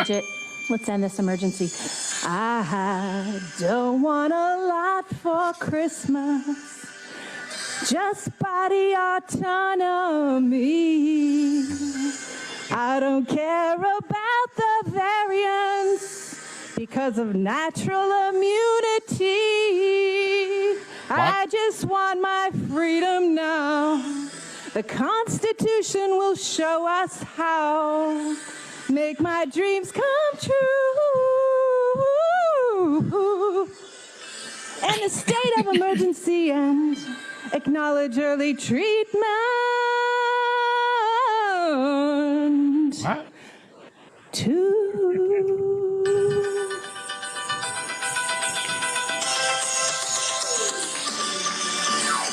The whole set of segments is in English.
Bridget, let's end this emergency. I don't want a lot for Christmas, just body autonomy. I don't care about the variants because of natural immunity. I just want my freedom now. The Constitution will show us how. Make my dreams come true. And a state of emergency and acknowledge early treatment. What?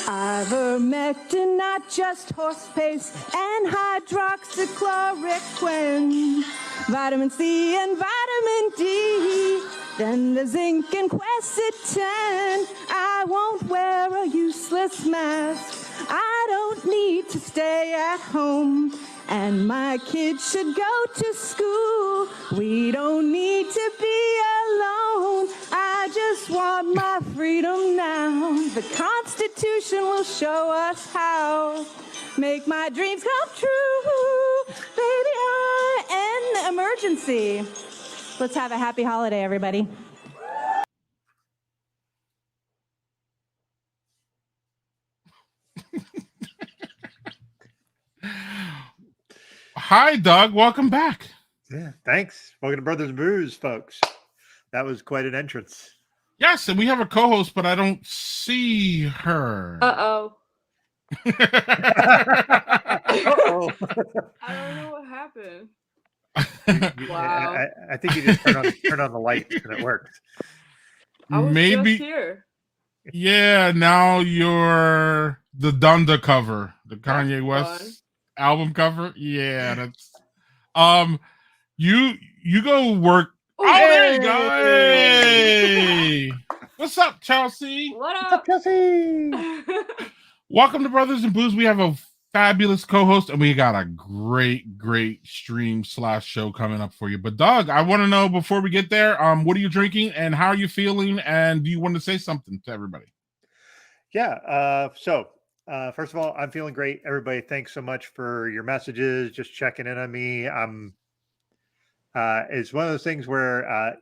Ivermectin, not just horse paste, and hydroxychloroquine, vitamin C and vitamin D, then the zinc and quercetin. I won't wear a useless mask. I don't need to stay at home, and my kids should go to school. We don't need to be alone. I just want my freedom now. The Constitution will show us how. Make my dreams come true. Baby, I end the emergency. Let's have a happy holiday, everybody. Hi, Doug. Welcome back. Yeah, thanks. Welcome to Brothers Brews, folks. That was quite an entrance. Yes, and we have a co-host, but I don't see her. Uh-oh. Uh-oh. I don't know what happened. Wow. I think you just turn on the light and it works. I was Maybe. just here. Yeah, now you're the Donda cover, the Kanye That's West fun. album cover. Yeah, that's you go work. Oh, there you go. Hey. What's up, Chelsea? What What's up, Chelsea? Welcome to Brothers and Booze. We have a fabulous co-host, and we got a great stream / show coming up for you. But Doug, I want to know before we get there, what are you drinking and how are you feeling? And do you want to say something to everybody? Yeah. So first of all, I'm feeling great. Everybody, thanks so much for your messages, just checking in on me. It's one of those things where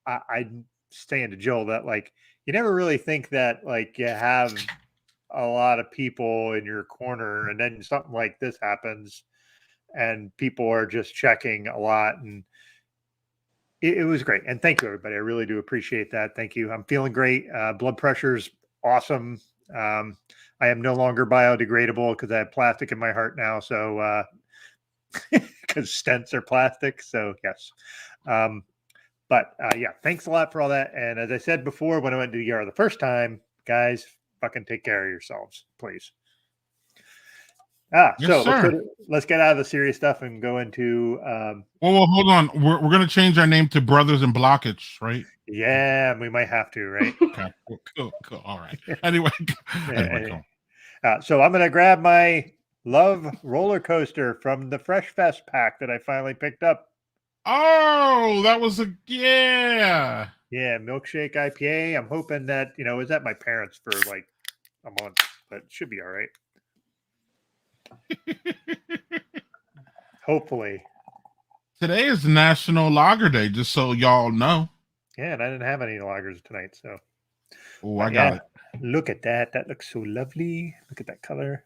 I stay into Joel that like you never really think that like you have a lot of people in your corner, and then something like this happens, and people are just checking a lot, and it was great. And thank you, everybody. I really do appreciate that. Thank you. I'm feeling great. Blood pressure's awesome. I am no longer biodegradable because I have plastic in my heart now. So because stents are plastic. So yes. But yeah, thanks a lot for all that. And as I said before, when I went to the ER the first time, guys, fucking take care of yourselves, please. Yes, so sir. let's get out of the serious stuff and go into. Well, hold on. We're gonna change our name to Brothers in Blockage, right? Yeah, we might have to, right? Okay, cool. All right. Anyway, cool. So I'm gonna grab my Love roller coaster from the Fresh Fest pack that I finally picked up. Oh, that was yeah, Milkshake IPA. I'm hoping that it was at my parents' for like a month, but it should be all right. Hopefully. Today is National Lager Day, just so y'all know. Yeah, and I didn't have any lagers tonight, so. Oh, I got it. Look at that. That looks so lovely. Look at that color.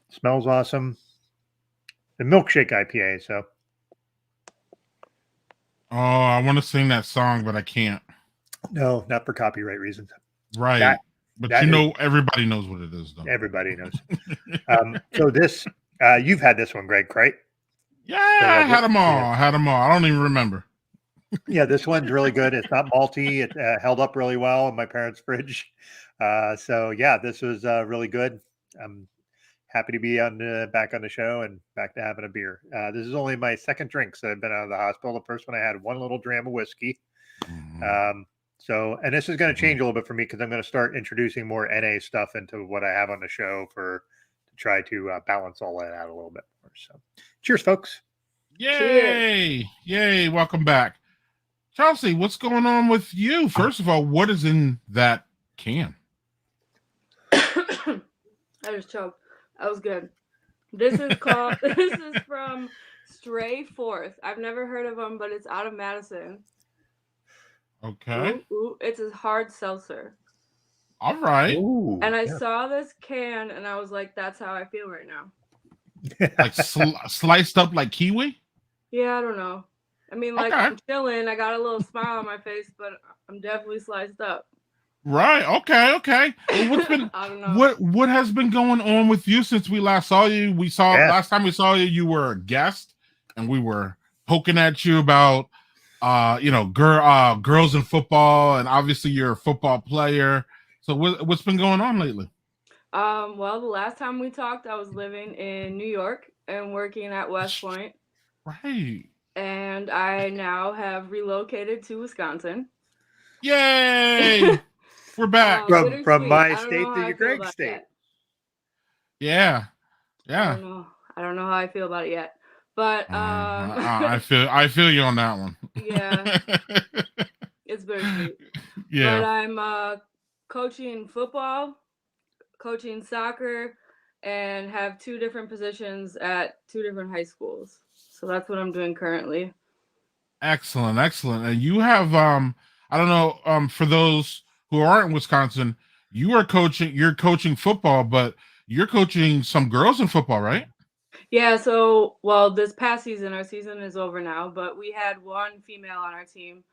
Smells awesome. The Milkshake IPA, so. Oh, I want to sing that song, but I can't. No, not for copyright reasons. But everybody knows what it is, though. Everybody knows. So this, you've had this one, Greg, right? Yeah, I had them all. I don't even remember. Yeah, this one's really good. It's not malty. It held up really well in my parents' fridge. So yeah, this was really good. I'm happy to be back on the show and back to having a beer. This is only my second drink, so I've been out of the hospital. The first one I had one little dram of whiskey. Mm-hmm. And this is going to change a little bit for me because I'm going to start introducing more NA stuff into what I have on the show to try to balance all that out a little bit more. So cheers, folks. Yay! Yay! Welcome back, Chelsea. What's going on with you? First of all, what is in that can? I just choked. That was good. This is called. This is from Stray Fourth. I've never heard of them, but it's out of Madison. Okay. Ooh, it's a hard seltzer. All right. Ooh, And I yeah. saw this can, and I was like, "That's how I feel right now." Like sliced up like kiwi. Yeah, I don't know. I mean, like Okay. I'm chilling. I got a little smile on my face, but I'm definitely sliced up. Right. Okay. Well, what's been I don't know. what has been going on with you since we last saw you? Last time we saw you, you were a guest, and we were poking at you about girls in football, and obviously you're a football player. So what's been going on lately? Well, the last time we talked, I was living in New York and working at West Point. Right. And I now have relocated to Wisconsin. Yay! We're back. From my state to your Greg state. Yeah. I don't know how I feel about it yet. But I feel you on that one. Yeah. It's bittersweet. Yeah. But I'm coaching football, coaching soccer, and have 2 different positions at 2 different high schools. So that's what I'm doing currently. Excellent. And you have I don't know, for those who aren't in Wisconsin, you're coaching football, but you're coaching some girls in football, right? Yeah, so this past season, our season is over now, but we had 1 female on our team,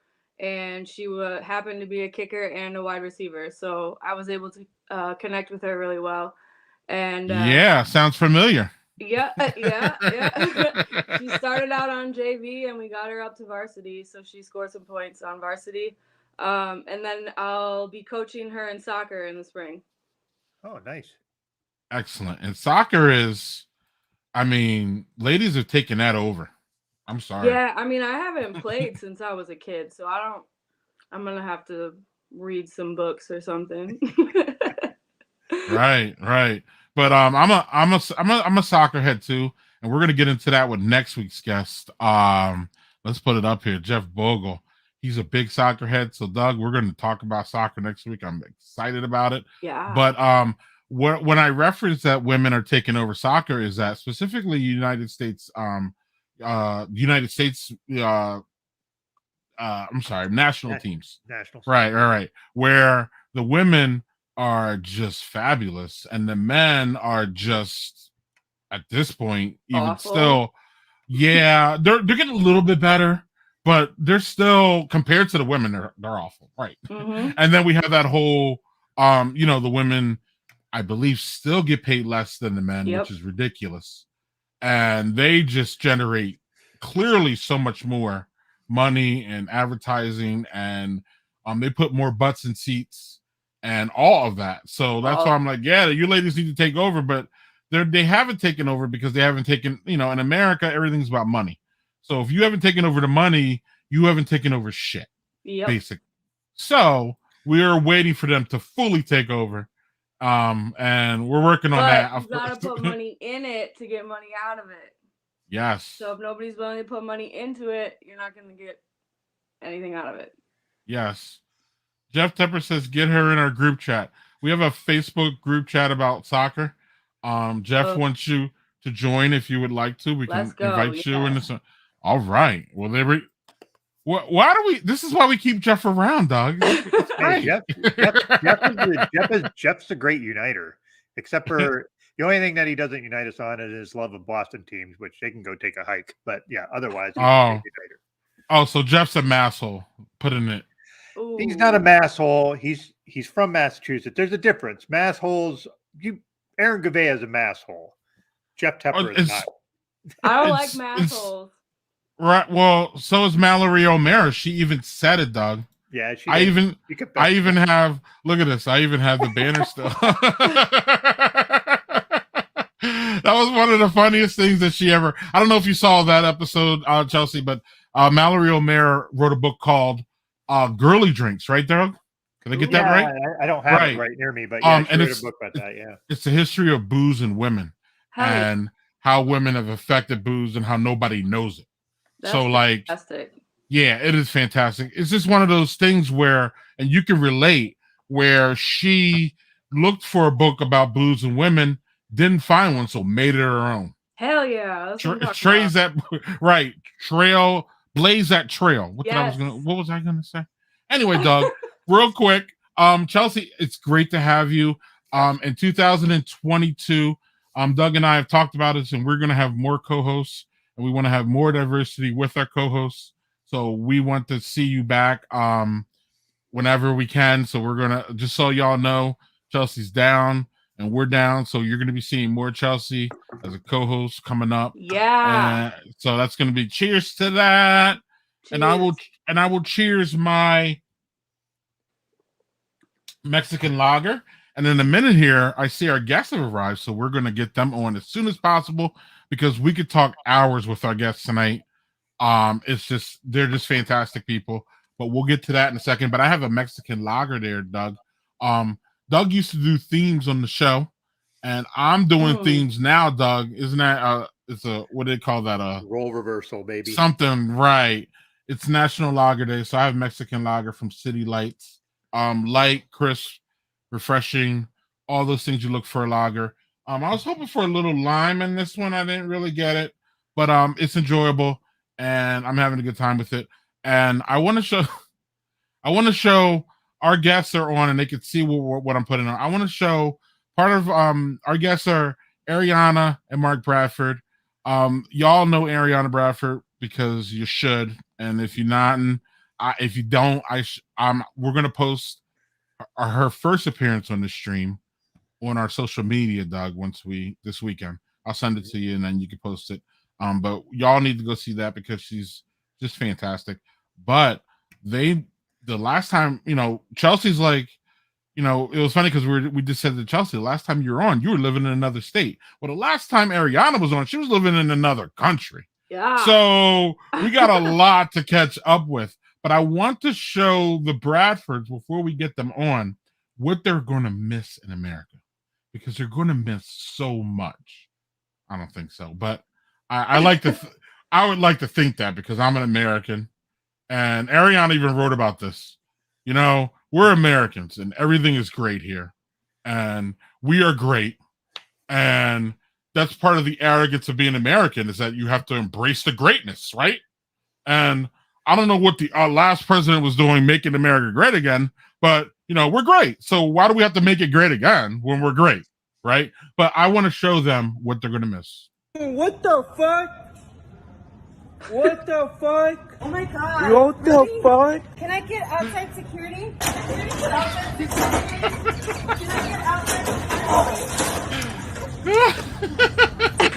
and she happened to be a kicker and a wide receiver. So I was able to connect with her really well. And yeah, sounds familiar. Yeah. She started out on JV, and we got her up to varsity, so she scored some points on varsity. And then I'll be coaching her in soccer in the spring. Oh, nice. Excellent. And soccer is, ladies have taken that over. I'm sorry. Yeah, I haven't played since I was a kid, so I'm gonna have to read some books or something. Right. But I'm a soccer head too, and we're gonna get into that with next week's guest. Let's put it up here, Jeff Bogle. He's a big soccer head. So Doug, we're gonna talk about soccer next week. I'm excited about it. Yeah. But when I reference that women are taking over soccer, is that specifically United States national teams. National. Right. Where the women are just fabulous, and the men are just at this point even awful. Still, yeah, they're getting a little bit better, but they're still, compared to the women, they're awful, right? Mm-hmm. And then we have that whole the women, I believe, still get paid less than the men, which is ridiculous, and they just generate clearly so much more money and advertising, and they put more butts in seats and all of that. So that's why I'm like, yeah, you ladies need to take over, but they haven't taken over because they haven't taken, in America, everything's about money. So if you haven't taken over the money, you haven't taken over shit, basically. So we are waiting for them to fully take over. And we're working on that. You gotta put money in it to get money out of it. Yes. So if nobody's willing to put money into it, you're not going to get anything out of it. Yes. Jeff Tepper says, get her in our group chat. We have a Facebook group chat about soccer. Jeff wants you to join if you would like to. We can invite you in this. All right. Well, why do we? This is why we keep Jeff around, dog. Hey, Jeff's a great uniter, except for the only thing that he doesn't unite us on is his love of Boston teams, which they can go take a hike. But yeah, otherwise, he's a great uniter. Oh, so Jeff's a masshole. Put in it. Ooh. He's not a masshole. He's from Massachusetts. There's a difference. Massholes. Aaron Gavea is a masshole. Jeff Tepper is not. I don't like massholes. Right. Well, so is Mallory O'Mara. She even said it, Doug. Yeah. I even have. Look at this. I even have the banner still. That was one of the funniest things that she ever. I don't know if you saw that episode, Chelsea, but Mallory O'Mara wrote a book called Girly Drinks, right, Doug? Did I get that right? I don't have it right near me, but yeah, she wrote a book about that. Yeah, it's the history of booze and women, and how women have affected booze and how nobody knows it. So like, fantastic. yeah, it is fantastic. It's just one of those things where, and you can relate, where she looked for a book about blues and women, didn't find one, so made it her own. Hell yeah. That's what I'm talking Trays about. that right trail, blaze that trail. What Yes. was I gonna say? Anyway, Doug, real quick, Chelsea, it's great to have you. In 2022, Doug and I have talked about this, and we're gonna have more co-hosts, and we want to have more diversity with our co-hosts. So we want to see you back whenever we can. So we're gonna, just so y'all know, Chelsea's down and we're down. So you're gonna be seeing more Chelsea as a co-host coming up. Yeah. So that's gonna be, cheers to that. Cheers. And I will cheers my Mexican lager. And in a minute here, I see our guests have arrived, so we're gonna get them on as soon as possible because we could talk hours with our guests tonight. It's just, they're just fantastic people, but we'll get to that in a second. But I have a Mexican lager there, Doug. Doug used to do themes on the show, and I'm doing themes now, Doug. Isn't that it's a, what do they call that? Role reversal, baby. Something, right? It's National Lager Day, so I have Mexican lager from City Lights. Light, crisp, refreshing, all those things you look for a lager. I was hoping for a little lime in this one. I didn't really get it, but it's enjoyable, and I'm having a good time with it. And I want to show our guests are on, and they can see what I'm putting on. I want to show part of our guests are Ariana and Mark Bradford. Y'all know Ariana Bradford because you should, and if you're not, if you don't, we're gonna post her first appearance on the stream on our social media, Doug. This weekend, I'll send it to you, and then you can post it. But y'all need to go see that because she's just fantastic. But the last time, Chelsea's like, it was funny because we just said to Chelsea, the last time you were on, you were living in another state. Well, the last time Ariana was on, she was living in another country. Yeah. So we got a lot to catch up with. But I want to show the Bradfords, before we get them on, what they're going to miss in America, because they're going to miss so much. I don't think so, but I like to. I would like to think that, because I'm an American, and Ariana even wrote about this. We're Americans, and everything is great here, and we are great, and that's part of the arrogance of being American, is that you have to embrace the greatness, right? And I don't know what the last president was doing, making America great again, but we're great. So why do we have to make it great again when we're great, right? But I want to show them what they're going to miss. What the fuck? What the fuck? Oh my god. What the fuck? Can I get outside security? Can I get outside security?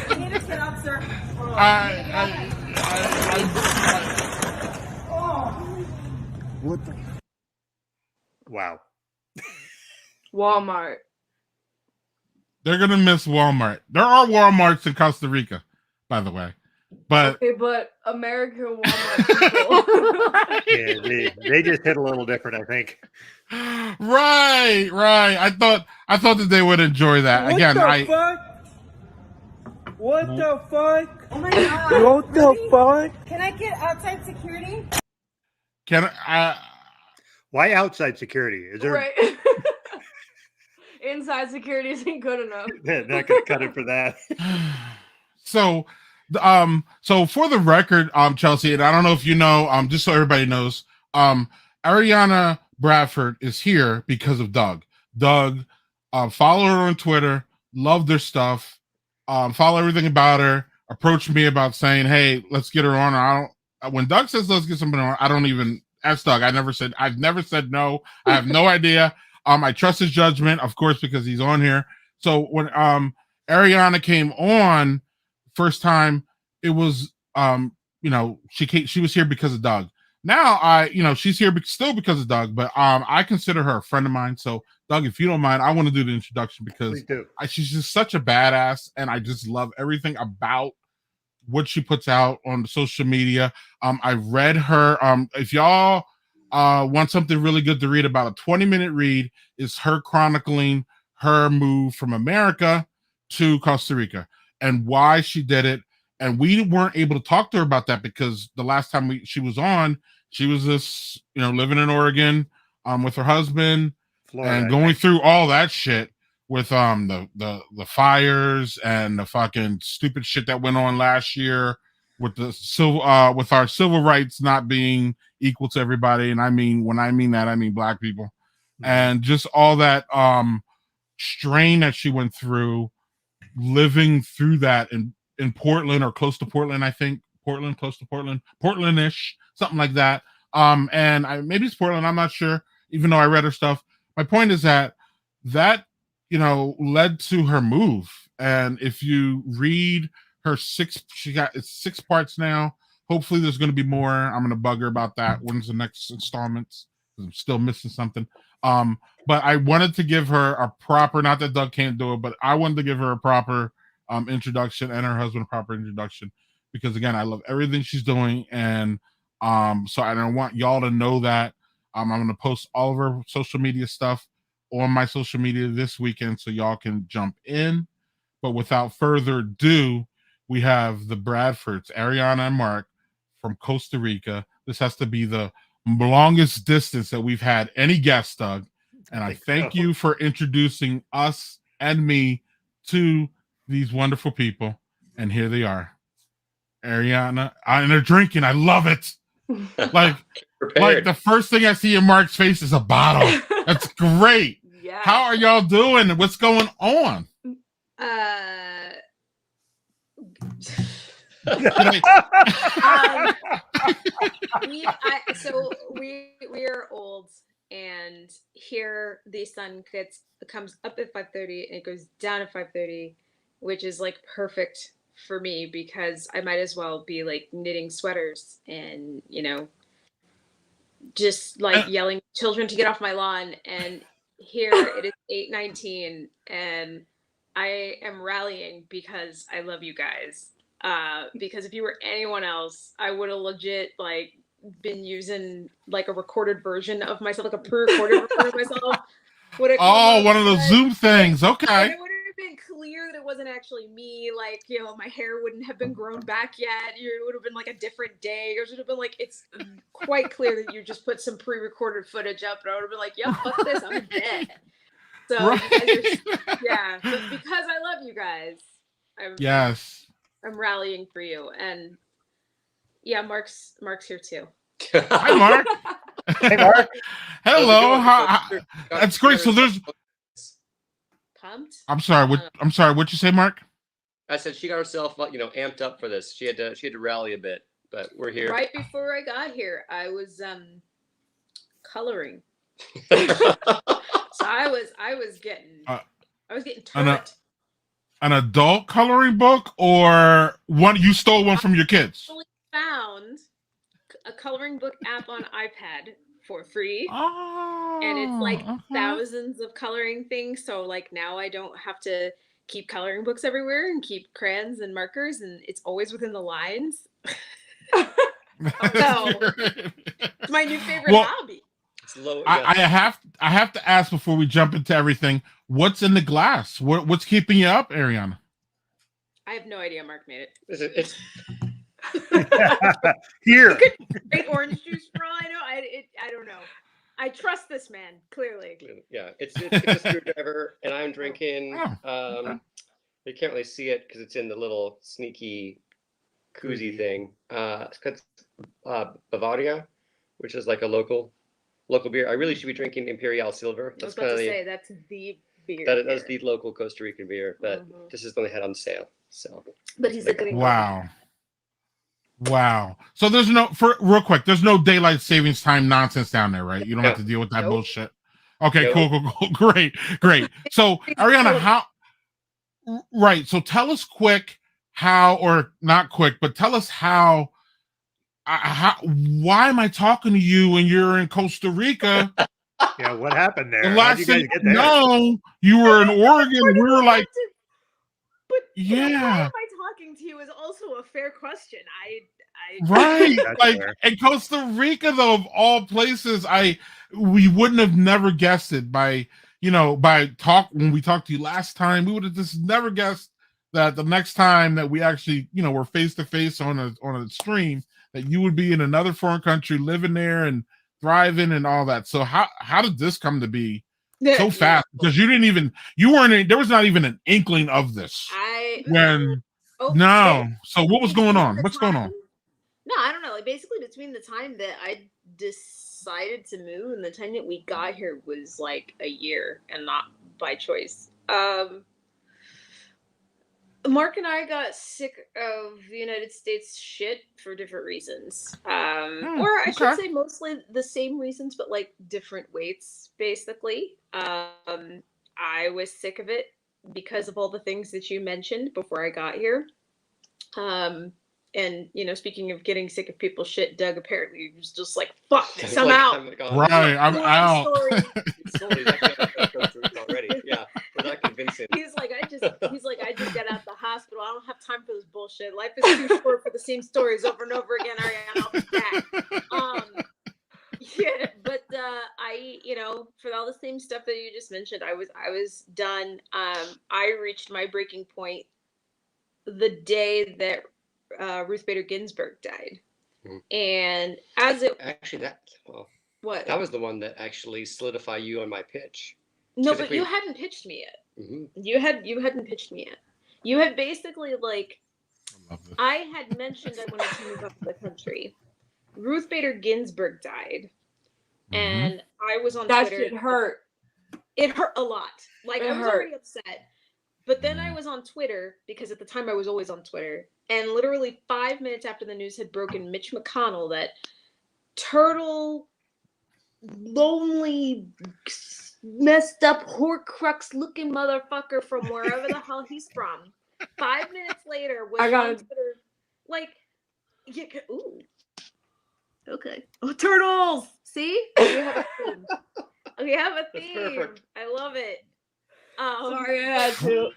I need to get out, sir. What the? Wow. Walmart. They're going to miss Walmart. There are Walmarts in Costa Rica, by the way. But okay, but American Walmart people. Yeah, they just hit a little different, I think. Right. I thought that they would enjoy that. What Again, the fuck? What the fuck? Oh my god. What the fuck? Can I get outside security? Can I? Why outside security? Is there Right. Inside security isn't good enough. not gonna cut it for that? So for the record, Chelsea, and I don't know if you know, just so everybody knows, Ariana Bradford is here because of Doug. Doug, follow her on Twitter, love their stuff, follow everything about her, approached me about saying, hey, let's get her on. When Doug says let's get somebody on, I don't even ask Doug. I've never said no. I have no idea. I trust his judgment, of course, because he's on here. So when Ariana came on first time, it was she was here because of Doug. Now she's here still because of Doug, but I consider her a friend of mine. So Doug, if you don't mind, I want to do the introduction because she's just such a badass, and I just love everything about what she puts out on the social media. I read her. If y'all want something really good to read, about a 20-minute read is her chronicling her move from America to Costa Rica and why she did it, And we weren't able to talk to her about that because the last time she was on, she was this, living in Oregon, with her husband, Florida, and going through all that shit with the fires and the fucking stupid shit that went on last year with with our civil rights not being equal to everybody. And when I mean that, I mean black people. Mm-hmm. And just all that strain that she went through living through that in Portland or close to Portland, I think. Close to Portland, Portlandish, something like that. And maybe it's Portland, I'm not sure, even though I read her stuff. My point is that led to her move. And if you read her it's 6 parts now. Hopefully there's going to be more. I'm going to bug her about that. When's the next installments? I'm still missing something. But I wanted to give her a proper, not that Doug can't do it, but I wanted to give her a proper introduction, and her husband a proper introduction, because again, I love everything she's doing. And so I don't want y'all to know that. I'm going to post all of her social media stuff on my social media this weekend so y'all can jump in. But without further ado, we have the Bradfords, Ariana and Mark from Costa Rica. This has to be the longest distance that we've had any guest, Doug. And I thank you for introducing us and me to these wonderful people. And here they are. Ariana, and they're drinking. I love it. Like the first thing I see in Mark's face is a bottle. That's great. Yeah. How are y'all doing? What's going on? We are old, and here the sun comes up at 5:30 and it goes down at 5:30, which is like perfect for me because I might as well be like knitting sweaters and just like yelling at children to get off my lawn. And here it is 8:19 and I am rallying because I love you guys. Because if you were anyone else, I would have legit like been using like a recorded version of myself, like a pre-recorded version of myself. One of those Zoom things. Okay. And it would have been clear that it wasn't actually me. Like, my hair wouldn't have been grown back yet. It would have been like a different day. It would have been like, it's quite clear that you just put some pre-recorded footage up. And I would have been like, yeah, fuck this, I'm dead. So, right. But because I love you guys, I'm rallying for you. And yeah, Mark's here too. Hi, Mark. Hey, Mark. Hello. That's great. So there's. Pumped. I'm sorry. What'd you say, Mark? I said she got herself, amped up for this. She had to rally a bit, but we're here. Right before I got here, I was coloring. So I was getting turned. An adult coloring book, or one you stole one from your kids? I found a coloring book app on iPad for free. Oh, and it's like thousands of coloring things. So like now I don't have to keep coloring books everywhere and keep crayons and markers, and it's always within the lines. So it's my new favorite hobby. I have to ask before we jump into everything. What's in the glass? What's keeping you up, Ariana? I have no idea. Mark made it. It's here. Great orange juice for all I know. I don't know. I trust this man clearly. Yeah, it's a screwdriver, and I'm drinking. You can't really see it because it's in the little sneaky koozie thing. It's Bavaria, which is like a local beer. I really should be drinking Imperial Silver. I was about to say that's the beer. That's the local Costa Rican beer, but this is the one they had on sale. So, but he's like, wow. So there's real quick. There's no daylight savings time nonsense down there, right? You don't have to deal with that bullshit. Okay, cool. Great. So Ariana, right? So tell us quick how, or not quick, but tell us how. Why am I talking to you when you're in Costa Rica? Yeah, what happened there? The last thing you were in Oregon. We were like, why am I talking to you is also a fair question. Right. Like in Costa Rica, though, of all places, we wouldn't have never guessed it when we talked to you last time. We would have just never guessed that the next time that we actually, we're face to face on a stream, that you would be in another foreign country, living there and thriving and all that. So how did this come to be so fast? Because there was not even an inkling of this. So what was going on? What's going on? No, I don't know. Like, basically between the time that I decided to move and the time that we got here was like a year, and not by choice. Mark and I got sick of the United States shit for different reasons. Or I should say mostly the same reasons, but like different weights, basically. I was sick of it because of all the things that you mentioned before I got here. And, speaking of getting sick of people's shit, Doug apparently was just like, fuck this, I'm out. I'm out. Already. Yeah, we're not convincing. He's like, I just got out the hospital. I don't have time for this bullshit. Life is too short for the same stories over and over again, Ariana. I'll be back. Yeah, but I, for all the same stuff that you just mentioned, I was done. I reached my breaking point the day that Ruth Bader Ginsburg died. And that was the one that actually solidified you on my pitch. No, but you hadn't pitched me yet. Mm-hmm. You hadn't pitched me yet. You had basically I had mentioned I wanted to move up the country. Ruth Bader Ginsburg died, and I was on Twitter. That shit hurt. It hurt a lot. Like, I was already upset. But then I was on Twitter, because at the time I was always on Twitter, and literally 5 minutes after the news had broken, Mitch McConnell, that turtle, lonely, messed up, Horcrux looking motherfucker from wherever the hell he's from, 5 minutes later was on Twitter, ooh, okay. Oh, turtles! See? We have a theme. We have a theme. I love it. Sorry, I had to.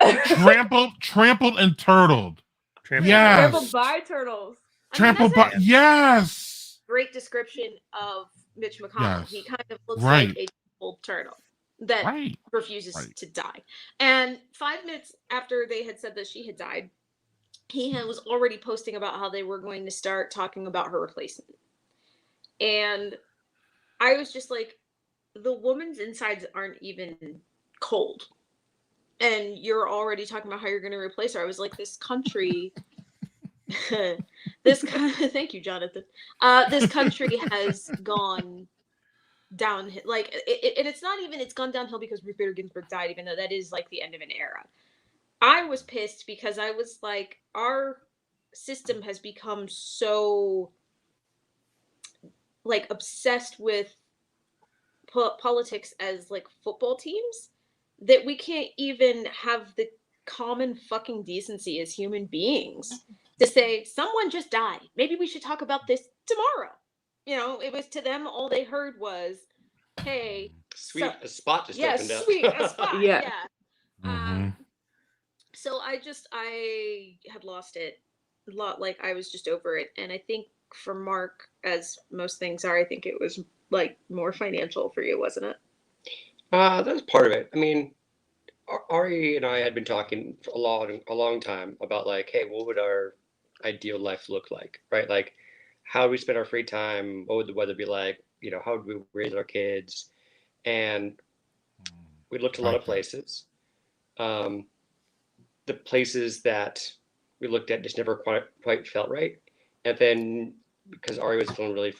Trampled and turtled. Trampled by turtles. Trampled by, yes. Great description of Mitch McConnell. Yes. He kind of looks like a old turtle that refuses to die. And 5 minutes after they had said that she had died, he was already posting about how they were going to start talking about her replacement. And I was just like, the woman's insides aren't even cold. And you're already talking about how you're going to replace her. I was like, this country, thank you, Jonathan. This country has gone downhill. Like, it's gone downhill because Ruth Bader Ginsburg died, even though that is like the end of an era. I was pissed because I was like, our system has become so like obsessed with politics as like football teams that we can't even have the common fucking decency as human beings to say, someone just died. Maybe we should talk about this tomorrow. It was, to them, all they heard was, hey. Sweet, a spot just opened up. Sweet, a spot, yeah. So I had lost it a lot. Like, I was just over it. And I think for Mark, as most things are, I think it was like more financial for you, wasn't it? That was part of it. I mean, Ari and I had been talking for a long time about like, hey, what would our ideal life look like, right? Like, how do we spend our free time? What would the weather be like? How would we raise our kids? And we looked at a lot of places. The places that we looked at just never quite felt right. And then because Ari was feeling really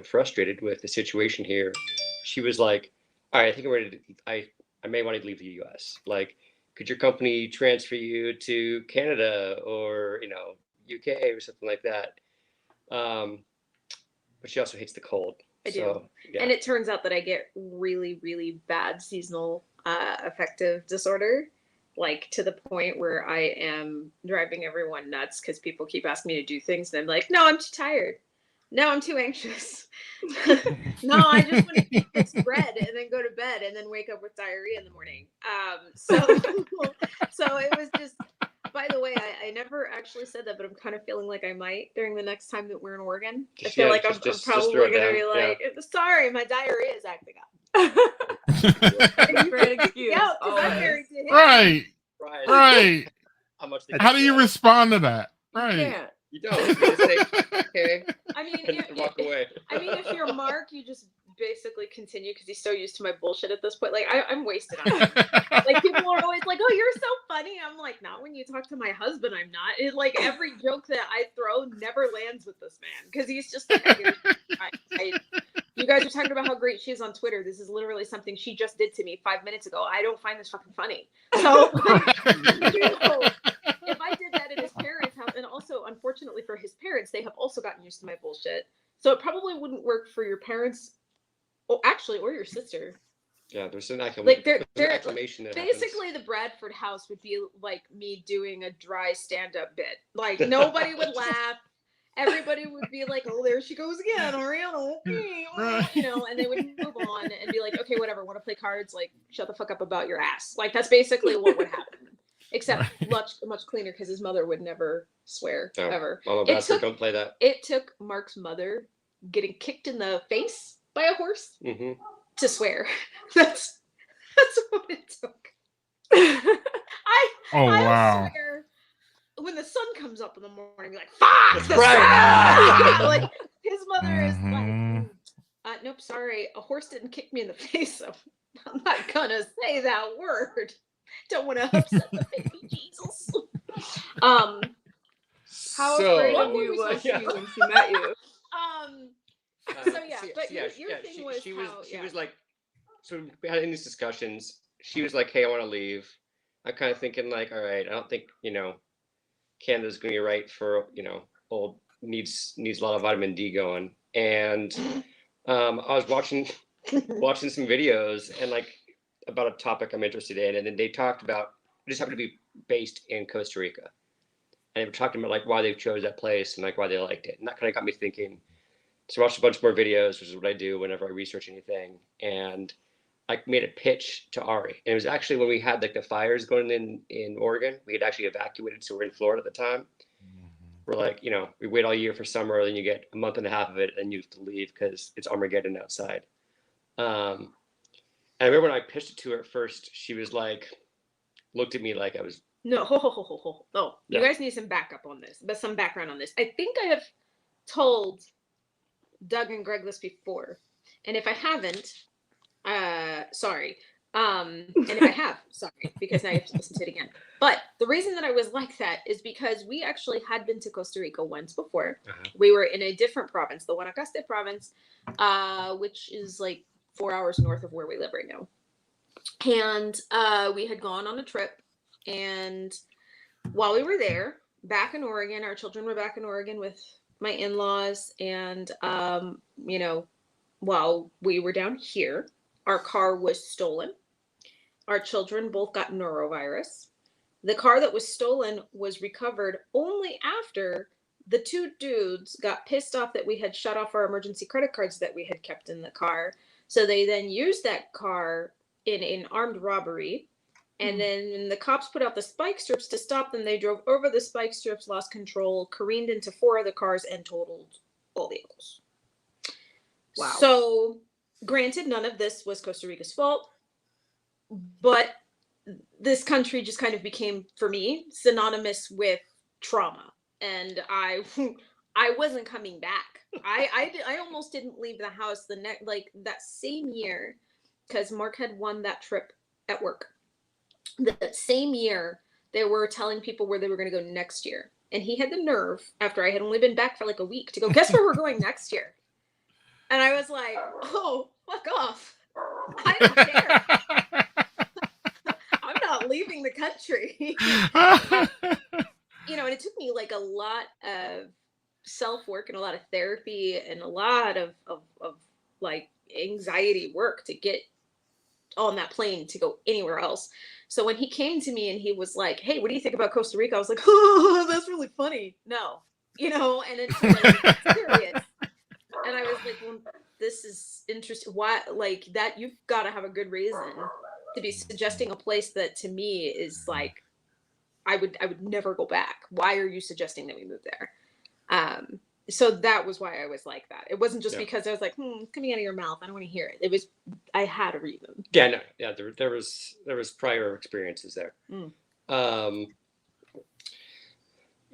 frustrated with the situation here, she was like, all right, I think I'm ready I may want to leave the U.S. Like, could your company transfer you to Canada or, UK or something like that? But she also hates the cold. I do. Yeah. And it turns out that I get really, really bad seasonal affective disorder, like to the point where I am driving everyone nuts because people keep asking me to do things. And I'm like, no, I'm too tired. No, I'm too anxious. No, I just want to eat this bread and then go to bed and then wake up with diarrhea in the morning. So it was just, by the way, I never actually said that, but I'm kind of feeling like I might during the next time that we're in Oregon. I feel like I'm probably going to be like, sorry, my diarrhea is acting up. Great excuse. Yeah, I'm married to him. Right. how much they How do you respond to that? Right. Yeah. You don't. You just say, okay, I mean, and walk away. I mean, if you're Mark, you just basically continue because he's so used to my bullshit at this point. Like, I'm wasted on him. Like, people are always like, "Oh, you're so funny." I'm like, not when you talk to my husband. I'm not. It, like, every joke that I throw never lands with this man because he's just like, you guys are talking about how great she is on Twitter. This is literally something she just did to me 5 minutes ago. I don't find this fucking funny. So, if I did that at his parents' house, and also, unfortunately for his parents, they have also gotten used to my bullshit. So it probably wouldn't work for your parents, or your sister. Yeah, there's an acclamation. Basically, the Bradford house would be like me doing a dry stand-up bit. Like, nobody would laugh. Everybody would be like, "Oh, there she goes again, Ariana." You know, and they would move on and be like, "Okay, whatever. Want to play cards? Like, shut the fuck up about your ass." Like, that's basically what would happen. Except much cleaner because his mother would never swear ever. Mama Bradford, don't play that. It took Mark's mother getting kicked in the face by a horse to swear. That's what it took. I swear, when the sun comes up in the morning, be like, "Fuck!" Right. Like, his mother is like, "Nope, sorry, a horse didn't kick me in the face, so I'm not gonna say that word. Don't want to upset the baby Jesus." How afraid of you was she when she met you? Your thing was she was like, so we had in these discussions, she was like, "Hey, I want to leave." I'm kind of thinking like, all right, I don't think, Canada's going to be right for, old needs a lot of vitamin D going. And I was watching some videos and like about a topic I'm interested in. And then they talked about, it just happened to be based in Costa Rica. And they were talking about like why they chose that place and like why they liked it. And that kind of got me thinking. So I watched a bunch more videos, which is what I do whenever I research anything. And I made a pitch to Ari. And it was actually when we had like the fires going in Oregon, we had actually evacuated. So we're in Florida at the time. We're like, we wait all year for summer, then you get a month and a half of it and you have to leave because it's Armageddon outside. And I remember when I pitched it to her at first, she was like, looked at me like I was. No, No, you guys need some backup on this, but some background on this. I think I have told Doug and Greg this before. And if I haven't, sorry. And if I have, sorry, because now you have to listen to it again. But the reason that I was like that is because we actually had been to Costa Rica once before. We were in a different province, the Guanacaste province, which is like 4 hours north of where we live right now. And we had gone on a trip. And while we were there, back in Oregon, our children were back in Oregon with my in-laws. And, while we were down here, our car was stolen. Our children both got norovirus. The car that was stolen was recovered only after the two dudes got pissed off that we had shut off our emergency credit cards that we had kept in the car. So they then used that car in an armed robbery. And then when the cops put out the spike strips to stop them, they drove over the spike strips, lost control, careened into 4 other cars, and totaled all vehicles. Wow. So, granted, none of this was Costa Rica's fault, but this country just kind of became, for me, synonymous with trauma. And I wasn't coming back. I almost didn't leave the house that same year, because Mark had won that trip at work. The same year, they were telling people where they were going to go next year. And he had the nerve, after I had only been back for like a week, to go, "Guess where we're going next year?" And I was like, "Oh, fuck off. I don't care. I'm not leaving the country." And it took me like a lot of self-work and a lot of therapy and a lot of like anxiety work to get on that plane to go anywhere else. So when he came to me and he was like, "Hey, what do you think about Costa Rica?" I was like, "Oh, that's really funny." No, and it's like, serious. And I was like, "Well, this is interesting. Why, like that? You've got to have a good reason to be suggesting a place that to me is like, I would never go back. Why are you suggesting that we move there?" So that was why I was like that. It wasn't just because I was like, "It's coming out of your mouth. I don't want to hear it." It was, I had a reason. Yeah, no, yeah. There was prior experiences there.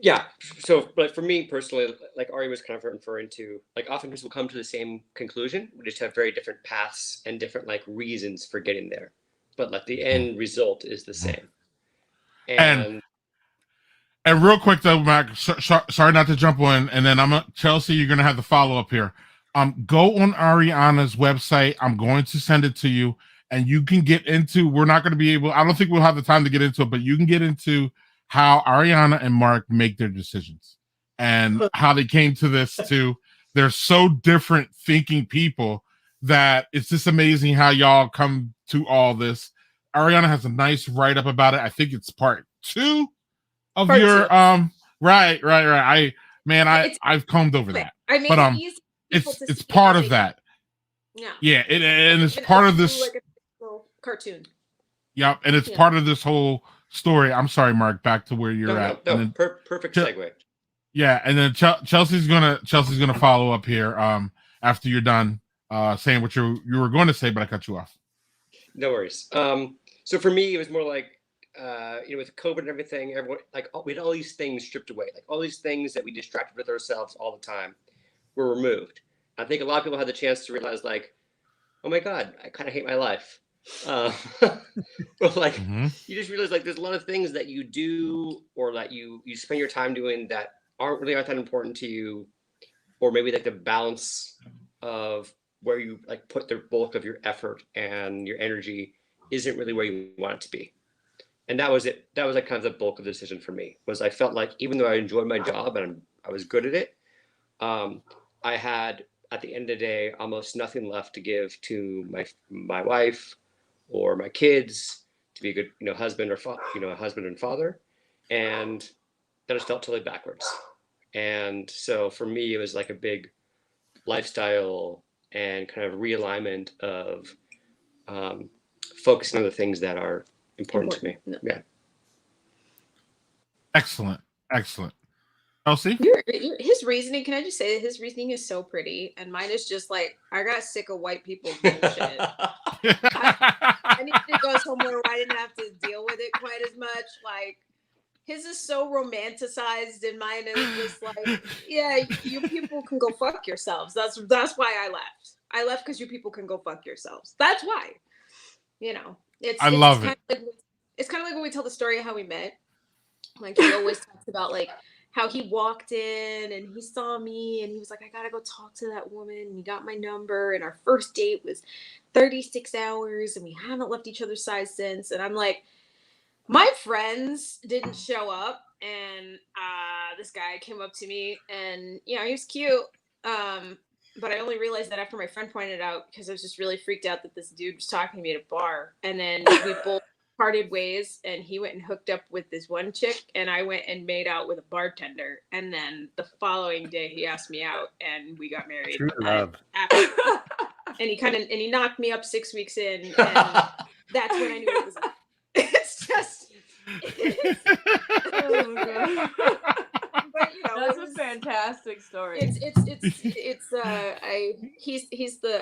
Yeah. So, but for me personally, like Ari was kind of referring to, like often people come to the same conclusion. We just have very different paths and different like reasons for getting there. But like the end result is the same. And real quick though, Mac, sorry not to jump on, and then Chelsea, you're gonna have the follow up here. Go on Ariana's website. I'm going to send it to you, and you can get into. We're not going to be able. I don't think we'll have the time to get into it, but you can get into how Ariana and Mark make their decisions and how they came to this. Too, they're so different thinking people that it's just amazing how y'all come to all this. Ariana has a nice write up about it. I think it's part 2 of Part your 2. right. I've combed over that. I mean, But it's part of that. Yeah. And it's part of this like a little cartoon. Yep, and it's part of this whole story. I'm sorry, Mark, back to where you're at. No, perfect segue. Yeah, and then Chelsea's gonna follow up here after you're done saying what you were going to say, but I cut you off. No worries. So for me, it was more like with COVID and everything, everyone we had all these things stripped away, like all these things that we distracted with ourselves all the time were removed. I think a lot of people had the chance to realize, like, oh my God, I kind of hate my life. But like, you just realize like there's a lot of things that you do or that you spend your time doing that aren't that important to you, or maybe like the balance of where you like put the bulk of your effort and your energy isn't really where you want it to be. And that was it. That was like kind of the bulk of the decision for me. Was I felt like even though I enjoyed my job and I was good at it, I had at the end of the day almost nothing left to give to my wife or my kids to be a good husband or husband and father, and that just felt totally backwards. And so for me, it was like a big lifestyle and kind of realignment of focusing on the things that are important to me. Yeah. Excellent. Elsie? His reasoning, can I just say that his reasoning is so pretty, and mine is just like, I got sick of white people's bullshit. I need to go somewhere where I didn't have to deal with it quite as much. Like, his is so romanticized, and mine is just like, yeah, you people can go fuck yourselves. That's why I left. I left because you people can go fuck yourselves. That's why. I love it. It's kind of like when we tell the story of how we met. Like, he always talks about like how he walked in and he saw me and he was like, I gotta go talk to that woman. And he got my number, and our first date was 36 hours and we haven't left each other's side since. And I'm like, my friends didn't show up, and this guy came up to me, and he was cute. But I only realized that after my friend pointed out, because I was just really freaked out that this dude was talking to me at a bar. And then we both parted ways, and he went and hooked up with this one chick, and I went and made out with a bartender. And then the following day he asked me out, and we got married. True love. And he knocked me up 6 weeks in, and that's when I knew it was up. It's just oh my God. But that's a fantastic story. He's the,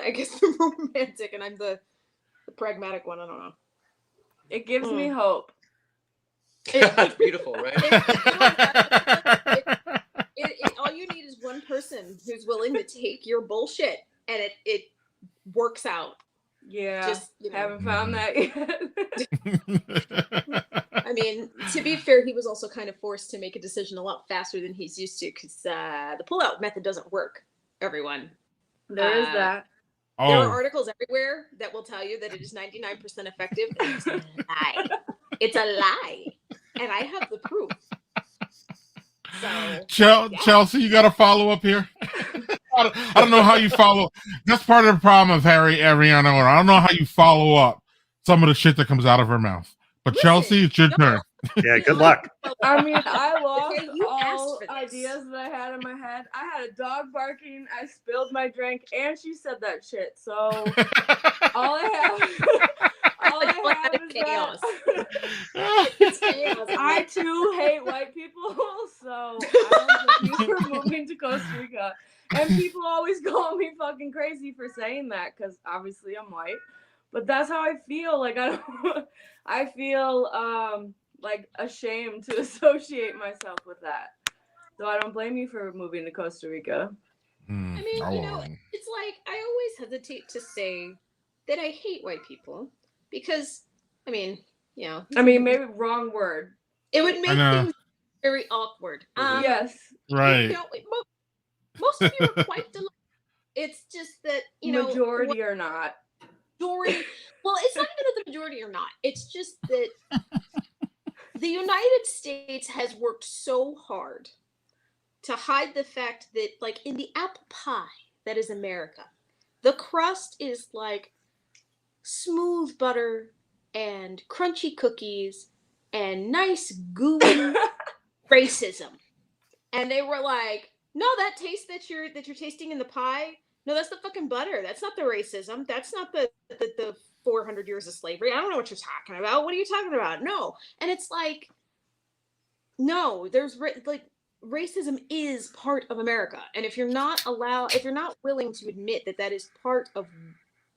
I guess, the romantic, and I'm the pragmatic one. I don't know. It gives me hope. It's beautiful, right? All you need is one person who's willing to take your bullshit, and it works out. Yeah, just haven't found that yet. I mean, to be fair, he was also kind of forced to make a decision a lot faster than he's used to, because the pull-out method doesn't work. Everyone, there is that. There are articles everywhere that will tell you that it is 99% effective. And it's a lie. It's a lie, and I have the proof. So, Chelsea, you got to follow up here. I don't know how you follow. That's part of the problem of Ariana. I don't know how you follow up some of the shit that comes out of her mouth. But listen, Chelsea, it's your turn. Yeah, good luck. I mean, I lost all ideas that I had in my head. I had a dog barking. I spilled my drink, and she said that shit. So all I have is chaos. I too hate white people, so I don't think we're moving to Costa Rica. And people always call me fucking crazy for saying that, because obviously I'm white. But that's how I feel. Like, I feel like ashamed to associate myself with that. So I don't blame you for moving to Costa Rica. I mean, it's like I always hesitate to say that I hate white people because, I mean, maybe wrong word. It would make things very awkward. Yes. Right. Most of you are quite delightful. It's just that, majority are not. Majority. Well, it's not even that the majority are not. It's just that the United States has worked so hard to hide the fact that, like, in the apple pie that is America, the crust is like smooth butter and crunchy cookies and nice gooey racism. And they were like, no, that taste that you're tasting in the pie, no, that's the fucking butter. That's not the racism. That's not the 400 years of slavery. I don't know what you're talking about. What are you talking about? No. And it's like, no, there's racism is part of America. And if you're not willing to admit that that is part of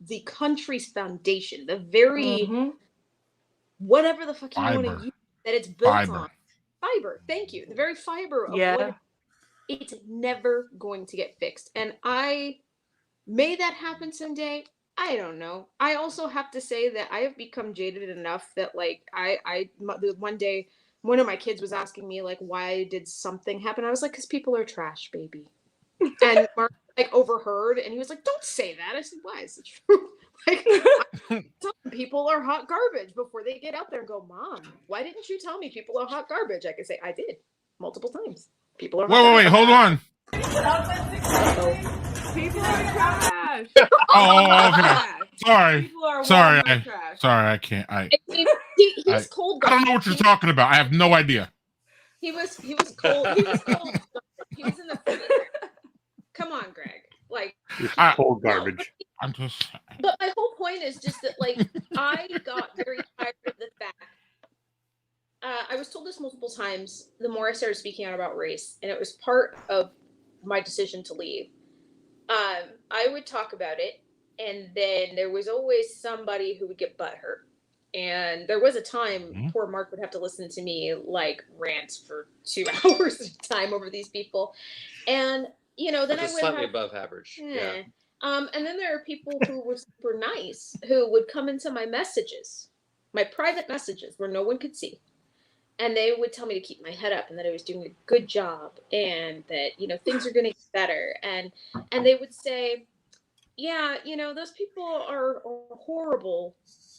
the country's foundation, the very whatever the fuck you want to use that it's built on. Fiber. Thank you. The very fiber of what it's never going to get fixed. And may that happen someday? I don't know. I also have to say that I have become jaded enough that, like, one day one of my kids was asking me, like, why did something happen? I was like, because people are trash, baby. And Mark, like, overheard, and he was like, don't say that. I said, why? Is it true? Like, some people are hot garbage before they get out there and go, Mom, why didn't you tell me people are hot garbage? I can say, I did multiple times. People are hot wait, hold on. People are trash. Okay. Sorry. People are sorry, I can't. He's cold. I don't know what you're talking about. I have no idea. He was cold. He was cold. He was in the freezer. Come on, Greg. Like, cold garbage. I'm just. But my whole point is just that, like, I got very tired of the fact. I was told this multiple times the more I started speaking out about race, and it was part of my decision to leave. I would talk about it, and then there was always somebody who would get butthurt. And there was a time poor Mark would have to listen to me, like, rant for 2 hours at a time over these people. And, then I would slightly above average. Yeah. And then there are people who were super nice who would come into my messages, my private messages where no one could see. And they would tell me to keep my head up and that I was doing a good job and that, things are going to get better. And they would say, yeah, those people are horrible,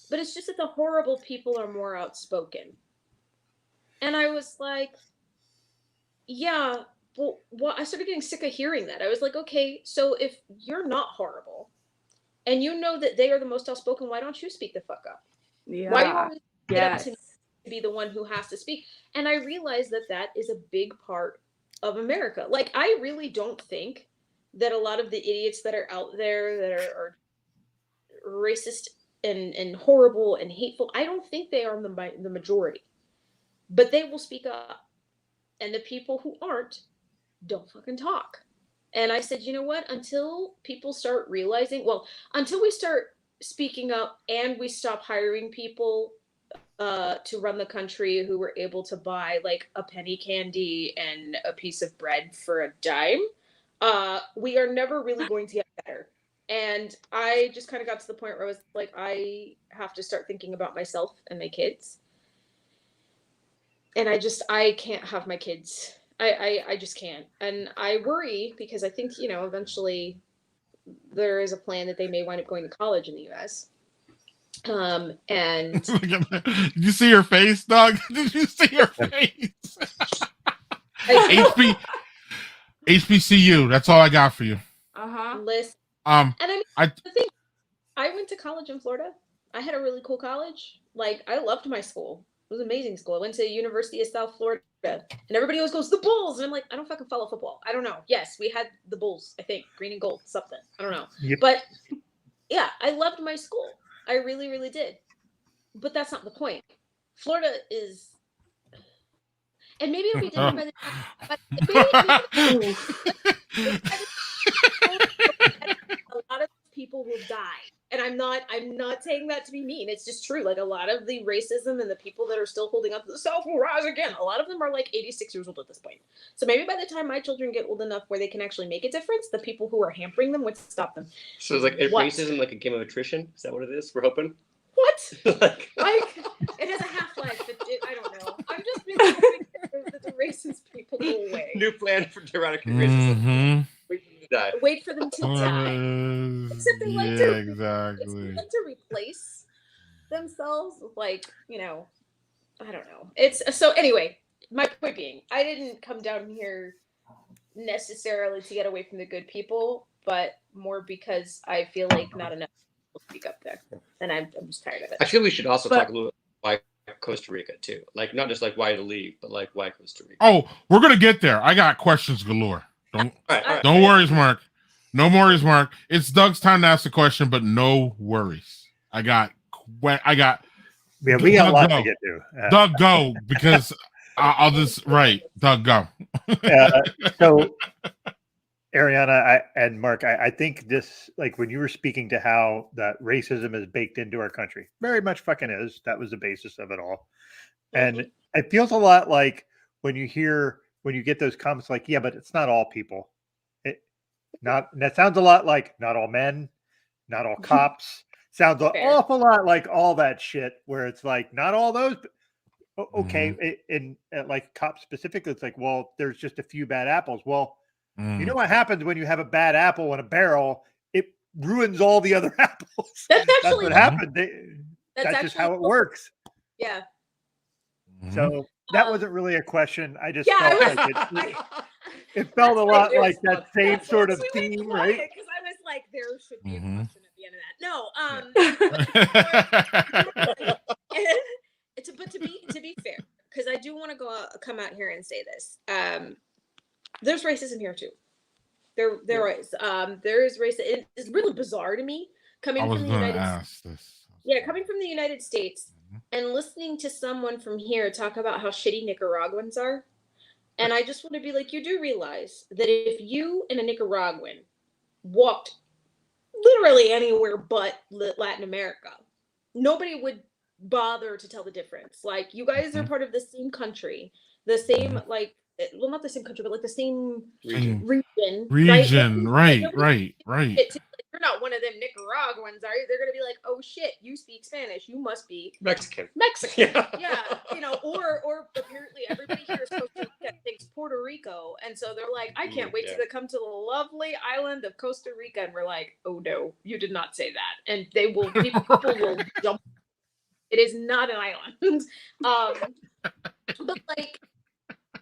but it's just that the horrible people are more outspoken. And I was like, yeah, well, I started getting sick of hearing that. I was like, okay, so if you're not horrible and you know that they are the most outspoken, why don't you speak the fuck up? Yeah. Why do you always get up to me to be the one who has to speak? And I realized that that is a big part of America. Like, I really don't think that a lot of the idiots that are out there that are racist and horrible and hateful, I don't think they are the majority. But they will speak up. And the people who aren't, don't fucking talk. And I said, you know what? Until people start realizing, until we start speaking up and we stop hiring people to run the country who were able to buy, like, a penny candy and a piece of bread for a dime, we are never really going to get better. And I just kind of got to the point where I was like, I have to start thinking about myself and my kids. And I can't have my kids. I just can't. And I worry because I think, eventually there is a plan that they may wind up going to college in the US. And Did you see her face, Doug? Did you see her face? HBCU. That's all I got for you. Listen. And the thing, I went to college in Florida. I had a really cool college. Like, I loved my school. It was an amazing school. I went to University of South Florida, and everybody always goes, the Bulls. And I'm like, I don't fucking follow football. I don't know. Yes, we had the Bulls, I think. Green and gold, something. I don't know. Yep. But, yeah, I loved my school. I really, really did. But that's not the point. Florida is... And maybe it'll be different by the time... a lot of people will die. And I'm not saying that to be mean. It's just true. Like a lot of the racism and the people that are still holding up the South will rise again. A lot of them are like 86 years old at this point. So maybe by the time my children get old enough where they can actually make a difference, the people who are hampering them would stop them. So it's like racism, like a game of attrition. Is that what it is? We're hoping. What? Like it has a half-life. I don't know. I'm just really hoping that the racist people go away. New plan for eradicate racism. Wait for them to die. Except they like to replace themselves with like, you know, I don't know. It's so anyway, my point being, I didn't come down here necessarily to get away from the good people, but more because I feel like not enough people speak up there. And I'm just tired of it. I feel we should also talk a little bit why Costa Rica too. Like not just like why the league, but like why Costa Rica. Oh, we're gonna get there. I got questions galore. Don't worries, Mark. No worries, Mark. It's Doug's time to ask the question, but no worries. I got. Yeah, we got a lot to get to. Doug, go because I'll just Doug, go. So, Ariana and Mark, I think this, like when you were speaking to how that racism is baked into our country, very much fucking is. That was the basis of it all, and it feels a lot like when you get those comments like, yeah, but it's not all people. That sounds a lot like not all men, not all cops. Sounds an awful lot like all that shit where it's like not all those. Okay, in like cops specifically, it's like, well, there's just a few bad apples. Well, you know what happens when you have a bad apple in a barrel? It ruins all the other apples. That's what happened. That's just how it works. Yeah. So that wasn't really a question. I just felt like it felt a lot like that same sort of theme, right? Because I was like, there should be a question at the end of that. No, but to be fair, because I do want to come out here and say this. There's racism here too. There is. There is racism. It's really bizarre to me coming from the United States. Yeah, coming from the United States and listening to someone from here talk about how shitty Nicaraguans are. And I just want to be like, you do realize that if you and a Nicaraguan walked literally anywhere but Latin America, nobody would bother to tell the difference. Like, you guys are part of the same country, the same, like, well, not the same country, but like the same region. Right. You're not one of them Nicaraguans, are you? They're gonna be like, oh shit, you speak Spanish, you must be Mexican. Yeah, you know, or apparently everybody here is supposed to thinks Puerto Rico, and so they're like, I can't wait to come to the lovely island of Costa Rica, and we're like, oh no, you did not say that, and people will jump. It is not an island, but like,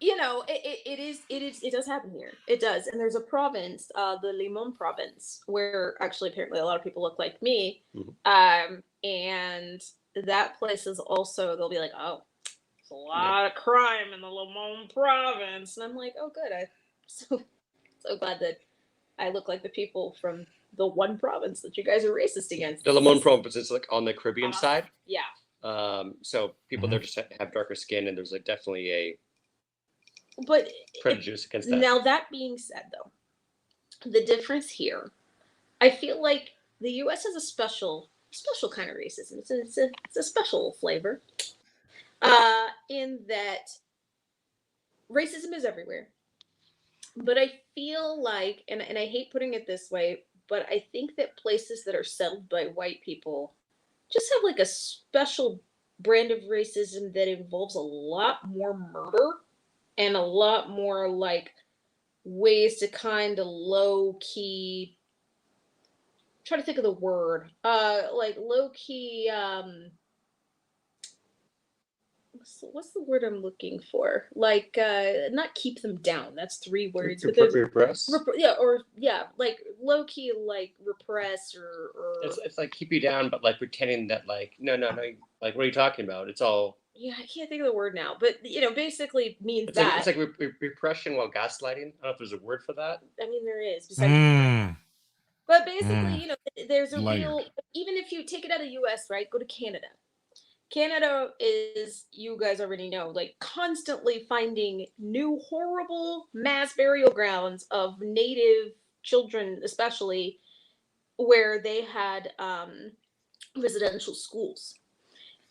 you know, it does happen here. It does. And there's a province, the Limon province, where actually apparently a lot of people look like me. And that place is also, they'll be like, oh, there's a lot of crime in the Limon province. And I'm like, oh, good. I'm so glad that I look like the people from the one province that you guys are racist against. The Limon province is like on the Caribbean side. Yeah. So people there just have darker skin, and there's like definitely a prejudice against that. Now, that being said, though, the difference here, I feel like the U.S. has a special kind of racism. It's a special flavor, in that racism is everywhere. But I feel like, and I hate putting it this way, but I think that places that are settled by white people just have like a special brand of racism that involves a lot more murder and a lot more like ways to kind of low key, try to think of the word, like low key, what's the word I'm looking for? Like, not keep them down. That's 3 words. But repress. Like low key, like repress or. It's like keep you down, but like pretending that like no, like what are you talking about? It's all. Yeah, I can't think of the word now, but you know, basically means it's that. It's like repression while gaslighting. I don't know if there's a word for that. I mean, there is. But basically, you know, there's a real. Even if you take it out of the U.S., right? Go to Canada. Canada is, you guys already know, like constantly finding new horrible mass burial grounds of Native children, especially where they had residential schools.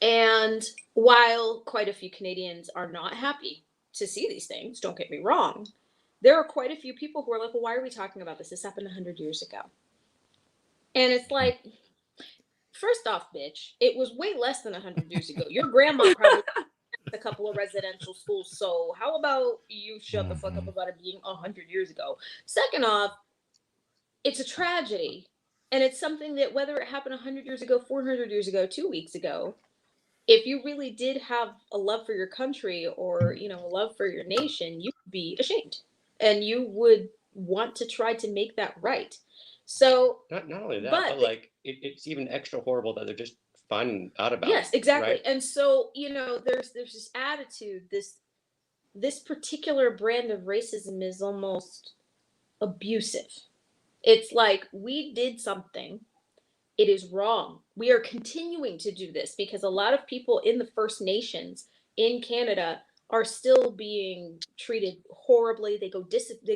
And while quite a few Canadians are not happy to see these things, don't get me wrong, there are quite a few people who are like, well, why are we talking about this? This happened 100 years ago. And it's like, first off, bitch, it was way less than 100 years ago. Your grandma probably a couple of residential schools. So how about you shut the fuck up about it being 100 years ago? Second off, it's a tragedy. And it's something that whether it happened 100 years ago, 400 years ago, 2 weeks ago, if you really did have a love for your country or, a love for your nation, you would be ashamed and you would want to try to make that right. So not only that, but like it's even extra horrible that they're just finding out about. Yes, exactly. Right? And so, there's this attitude, this particular brand of racism is almost abusive. It's like, we did something. It is wrong. We are continuing to do this because a lot of people in the First Nations in Canada are still being treated horribly. They go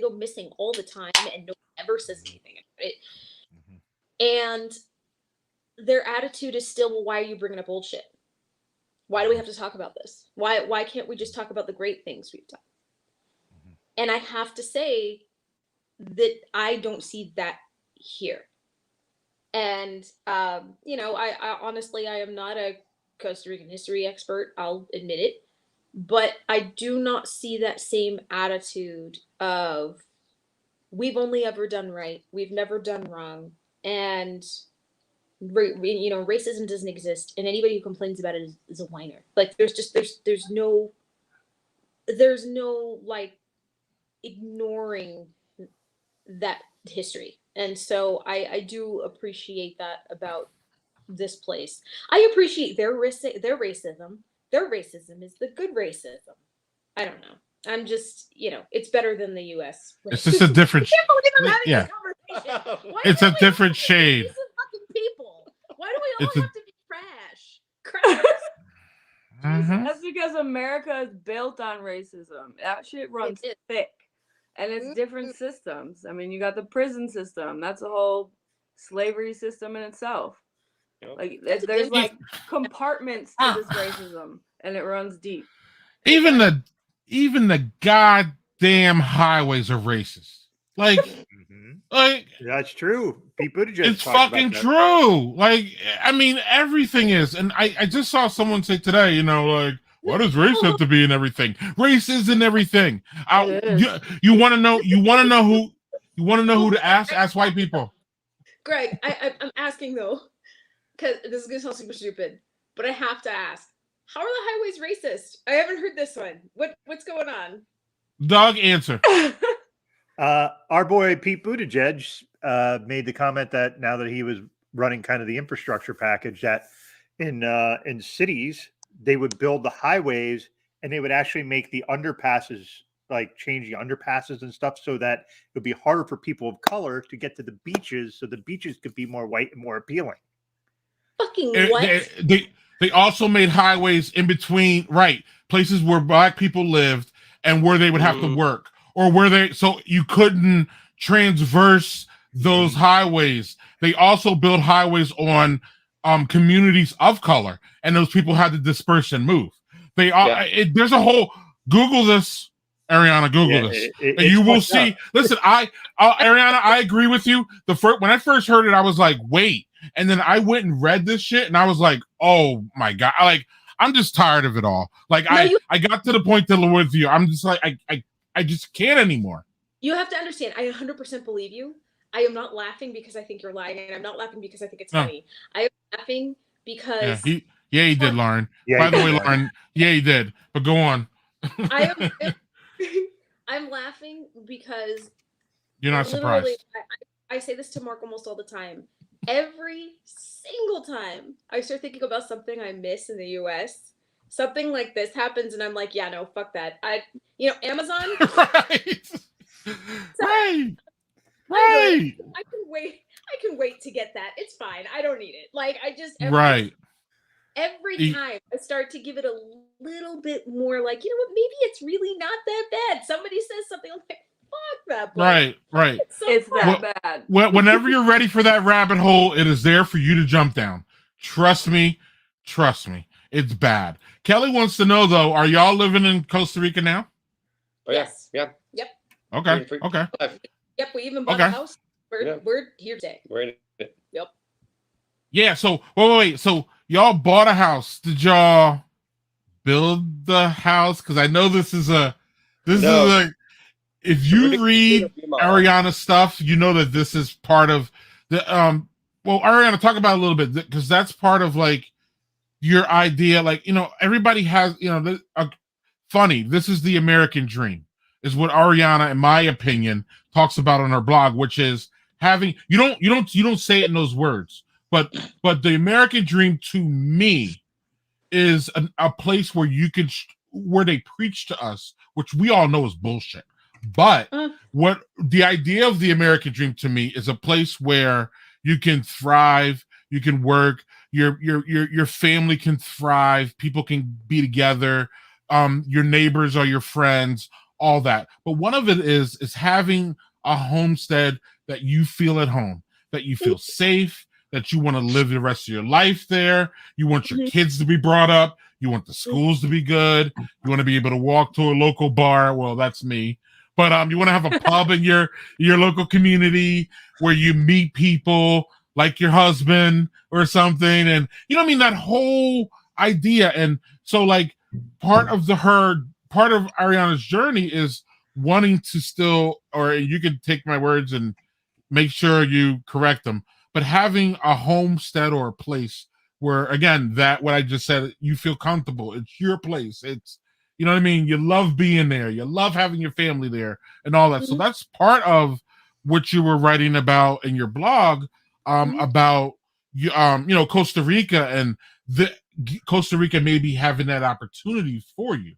missing all the time, and no one ever says anything about it. And their attitude is still, well, why are you bringing up old shit? Why do we have to talk about this? Why can't we just talk about the great things we've done? And I have to say that I don't see that here. And, I honestly, I am not a Costa Rican history expert. I'll admit it. But I do not see that same attitude of, we've only ever done right. We've never done wrong. And, racism doesn't exist. And anybody who complains about it is a whiner. Like, there's no, like, ignoring that history. And so I do appreciate that about this place. I appreciate their racism. Their racism is the good racism. I don't know. I'm just, it's better than the U.S. It's just a different. Yeah. It's a different shade. Fucking people. Why do we all have to be trash? That's because America is built on racism. That shit runs thick. And it's different systems. I mean, you got the prison system. That's a whole slavery system in itself. Like, there's like compartments to this racism, and it runs deep. Even the goddamn highways are racist. Like, like that's true. Pete Buttigieg. It's fucking true. Like, I mean, everything is. And I just saw someone say today, like, what does race have to be in everything? Race is in everything. You want to know? You want to know who? You want to know who to ask? Ask white people. Greg, I'm asking though, because this is gonna sound super stupid, but I have to ask: how are the highways racist? I haven't heard this one. What's going on? Dog, answer. Our boy Pete Buttigieg made the comment that now that he was running kind of the infrastructure package, that in cities, they would build the highways and they would actually make the underpasses, like change the underpasses and stuff, so that it would be harder for people of color to get to the beaches, so the beaches could be more white and more appealing. Fucking what? They also made highways in between, right, places where black people lived and where they would have to work, or so you couldn't transverse those highways. They also built highways on communities of color, and those people had to disperse and move. They are. There's a whole. Google this, Ariana. Google this, and you will see. Up. Listen, Ariana, I agree with you. When I first heard it, I was like, wait, and then I went and read this shit, and I was like, oh my god, I'm just tired of it all. Like, I got to the point that with you, I'm just like, I just can't anymore. You have to understand. I 100% believe you. I am not laughing because I think you're lying, and I'm not laughing because I think it's funny. I am laughing because he did, Lauren. By the way, Lauren, he did. But go on. I'm laughing because you're not surprised. I say this to Mark almost all the time. Every single time I start thinking about something I miss in the U.S., something like this happens, and I'm like, yeah, no, fuck that. Amazon. Right. I can wait to get that. It's fine. I don't need it. Like, every time I start to give it a little bit more, like, you know what, maybe it's really not that bad. Somebody says something, I'm like, that place. Right. It's so It's fun. that bad. Whenever you're ready for that rabbit hole, it is there for you to jump down. Trust me. It's bad. Kelly wants to know though, are y'all living in Costa Rica now? Oh, yeah. Yes. Yeah. Yep. Okay. Yep. We even bought Okay. a house. We're here today. We're in it. Yep. Yeah, so wait. So y'all bought a house. Did y'all build the house? Because I know this is a if you read Ariana's stuff, you know that this is part of the well, Ariana, talk about it a little bit because that's part of like your idea. Like, everybody has, funny. This is the American dream, is what Ariana, in my opinion, talks about on her blog, which is having you don't say it in those words, but the American dream to me is a place where where they preach to us, which we all know is bullshit. But what the idea of the American dream to me is a place where you can thrive, you can work, your family can thrive, people can be together, your neighbors are your friends, all that. But one of it is having a homestead that you feel at home, that you feel safe, that you want to live the rest of your life there. You want your kids to be brought up. You want the schools to be good. You want to be able to walk to a local bar. Well, that's me. But you want to have a pub in your local community where you meet people like your husband or something. And you know what I mean? That whole idea. And so like part of Ariana's journey is wanting to still, or you can take my words and make sure you correct them, but having a homestead or a place where, again, that what I just said, you feel comfortable. It's your place. It's, you know what I mean? You love being there. You love having your family there and all that. So that's part of what you were writing about in your blog, about Costa Rica, and Costa Rica maybe having that opportunity for you.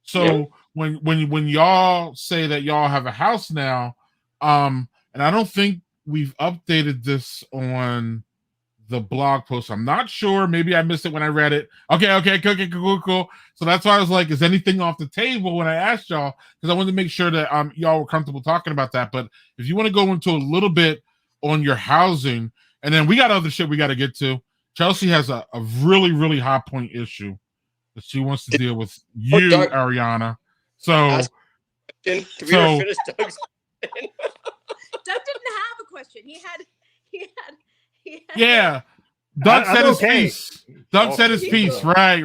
So when y'all say that y'all have a house now, and I don't think we've updated this on the blog post. I'm not sure. Maybe I missed it when I read it. Okay, cool. So that's why I was like, is anything off the table when I asked y'all? Because I wanted to make sure that y'all were comfortable talking about that. But if you want to go into a little bit on your housing, and then we got other shit we got to get to. Chelsea has a really, really high point issue that she wants to deal with you, Ariana. So can we finish Doug's? Doug didn't have a question. He had. Yeah. Doug said his piece. Doug said his piece. Right.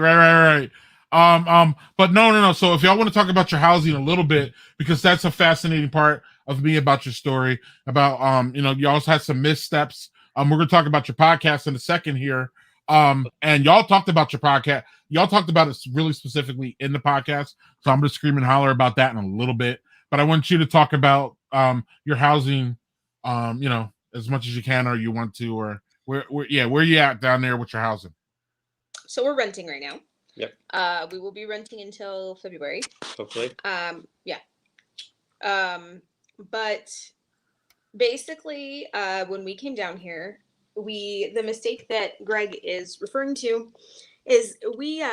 But no. So if y'all want to talk about your housing a little bit, because that's a fascinating part of me about your story, about you also had some missteps. We're gonna talk about your podcast in a second here. And y'all talked about your podcast. Y'all talked about it really specifically in the podcast. So I'm gonna scream and holler about that in a little bit. But I want you to talk about your housing, as much as you can, or you want to, or where you at down there with your housing? So we're renting right now. Yep. We will be renting until February. Hopefully. Yeah. But basically, when we came down here, the mistake that Greg is referring to is we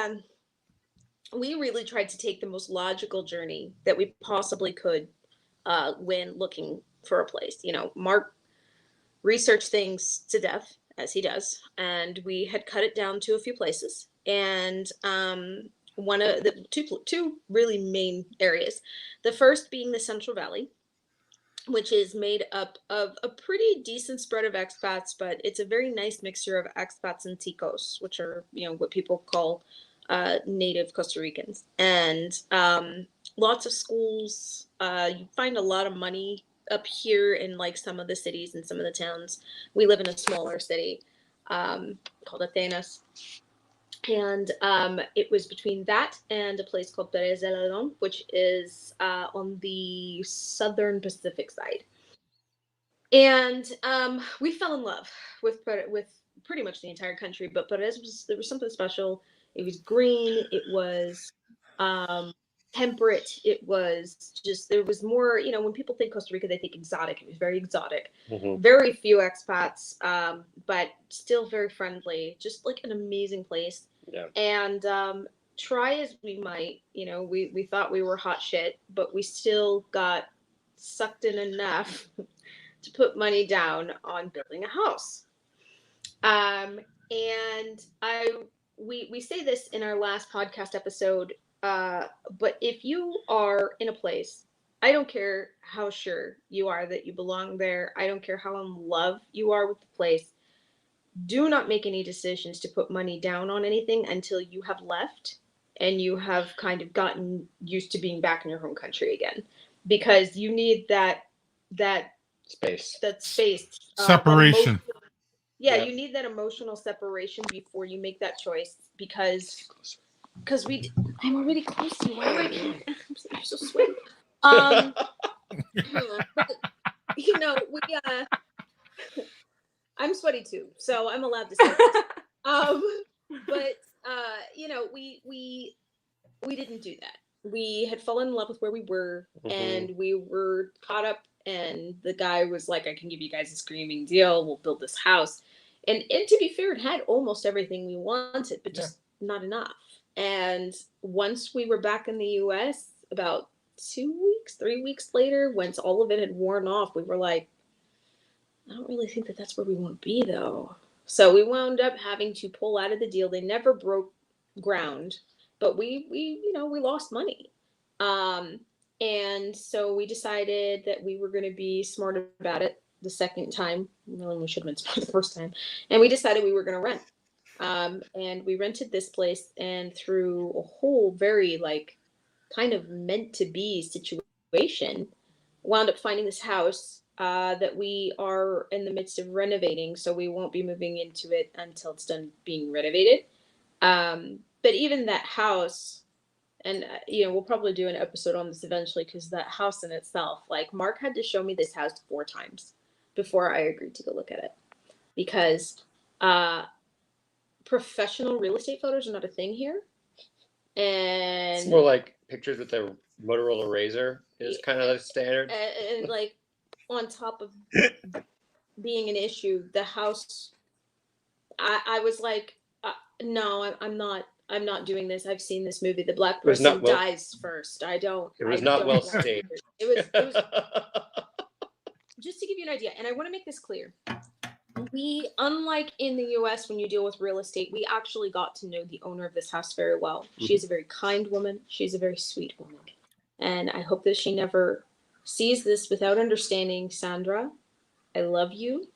really tried to take the most logical journey that we possibly could when looking for a place. Mark researched things to death, as he does, and we had cut it down to a few places. And one of the two really main areas, the first being the Central Valley, which is made up of a pretty decent spread of expats, but it's a very nice mixture of expats and ticos, which are, what people call native Costa Ricans. And lots of schools. You find a lot of money up here in like some of the cities and some of the towns. We live in a smaller city called Atenas. And it was between that and a place called Perez de Leon, which is on the southern Pacific side. And we fell in love with pretty much the entire country, but Perez there was something special. It was green. It was temperate. It was just, there was more, when people think Costa Rica, they think exotic. It was very exotic. Very few expats, but still very friendly. Just like an amazing place. Yeah. And try as we might, we thought we were hot shit, but we still got sucked in enough to put money down on building a house. And we say this in our last podcast episode, but if you are in a place, I don't care how sure you are that you belong there. I don't care how in love you are with the place. Do not make any decisions to put money down on anything until you have left and you have kind of gotten used to being back in your home country again, because you need that Space. Separation. You need that emotional separation before you make that choice, because I'm already close to you. Why am I? I'm so sweaty. But, I'm sweaty too, so I'm allowed to say that. We didn't do that. We had fallen in love with where we were, and we were caught up, and the guy was like, I can give you guys a screaming deal. We'll build this house. And to be fair, it had almost everything we wanted, but just not enough. And once we were back in the US, about 3 weeks later, once all of it had worn off, we were like, I don't really think that that's where we want to be, though. So we wound up having to pull out of the deal. They never broke ground, but we lost money. And so we decided that we were going to be smart about it the second time. Really, we should have been smart the first time. And we decided we were going to rent. And we rented this place, and through a whole very kind of meant to be situation, wound up finding this house that we are in the midst of renovating. So we won't be moving into it until it's done being renovated. But even that house, and we'll probably do an episode on this eventually, because that house in itself, Mark had to show me this house 4 times before I agreed to go look at it, because professional real estate photos are not a thing here. And it's more like pictures with the Motorola Razr is kind of the standard. And on top of being an issue, the house, I was like, no, I'm not doing this. I've seen this movie. The black person dies first. It was not well staged. It was just to give you an idea, and I want to make this clear. We, unlike in the US, when you deal with real estate, we actually got to know the owner of this house very well. She is a very kind woman. She's a very sweet woman. And I hope that she never sees this without understanding. Sandra, I love you,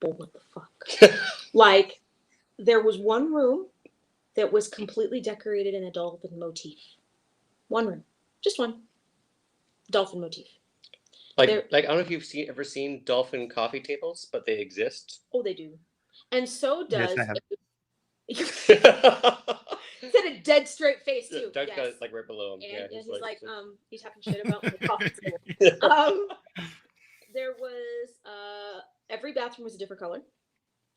but what the fuck? There was one room that was completely decorated in a dolphin motif. One room. Just one. Dolphin motif. I don't know if you've ever seen dolphin coffee tables, but they exist. Oh, they do. And so does... Yes, I have. He's had a dead straight face too. Doug got it right below him. And he's he's talking shit about the coffee table. There was every bathroom was a different color.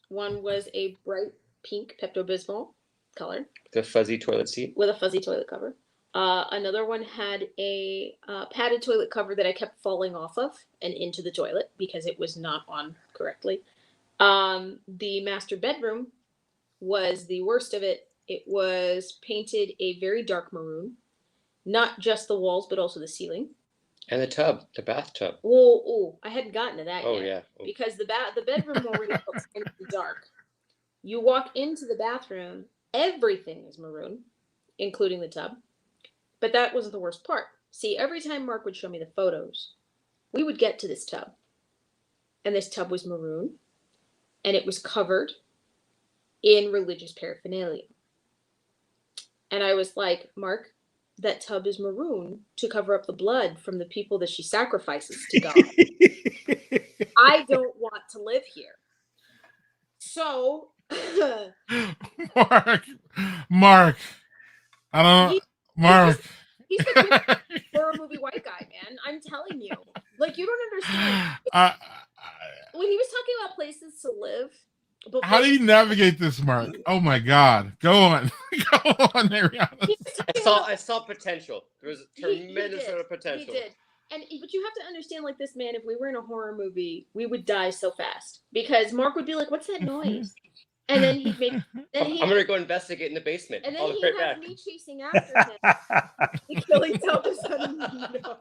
One was a bright pink Pepto-Bismol color. The fuzzy toilet seat. With a fuzzy toilet cover. Another one had a padded toilet cover that I kept falling off of and into the toilet because it was not on correctly. The master bedroom was the worst of it. It was painted a very dark maroon, not just the walls, but also the ceiling. And the bathtub. Oh, I hadn't gotten to that yet. Oh, yeah. Because the bedroom already looks in the dark. You walk into the bathroom, everything is maroon, including the tub. But that wasn't the worst part. See, every time Mark would show me the photos, we would get to this tub. And this tub was maroon. And it was covered in religious paraphernalia. And I was like, Mark, that tub is maroon to cover up the blood from the people that she sacrifices to God. I don't want to live here. So... Mark. I don't... Mark. He's a horror movie white guy, man. I'm telling you. You don't understand. When he was talking about places to live... How do you navigate this, Mark? Oh my God! Go on, go on, Ariana. I saw potential. There was a tremendous amount of potential. He did, but you have to understand, this man. If we were in a horror movie, we would die so fast because Mark would be like, "What's that noise?" And then he'd make. I'm gonna go investigate in the basement. And then he'd have me chasing after him, until he tells us, "No."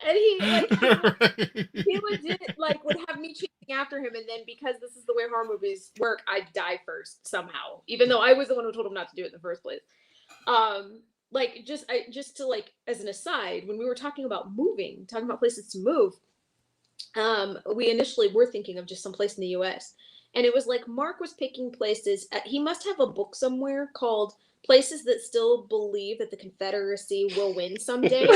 And he legit like would have me chasing after him, and then because this is the way horror movies work, I'd die first somehow, even though I was the one who told him not to do it in the first place. Like just to like as an aside, when we were talking about places to move, we initially were thinking of just some place in the US. And it was like Mark was picking places. He must have a book somewhere called Places That Still Believe That the Confederacy Will Win Someday.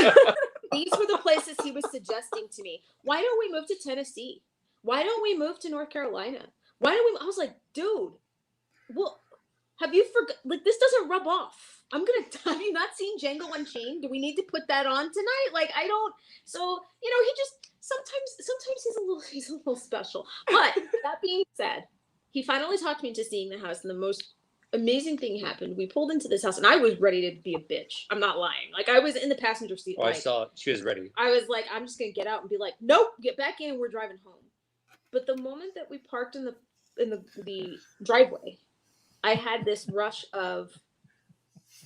These were the places he was suggesting to me. Why don't we move to Tennessee? Why don't we move to North Carolina? Why don't we? I was like, dude, well, have you forgot? Like, this doesn't rub off. Have you not seen Django Unchained? Do we need to put that on tonight? Like, I don't. So, he just sometimes he's a little special. But that being said, he finally talked me into seeing the house, and the most amazing thing happened. We pulled into this house, and I was ready to be a bitch. I'm not lying. Like, I was in the passenger seat. Oh, like, I saw she was ready. I was like, I'm just gonna get out and be like, nope, get back in. We're driving home. But the moment that we parked in the driveway, I had this rush of,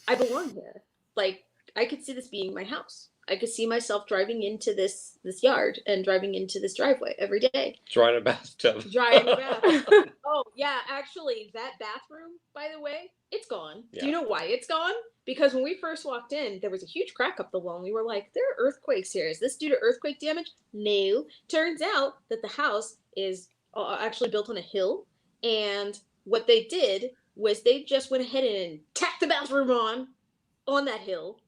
I belong here. Like, I could see this being my house. I could see myself driving into this yard and driving into this driveway every day. Drying a bathtub. Drying a bathtub. Oh, yeah. Actually, that bathroom, by the way, it's gone. Yeah. Do you know why it's gone? Because when we first walked in, there was a huge crack up the wall. And we were like, there are earthquakes here. Is this due to earthquake damage? No. Turns out that the house is actually built on a hill. And what they did was they just went ahead and tacked the bathroom on that hill.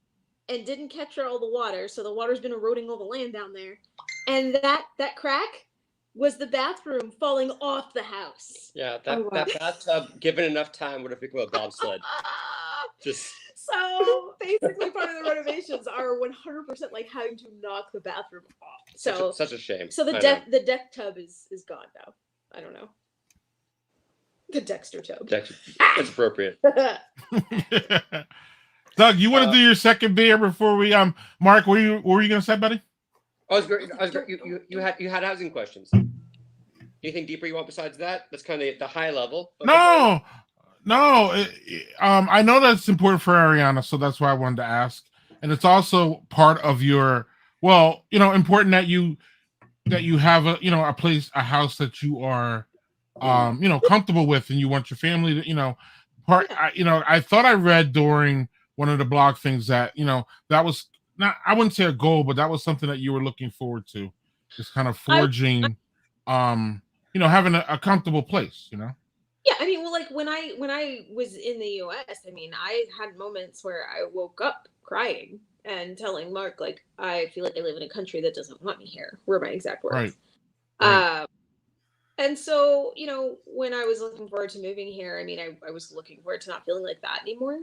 And didn't capture all the water, so the water's been eroding all the land down there. And that crack was the bathroom falling off the house. Yeah, that bathtub, given enough time, would have become a bobsled. So basically, part of the renovations are 100% like having to knock the bathroom off. So such a shame. So the deck tub is gone now. I don't know. The Dexter tub. That's appropriate. Doug, you want to do your second beer before we Mark, what were you gonna say, buddy? I was great. You had housing questions. Anything deeper you want besides that? That's kind of the high level. No. I know that's important for Ariana, so that's why I wanted to ask. And it's also part of your important that you have a place, a house that you are comfortable with, and you want your family to I thought I read during one of the blog things that that was not, I wouldn't say a goal, but that was something that you were looking forward to, just kind of forging having a comfortable place. Yeah, I mean, well, like when I was in the US, I mean, I had moments where I woke up crying and telling Mark, like, I feel like I live in a country that doesn't want me here, were my exact words. Right. And so, when I was looking forward to moving here, I mean, I was looking forward to not feeling like that anymore.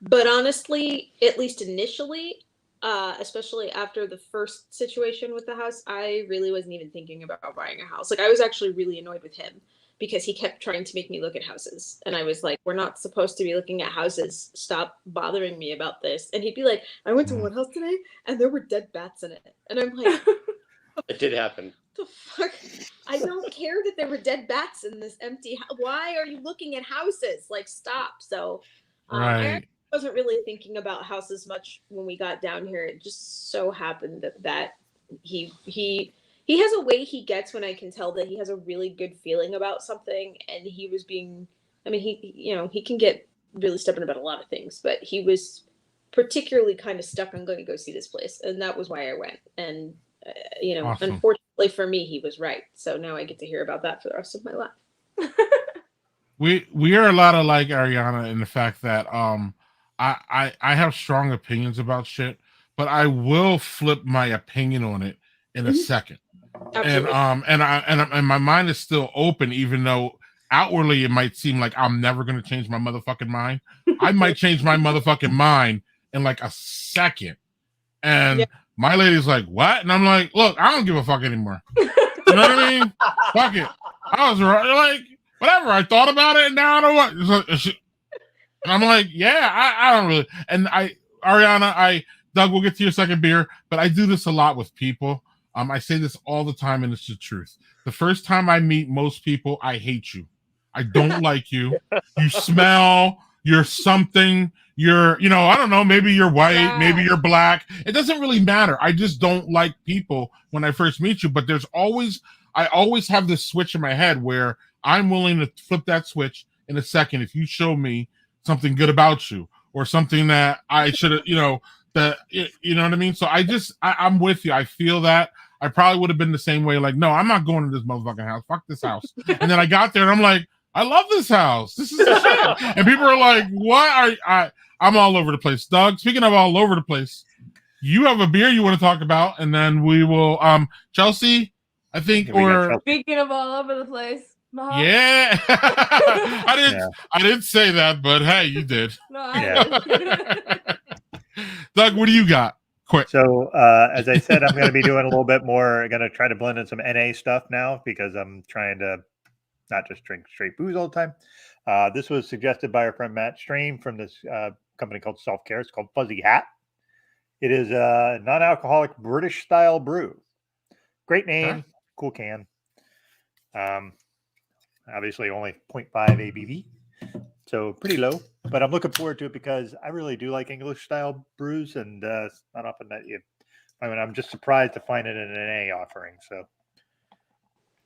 But honestly, at least initially, especially after the first situation with the house, I really wasn't even thinking about buying a house. Like, I was actually really annoyed with him because he kept trying to make me look at houses. And I was like, we're not supposed to be looking at houses. Stop bothering me about this. And he'd be like, I went to one house today and there were dead bats in it. And I'm like, it did happen. The fuck? I don't care that there were dead bats in this empty house. Why are you looking at houses? Like, stop. So right. I wasn't really thinking about houses much when we got down here. It just so happened that he has a way he gets when I can tell that he has a really good feeling about something, and he was being, I mean, he can get really stubborn about a lot of things, but he was particularly kind of stuck on going to go see this place, and that was why I went. And Awesome. Unfortunately for me, he was right. So now I get to hear about that for the rest of my life. We are a lot alike, Ariana, in the fact that I have strong opinions about shit, but I will flip my opinion on it in a second. Absolutely. And my mind is still open, even though outwardly it might seem like I'm never going to change my motherfucking mind. I might change my motherfucking mind in like a second. And my lady's like, what? And I'm like, look, I don't give a fuck anymore. You know what I mean? Fuck it. I was like, whatever. I thought about it and now I don't want. And I'm like, yeah, I don't really. And Ariana, Doug, we'll get to your second beer, but I do this a lot with people. I say this all the time, and it's the truth. The first time I meet most people, I hate you. I don't like you. You smell. you're something, you're, I don't know, maybe you're white, maybe you're black. It doesn't really matter. I just don't like people when I first meet you, but I always have this switch in my head where I'm willing to flip that switch in a second if you show me something good about you or something that I should have, you know what I mean? So I'm with you. I feel that. I probably would have been the same way. Like, no, I'm not going to this motherfucking house. Fuck this house. And then I got there and I'm like, I love this house. This is the shit. And people are like, what I'm all over the place. Doug, speaking of all over the place, you have a beer you want to talk about, and then we will Chelsea, I think, or speaking of all over the place. Yeah. I didn't say that, but hey, you did. No, I did. Doug, what do you got? Quick. So, as I said, I'm going to be doing a little bit more. I'm going to try to blend in some NA stuff now because I'm trying to not just drink straight booze all the time. This was suggested by our friend Matt Stream from this company called Self Care. It's called Fuzzy Hat. It is a non-alcoholic British style brew. Great name, cool can. Obviously only 0.5 ABV, so pretty low. But I'm looking forward to it because I really do like English style brews, and it's not often that I'm just surprised to find it in an NA offering. So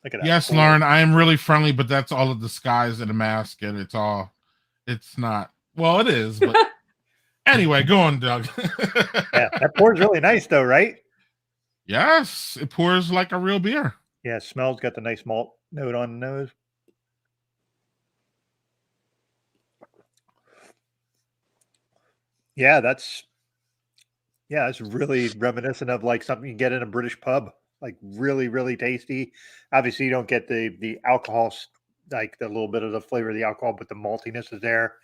look at that. Yes, Lauren, I am really friendly, but that's all a disguise and a mask, and it's not. Well, it is, but anyway, go on, Doug. Yeah, that pours really nice, though, right? Yes, it pours like a real beer. Yeah, it smells. Got the nice malt note on the nose. Yeah, it's really reminiscent of like something you get in a British pub. Like really, really tasty. Obviously, you don't get the alcohol, like the little bit of the flavor of the alcohol, but the maltiness is there.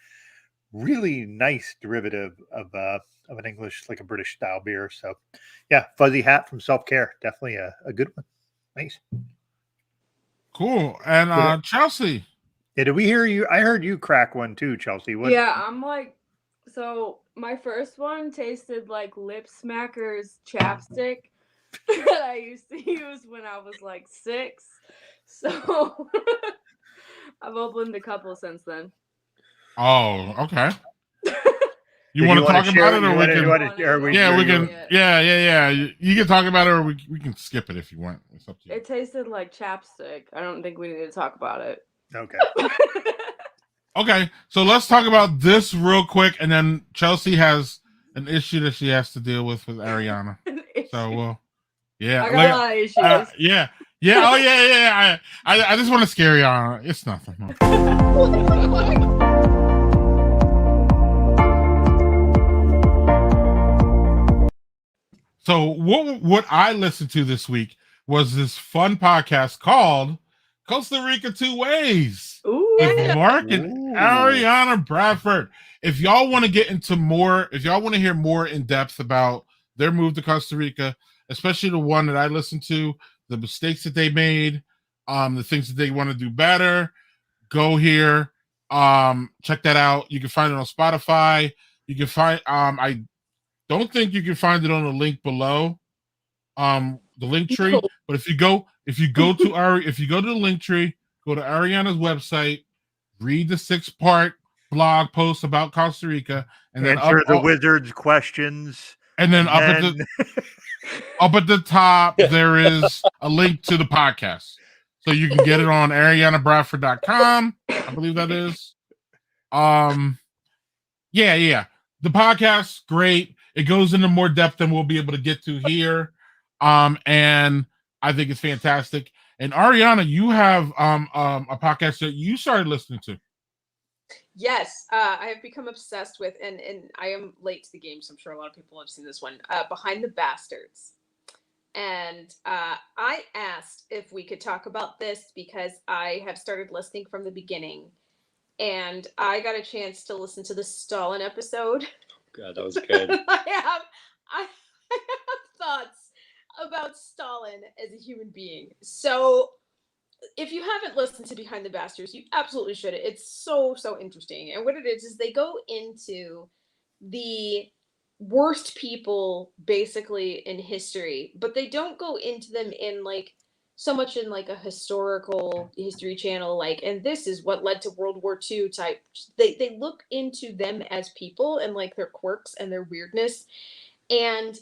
Really nice derivative of an English, like a British style beer. So, yeah, Fuzzy Hat from Self Care, definitely a good one. Nice, cool. And Chelsea, yeah, did we hear you? I heard you crack one too, Chelsea. What? Yeah, I'm like, so my first one tasted like Lip Smacker's chapstick that I used to use when I was like 6. So I've opened a couple since then. Oh, okay. You want to talk about it, or we can? Yeah, we can. Yeah. You can talk about it, or we can skip it if you want. It's up to you. It tasted like chapstick. I don't think we need to talk about it. Okay. Okay, so let's talk about this real quick, and then Chelsea has an issue that she has to deal with Ariana. So, yeah, I got a lot of issues. Yeah. Oh, yeah. I just want to scare Ariana. It's nothing. So what I listened to this week was this fun podcast called Costa Rica 2 Ways with Mark and Ariana Bradford. If y'all want to get into more, if y'all want to hear more in depth about their move to Costa Rica, especially the one that I listened to, the mistakes that they made, the things that they want to do better, go here, check that out. You can find it on Spotify. You can find I don't think you can find it on the link below, the link tree. But if you go to the link tree, go to Ariana's website, read the 6-part blog post about Costa Rica, and then answer the wizard's questions. And then up at the top there is a link to the podcast, so you can get it on ariannabradford.com. I believe that is. Yeah. The podcast, great. It goes into more depth than we'll be able to get to here. And I think it's fantastic. And Ariana, you have a podcast that you started listening to. Yes, I have become obsessed with, and I am late to the game, so I'm sure a lot of people have seen this one, Behind the Bastards. And I asked if we could talk about this because I have started listening from the beginning. And I got a chance to listen to the Stalin episode. God, that was good. I have thoughts about Stalin as a human being. So if you haven't listened to Behind the Bastards, you absolutely should. It's so interesting. And what it is they go into the worst people basically in history, but they don't go into them in like so much in like a historical history channel, like, and this is what led to World War II type. They look into them as people and like their quirks and their weirdness. And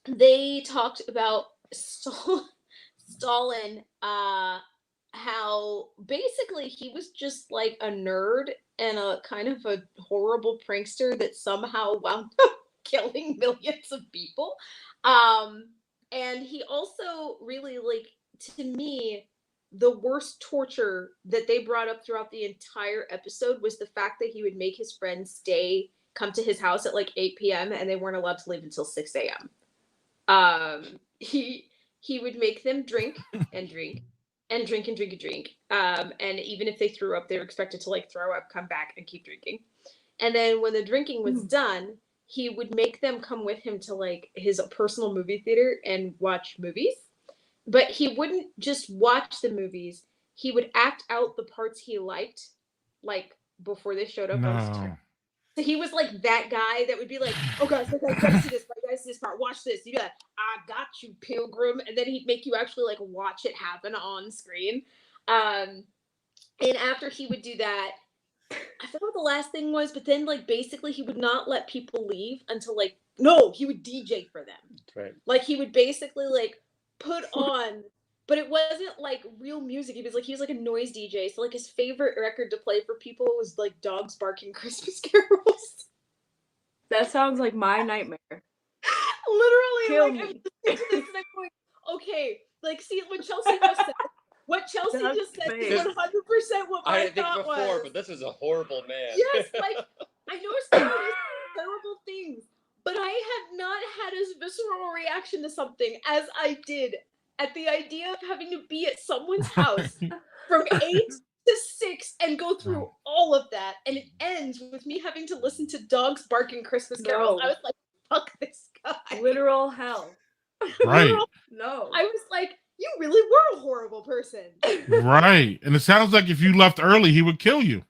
they talked about Stalin, how basically he was just like a nerd and a kind of a horrible prankster that somehow wound up killing millions of people. And he also really, like, to me, the worst torture that they brought up throughout the entire episode was the fact that he would make his friends come to his house at like 8 p.m. and they weren't allowed to leave until 6 a.m. He would make them drink and drink and drink and drink and drink. And even if they threw up, they were expected to like throw up, come back, and keep drinking. And then when the drinking was done, he would make them come with him to like his personal movie theater and watch movies. But he wouldn't just watch the movies. He would act out the parts he liked, like before they showed up on screen. So he was like that guy that would be like, "Oh guys, you gotta see this, you guys see this part, watch this." You got, "I got you, Pilgrim," and then he'd make you actually like watch it happen on screen. And after he would do that, I forgot what the last thing was, but then like basically he would not let people leave until like, no, he would DJ for them. Right. Like he would basically like put on, but it wasn't like real music. He was like a noise DJ. So like his favorite record to play for people was like dogs barking Christmas carols. That sounds like my nightmare. Literally, Kill like me. I'm listening to this and I'm going, okay, like see what Chelsea just said. What Chelsea That's just said fake. is 100% what I my didn't think thought before, was. but this is a horrible man. Yes, like I know some of these terrible things, but I have not had as visceral reaction to something as I did at the idea of having to be at someone's house from 8 to 6 and go through all of that, and it ends with me having to listen to dogs barking Christmas carols. No. I was like, fuck this guy. Literal hell. Right. No. I was like, you really were a horrible person. Right. And it sounds like if you left early, he would kill you.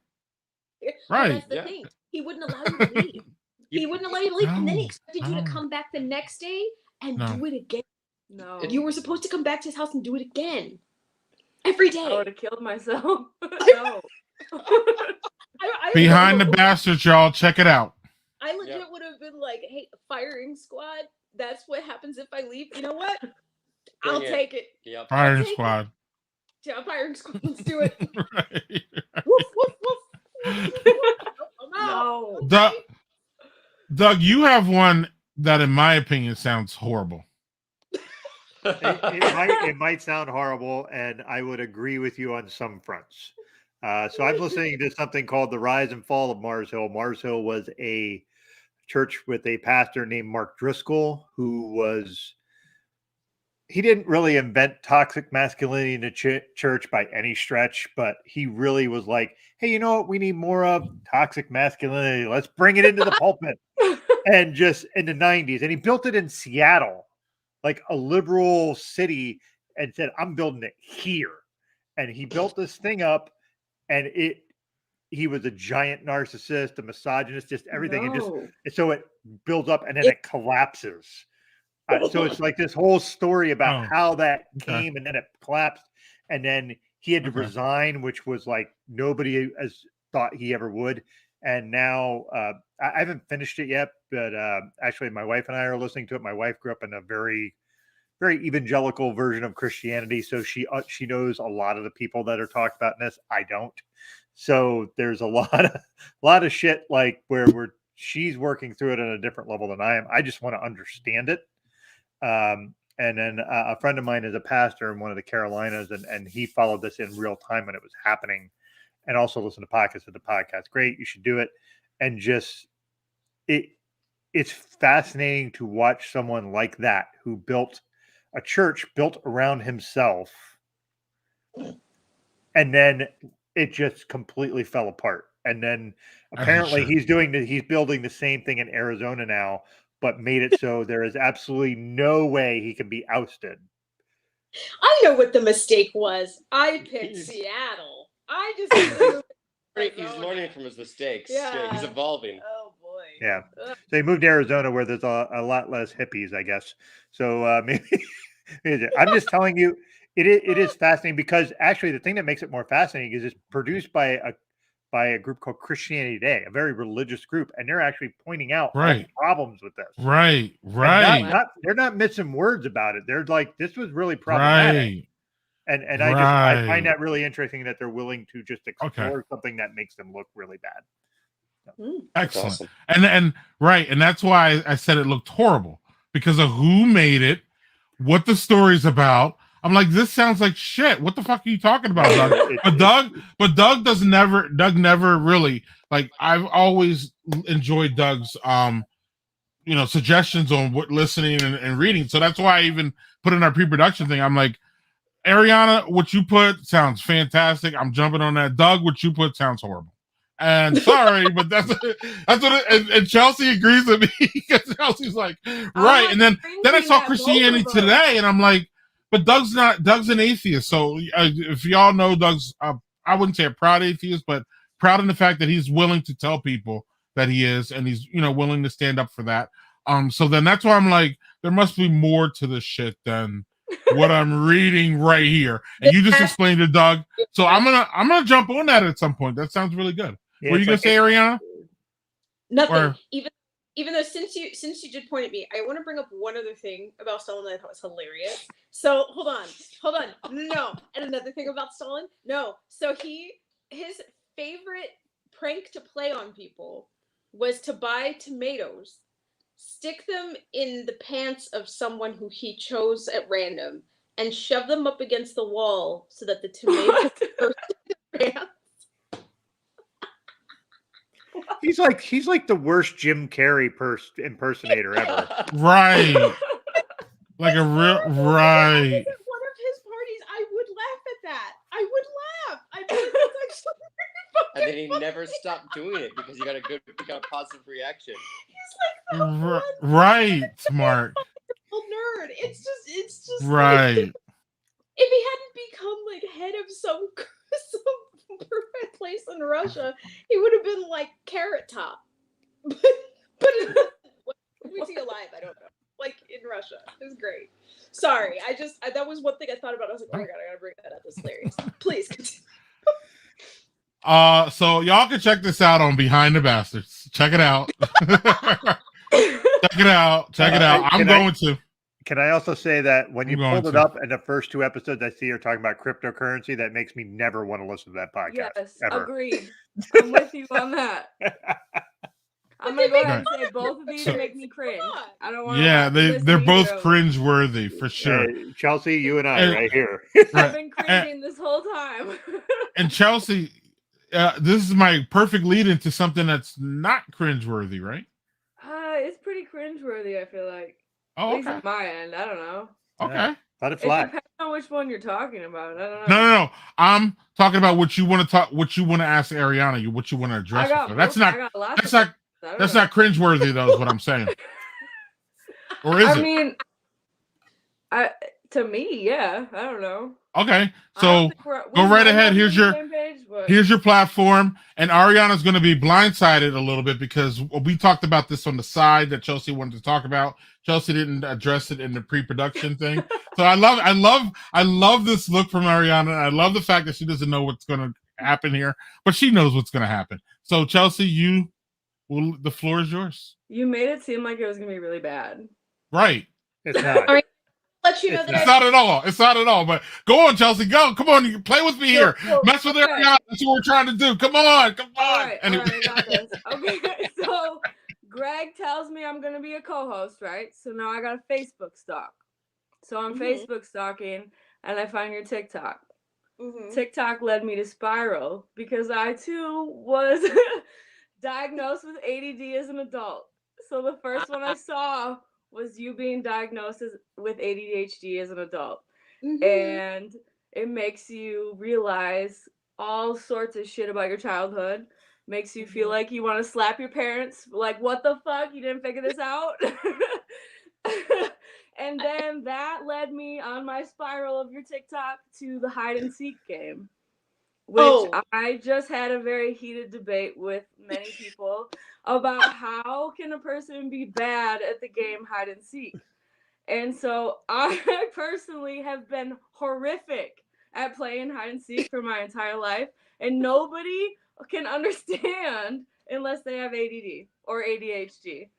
Well, Right. that's the thing. He wouldn't allow you to leave. He wouldn't allow you to leave, and then he expected you to come back the next day and do it again. No. You were supposed to come back to his house and do it again. Every day. I would have killed myself. No. Behind the Bastards, y'all. Check it out. I legit would have been like, hey, firing squad, that's what happens if I leave. You know what? I'll take it. Yep. Firing squad. Yeah, firing squad. Let's do it. Right. Woof, woof, woof. I'm out. No. Doug, you have one that, in my opinion, sounds horrible. It might sound horrible, and I would agree with you on some fronts. So I'm listening to something called The Rise and Fall of Mars Hill. Mars Hill was a church with a pastor named Mark Driscoll, he didn't really invent toxic masculinity in the church by any stretch, but he really was like, hey, you know what we need more of? Toxic masculinity. Let's bring it into the pulpit. And just in the 90s. And he built it in Seattle, like a liberal city, and said, I'm building it here. And he built this thing up, and he was a giant narcissist, a misogynist, just everything. And so it builds up and then it collapses. So it's like this whole story about how that came and then it collapsed. And then he had to resign, which was like nobody has thought he ever would. And now I haven't finished it yet, but actually my wife and I are listening to it. My wife grew up in a very, very evangelical version of Christianity. So she knows a lot of the people that are talked about in this. I don't. So there's a lot of shit like where she's working through it at a different level than I am. I just want to understand it. And then a friend of mine is a pastor in one of the Carolinas, and he followed this in real time when it was happening, and also listened to podcasts of the podcast. Great, you should do it. And just it's fascinating to watch someone like that who built a church built around himself, and then it just completely fell apart. And then apparently he's building the same thing in Arizona now, but made it so there is absolutely no way he can be ousted. I know what the mistake was. I picked Seattle. I just He's learning from his mistakes. Yeah, he's evolving. Oh boy. Yeah. So he moved to Arizona where there's a lot less hippies, I guess. So maybe I'm just telling you, it is fascinating because actually the thing that makes it more fascinating is it's produced by a group called Christianity Today, a very religious group, and they're actually pointing out all the problems with this. Right. And they're not missing words about it. They're like, this was really problematic. And I find that really interesting that they're willing to just explore something that makes them look really bad. Excellent. Awesome. And that's why I said it looked horrible, because of who made it, what the story's about. I'm like, this sounds like shit. What the fuck are you talking about, Doug? but Doug never really, like, I've always enjoyed Doug's suggestions on what listening and reading. So that's why I even put in our pre-production thing. I'm like, Ariana, what you put sounds fantastic. I'm jumping on that. Doug, what you put sounds horrible. And sorry, but that's what and Chelsea agrees with me, because Chelsea's like, right. And then I saw Christianity Today, and I'm like, but Doug's an atheist. So if y'all know Doug's, I wouldn't say a proud atheist, but proud in the fact that he's willing to tell people that he is, and he's willing to stand up for that. So then that's why I'm like, there must be more to this shit than what I'm reading right here. And you just explained to Doug. So I'm gonna jump on that at some point. That sounds really good. Yeah, what are you gonna say, Ariana? Nothing. Even though since you did point at me, I want to bring up one other thing about Stalin that I thought was hilarious. So hold on. No. And another thing about Stalin. No. So his favorite prank to play on people was to buy tomatoes, stick them in the pants of someone who he chose at random, and shove them up against the wall so that the tomatoes burst in the pants. He's like the worst Jim Carrey impersonator ever. Right. Like a real right. At one of his parties, I would laugh at that. I would laugh. I mean, it's like and then he never stopped doing it because he got a positive reaction. He's like, right, Mark. Nerd. It's just right. Like, if he hadn't become like head of some place in Russia, he would have been like Carrot Top. But was he alive? I don't know. Like in Russia, it was great. Sorry, that was one thing I thought about. I was like, oh my god, I gotta bring that up. That's hilarious. Please continue. So y'all can check this out on Behind the Bastards. Check it out. Check it out. I'm going to. Can I also say that when you pulled it up in the first 2 episodes, I see you're talking about cryptocurrency. That makes me never want to listen to that podcast. Yes, ever. Agreed. I'm with you on that. I'm gonna go ahead and say both of these make me cringe. I don't want. Yeah, they're both cringe worthy for sure. Chelsea, you and I right here. I've been cringing this whole time. And Chelsea, this is my perfect lead into something that's not cringeworthy, right? It's pretty cringeworthy, I feel like. Oh, at least on my end. I don't know. Okay. Let it fly. It depends on which one you're talking about. I don't know. No. I'm talking about what you want to talk, what you want to ask Ariana, what you want to address. That's not cringeworthy, though, is what I'm saying. Or is it? I mean, to me, yeah. I don't know. Okay, so go right ahead. Here's your platform, and Ariana's going to be blindsided a little bit because we talked about this on the side that Chelsea wanted to talk about. Chelsea didn't address it in the pre-production thing. So I love this look from Ariana. I love the fact that she doesn't know what's going to happen here, but she knows what's going to happen. So Chelsea, the floor is yours. You made it seem like it was going to be really bad. Right. It's not. Let you know that it's not at all. But go on, Chelsea. Go. Come on. You can play with me here. Mess with Ariana. That's what we're trying to do. Come on. All right, anyway. All right, I got this. Okay, so Greg tells me I'm gonna be a co-host, right? So now I got a Facebook stalk. So I'm Facebook stalking, and I find your TikTok. TikTok led me to Spiral because I too was diagnosed with ADD as an adult. So the first one I saw was you being diagnosed with ADHD as an adult. And it makes you realize all sorts of shit about your childhood. Makes you feel like you want to slap your parents. Like, what the fuck? You didn't figure this out? And then that led me on my spiral of your TikTok to the hide and seek game, which I just had a very heated debate with many people about how can a person be bad at the game hide and seek. And so I personally have been horrific at playing hide and seek for my entire life, and nobody can understand unless they have ADD or ADHD.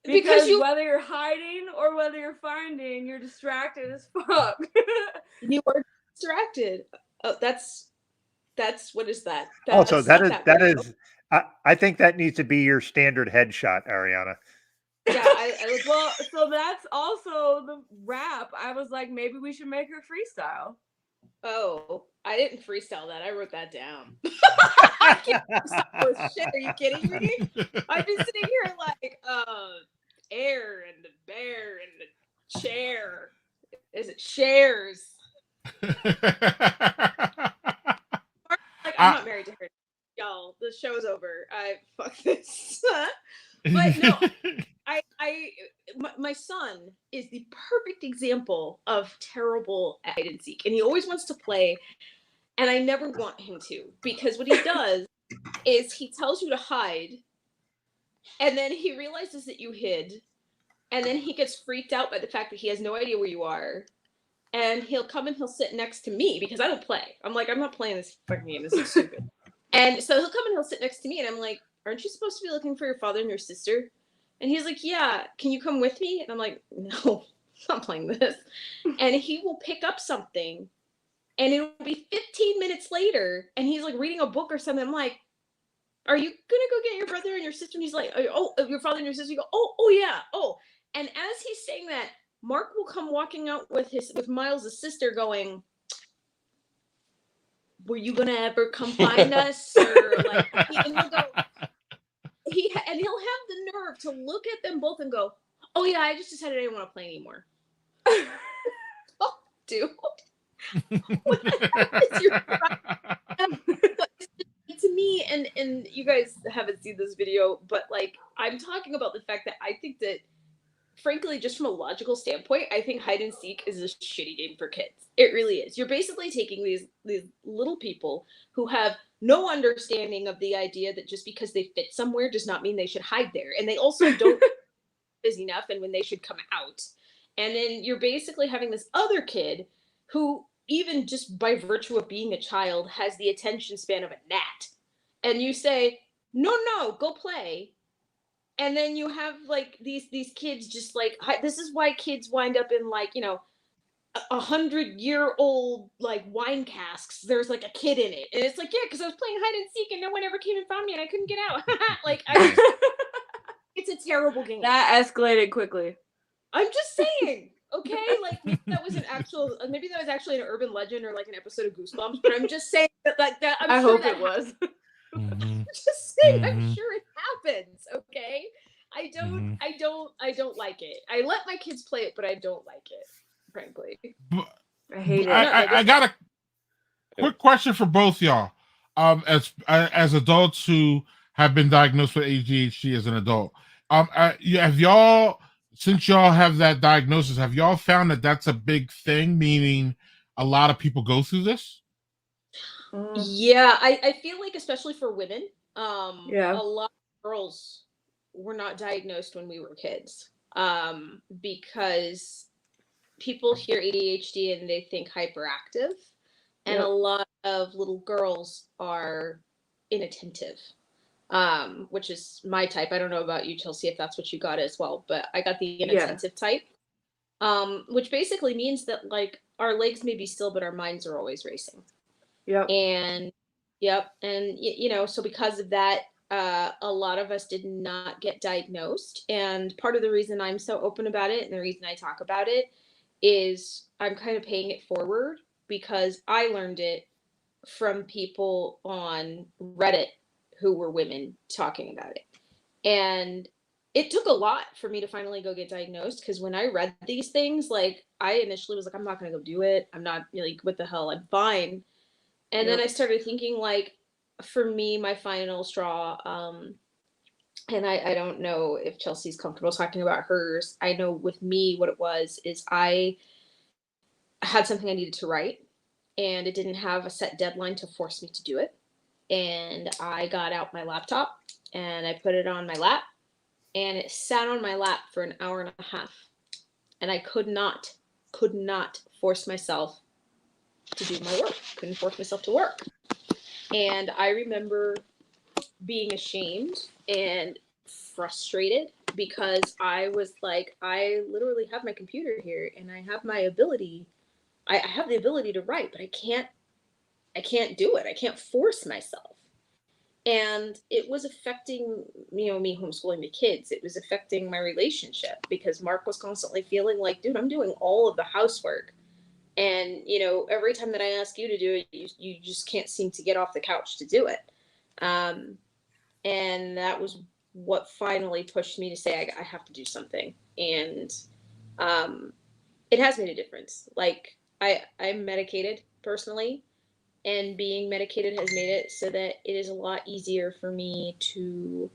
Because whether you're hiding or whether you're finding, you're distracted as fuck. You are distracted. Oh, that's what is that? Also, That's that is I think that needs to be your standard headshot, Ariana. Yeah, well, so that's also the rap. I was like, maybe we should make her freestyle. Oh, I didn't freestyle that. I wrote that down. I can't freestyle shit. Are you kidding me? I've been sitting here like, air and the bear and the chair. Is it shares? Like, I'm not married to her. Y'all, the show's over. Fuck this. But no, my son is the perfect example of terrible at hide and seek, and he always wants to play, and I never want him to, because what he does is he tells you to hide, and then he realizes that you hid, and then he gets freaked out by the fact that he has no idea where you are, and he'll come and he'll sit next to me because I don't play. I'm like, I'm not playing this fucking game. This is stupid. And so he'll come and he'll sit next to me, and I'm like, aren't you supposed to be looking for your father and your sister? And he's like, yeah, can you come with me? And I'm like, no, I'm not playing this. And he will pick up something, and it'll be 15 minutes later, and he's like reading a book or something. I'm like, are you gonna go get your brother and your sister? And he's like, oh, your father and your sister. You go, oh yeah, oh. And as he's saying that, Mark will come walking out with Miles' sister going, were you gonna ever come find us? Or like, and he'll go, and he'll have the nerve to look at them both and go, oh yeah, I just decided I didn't want to play anymore. Oh, dude. What the hell is your to me, and you guys haven't seen this video, but like, I'm talking about the fact that I think that, frankly, just from a logical standpoint, I think hide and seek is a shitty game for kids. It really is. You're basically taking these little people who have no understanding of the idea that just because they fit somewhere does not mean they should hide there. And they also don't busy enough and when they should come out. And then you're basically having this other kid who, even just by virtue of being a child, has the attention span of a gnat. And you say, no, go play. And then you have like these kids just like, this is why kids wind up in like, 100-year-old like wine casks. There's like a kid in it, and it's like, yeah, because I was playing hide and seek and no one ever came and found me and I couldn't get out. Like, it's a terrible game. That escalated quickly. I'm just saying, okay, like maybe that was actually an urban legend or like an episode of Goosebumps, but I'm just saying that like that. I hope it was. I'm just saying, I'm sure it happens. Okay, I don't like it. I let my kids play it, but I don't like it. Frankly, I hate it. I got a quick question for both y'all. As adults who have been diagnosed with ADHD as an adult, have y'all, since y'all have that diagnosis, have y'all found that that's a big thing? Meaning, a lot of people go through this. Yeah, I feel like, especially for women, a lot of girls were not diagnosed when we were kids, because people hear ADHD and they think hyperactive, and a lot of little girls are inattentive, which is my type. I don't know about you, Chelsea, if that's what you got as well, but I got the inattentive type, which basically means that like our legs may be still, but our minds are always racing. And so because of that, a lot of us did not get diagnosed. And part of the reason I'm so open about it and the reason I talk about it is I'm kind of paying it forward, because I learned it from people on Reddit who were women talking about it. And it took a lot for me to finally go get diagnosed, because when I read these things, like, I initially was like, I'm not going to go do it. I'm not, like, what the hell? I'm fine. And then I started thinking, like, for me, my final straw, and I don't know if Chelsea's comfortable talking about hers. I know with me, what it was is I had something I needed to write, and it didn't have a set deadline to force me to do it. And I got out my laptop and I put it on my lap, and it sat on my lap for an hour and a half. and I could not force myself to do my work. Couldn't force myself to work. And I remember being ashamed and frustrated because I was like, I literally have my computer here and I have my ability. I have the ability to write, but I can't do it. I can't force myself. And it was affecting, me homeschooling the kids. It was affecting my relationship because Mark was constantly feeling like, dude, I'm doing all of the housework. And, every time that I ask you to do it, you just can't seem to get off the couch to do it. And that was what finally pushed me to say, I have to do something. And it has made a difference. Like, I'm medicated personally, and being medicated has made it so that it is a lot easier for me to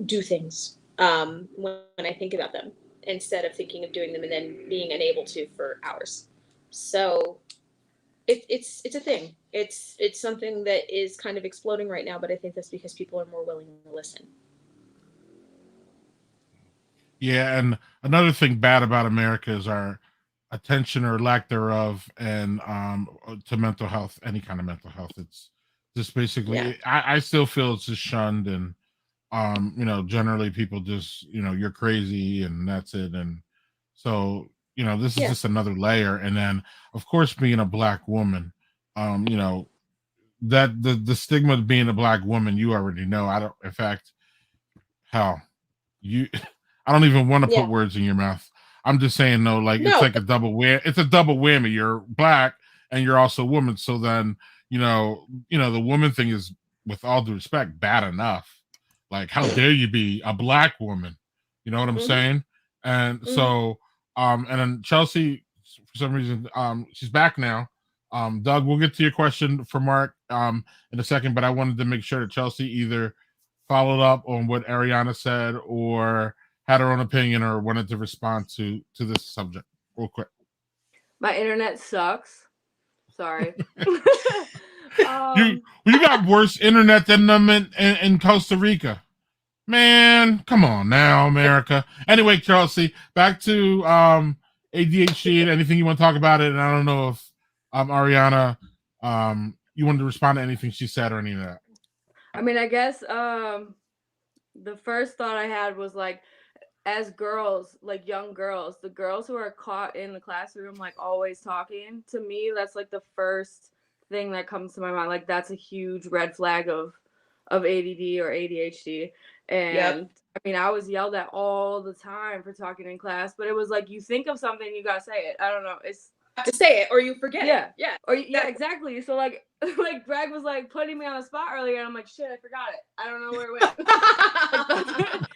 do things when I think about them, instead of thinking of doing them and then being unable to for hours. So it's a thing. It's something that is kind of exploding right now, but I think that's because people are more willing to listen. Yeah, and another thing bad about America is our attention or lack thereof, and to mental health, any kind of mental health. It's just basically, Yeah. I still feel it's just shunned, and generally people just, you're crazy and that's it. And so, this is just another layer. And then, of course, being a Black woman, that the stigma of being a Black woman, you already know. I don't, in fact, hell, you, I don't even want to put words in your mouth. I'm just saying, no, like, it's like a double whammy. It's a double whammy. You're Black and you're also a woman. So then, the woman thing is, with all due respect, bad enough. Like, how dare you be a Black woman? You know what I'm saying? And so, and then Chelsea, for some reason, she's back now. Doug, we'll get to your question for Mark in a second, but I wanted to make sure that Chelsea either followed up on what Ariana said or had her own opinion or wanted to respond to this subject real quick. My internet sucks. Sorry. You got worse internet than them in Costa Rica. Man, come on now, America. Anyway, Chelsea, back to ADHD and anything you want to talk about it. And I don't know if Ariana, you wanted to respond to anything she said or any of that. I mean, I guess the first thought I had was like, as girls, like young girls, the girls who are caught in the classroom, like always talking, to me, that's like the first thing that comes to my mind. Like, that's a huge red flag of ADD or ADHD. And I mean, I was yelled at all the time for talking in class, but it was like, you think of something, you gotta say it. I don't know. It's to say it or you forget it. Yeah. Or exactly. So like Greg was like putting me on the spot earlier, and I'm like, shit, I forgot it. I don't know where it went.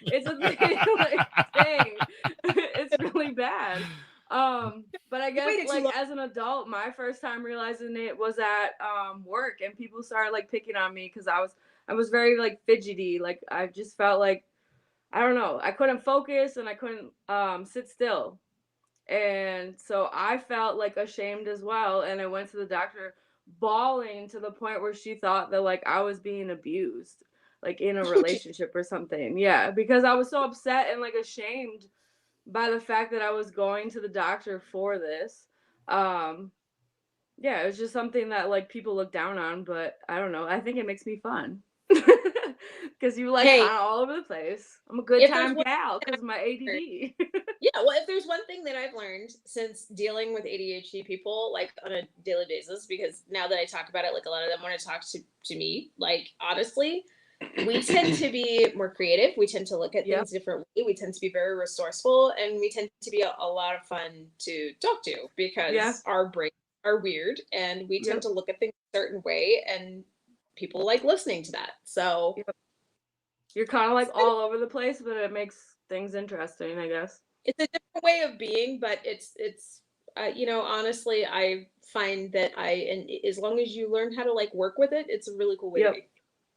It's a thing. Like, dang, it's really bad. But I guess like as an adult, my first time realizing it was at work, and people started like picking on me because I was very like fidgety. Like, I just felt like, I don't know, I couldn't focus and I couldn't sit still. And so I felt like ashamed as well. And I went to the doctor bawling to the point where she thought that like I was being abused, like in a relationship or something. Yeah, because I was so upset and like ashamed by the fact that I was going to the doctor for this. Yeah, it was just something that like people look down on, but I don't know. I think it makes me fun. Because you like all over the place. I'm a good time gal because of my ADD. Yeah, well, if there's one thing that I've learned since dealing with ADHD people like on a daily basis, because now that I talk about it, like a lot of them want to talk to me, like honestly, we tend to be more creative. We tend to look at things differently. We tend to be very resourceful, and we tend to be a lot of fun to talk to because our brains are weird, and we tend to look at things a certain way, and people like listening to that. So you're kind of like all over the place, but it makes things interesting, I guess. It's a different way of being, but it's honestly, I find that and as long as you learn how to like work with it, it's a really cool way to be.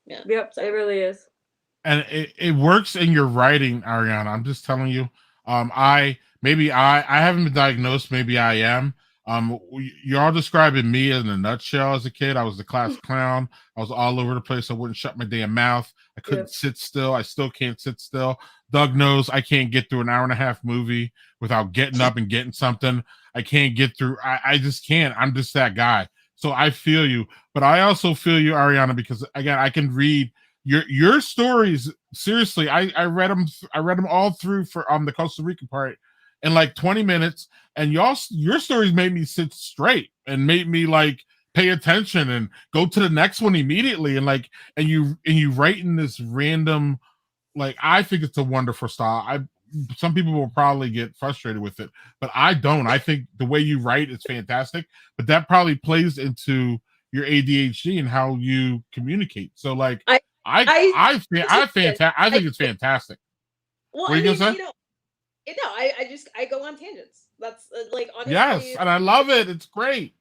Yeah. Yep. So. It really is. And it works in your writing, Ariana. I'm just telling you. I haven't been diagnosed. Maybe I am. You're all describing me in a nutshell. As a kid, I was the class clown. I was all over the place. I wouldn't shut my damn mouth. I couldn't sit still. I still can't sit still. Doug knows I can't get through an hour and a half movie without getting up and getting something. I can't get through. I just can't. I'm just that guy. So I feel you, but I also feel you, Ariana, because again, I can read your stories. Seriously, I read them. I read them all through for the Costa Rica part in like 20 minutes. And your stories made me sit straight and made me like pay attention and go to the next one immediately. And you write in this random, like, I think it's a wonderful style. Some people will probably get frustrated with it, but I don't. I think the way you write is fantastic, but that probably plays into your ADHD and how you communicate. So like, I think it's fantastic. Well, what are you gonna say? I go on tangents. That's like, honestly. Yes, and I love it. It's great.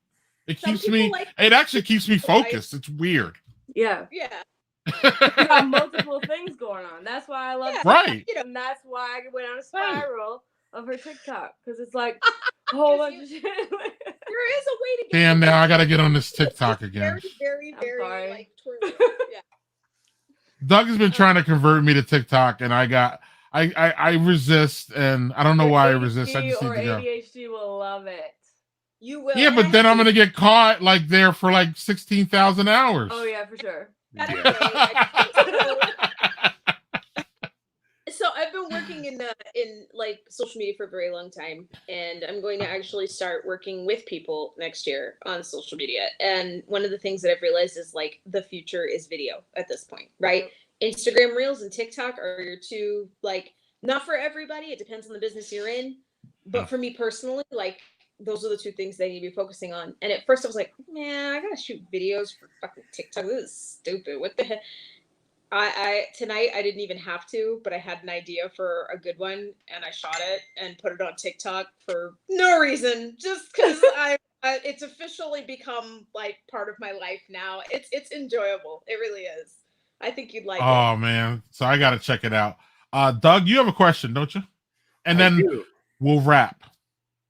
It keeps me. It actually keeps me focused. It's weird. Yeah. Yeah. You got multiple things going on. That's why I love TikTok. Right. And that's why I went on a spiral of her TikTok, because it's like a whole bunch of shit. There is a way to get. Damn, now I gotta get on this TikTok again. Very like twirly. Yeah. Doug has been trying to convert me to TikTok, and I resist, and I don't know why I resist. I just need to go. ADHD will love it. You will. Yeah, but then I'm gonna get caught like there for like 16,000 hours. Oh yeah, for sure. So I've been working in like social media for a very long time, and I'm going to actually start working with people next year on social media. And one of the things that I've realized is like the future is video at this point, right? Instagram Reels and TikTok are your two, like, not for everybody. It depends on the business you're in. But for me personally, like, those are the two things they need to be focusing on. And at first I was like, man, I gotta shoot videos for fucking TikTok. This is stupid. What the heck? Tonight I didn't even have to, but I had an idea for a good one, and I shot it and put it on TikTok for no reason, just because it's officially become like part of my life now. It's enjoyable. It really is. I think you'd like it. Oh man, so I gotta check it out. Doug, you have a question, don't you? And then we'll wrap.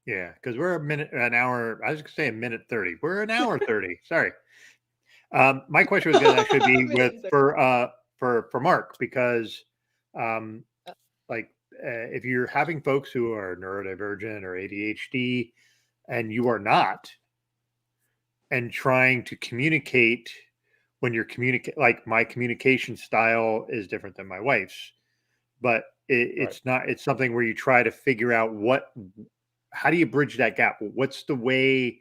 Yeah, because we're an hour. I was gonna say a minute 30. We're an hour 30. Sorry. My question was gonna actually be for Mark, because if you're having folks who are neurodivergent or ADHD and you are not, and trying to communicate when you're like my communication style is different than my wife's, but it's not, it's something where you try to figure out how do you bridge that gap? What's the way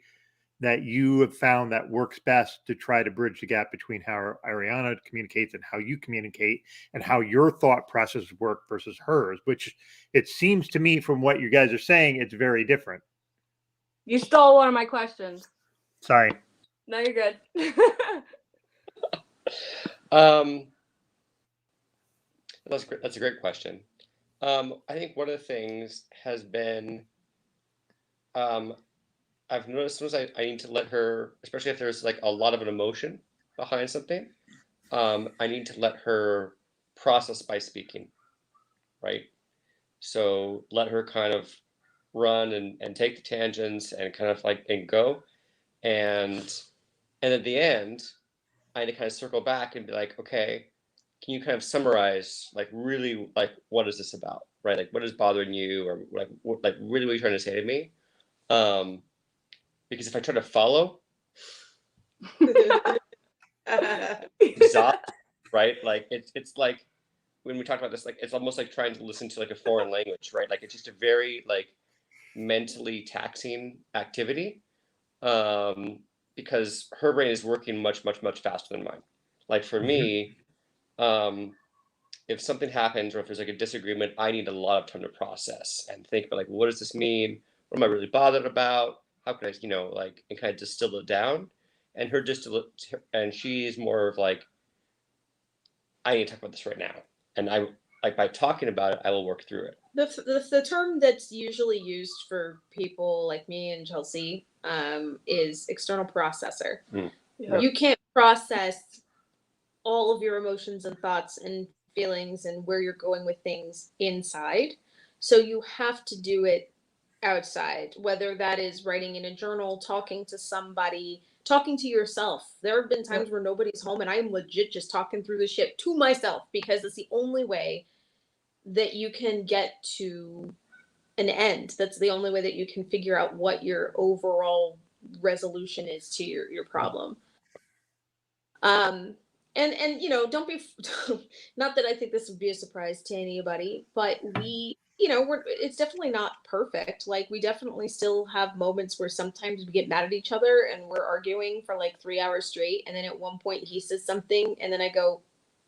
that you have found that works best to try to bridge the gap between how Ariana communicates and how you communicate, and how your thought process work versus hers, which it seems to me from what you guys are saying, it's very different. You stole one of my questions. Sorry. No, you're good. That's a great question. I think one of the things has been, I've noticed sometimes I need to let her, especially if there's like a lot of an emotion behind something, I need to let her process by speaking, right? So let her kind of run and take the tangents and kind of like and go, and at the end I need to kind of circle back and be like, okay, can you kind of summarize like really like what is this about, right? Like what is bothering you, or like really what are you trying to say to me? Because if I try to follow, exhaust, right? Like it's like when we talked about this, like it's almost like trying to listen to like a foreign language, right? Like it's just a very like mentally taxing activity, because her brain is working much faster than mine. Like for me, if something happens or if there's like a disagreement, I need a lot of time to process and think about like, what does this mean? What am I really bothered about? How can I, like, and kind of distill it down? And and she's more of like, I need to talk about this right now. And I, like, by talking about it, I will work through it. The term that's usually used for people like me and Chelsea is external processor. Yeah. You can't process all of your emotions and thoughts and feelings and where you're going with things inside. So you have to do it outside, whether that is writing in a journal, talking to somebody, talking to yourself. There have been times where nobody's home and I'm legit just talking through the shit to myself, because it's the only way that you can get to an end. That's the only way that you can figure out what your overall resolution is to your problem. And you know, don't be not that I think this would be a surprise to anybody, but we, you know, it's definitely not perfect. Like, we definitely still have moments where sometimes we get mad at each other and we're arguing for like 3 hours straight, and then at one point he says something and then I go,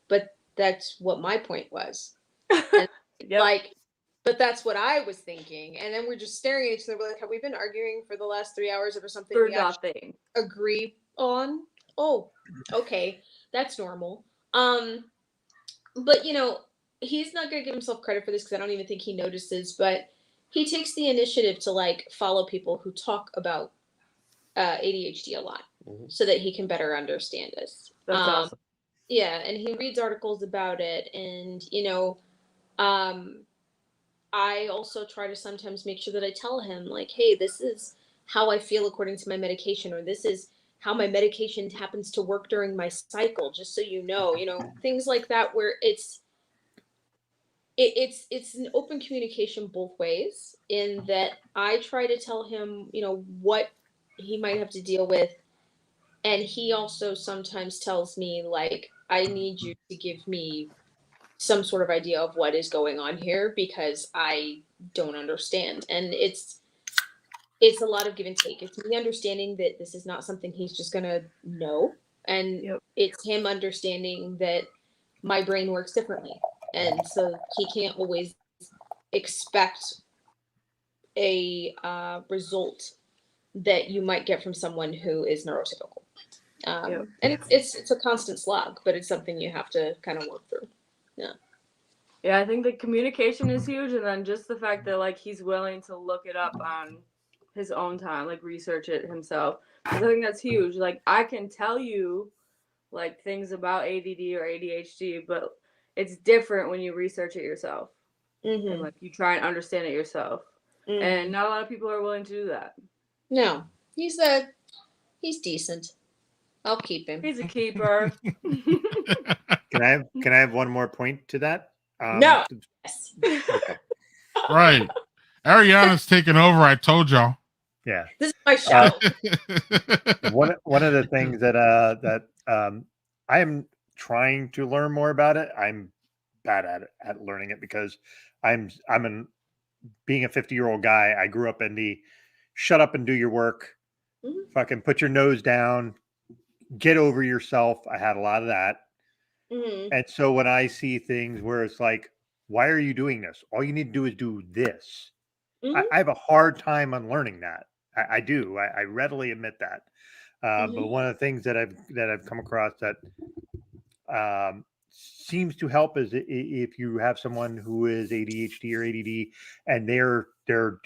but that's what my point was. And like, but that's what I was thinking. And then we're just staring at each other. We're like, have we been arguing for the last 3 hours over something we actually agree on? Oh, okay, that's normal. But you know, he's not gonna give himself credit for this because I don't even think he notices, but he takes the initiative to like follow people who talk about ADHD a lot, so that he can better understand us. That's awesome. Yeah, and he reads articles about it, and you know, I also try to sometimes make sure that I tell him like, hey, this is how I feel according to my medication, or this is how my medication happens to work during my cycle, just so you know, things like that, where it's an open communication both ways, in that I try to tell him, you know, what he might have to deal with. And he also sometimes tells me like, I need you to give me some sort of idea of what is going on here, because I don't understand. And it's a lot of give and take. It's me understanding that this is not something he's just gonna know, and it's him understanding that my brain works differently, and so he can't always expect a result that you might get from someone who is neurotypical. And it's a constant slog, but it's something you have to kind of work through. Yeah, I think the communication is huge, and then just the fact that like he's willing to look it up on his own time, like research it himself. I think that's huge. Like, I can tell you like things about ADD or ADHD, but it's different when you research it yourself. And like you try and understand it yourself. And not a lot of people are willing to do that. No, he's decent. I'll keep him. He's a keeper. Can I have one more point to that? No. Yes. Okay. Right. Ariana's taking over. I told y'all. Yeah. This is my show. One of the things that I am trying to learn more about it. I'm bad at learning it, because I'm being a 50-year-old guy. I grew up in the shut up and do your work. Fucking put your nose down. Get over yourself. I had a lot of that. And so when I see things where it's like, why are you doing this? All you need to do is do this. I have a hard time unlearning that. I do. I readily admit that. But one of the things that I've come across that seems to help is if you have someone who is ADHD or ADD, and they're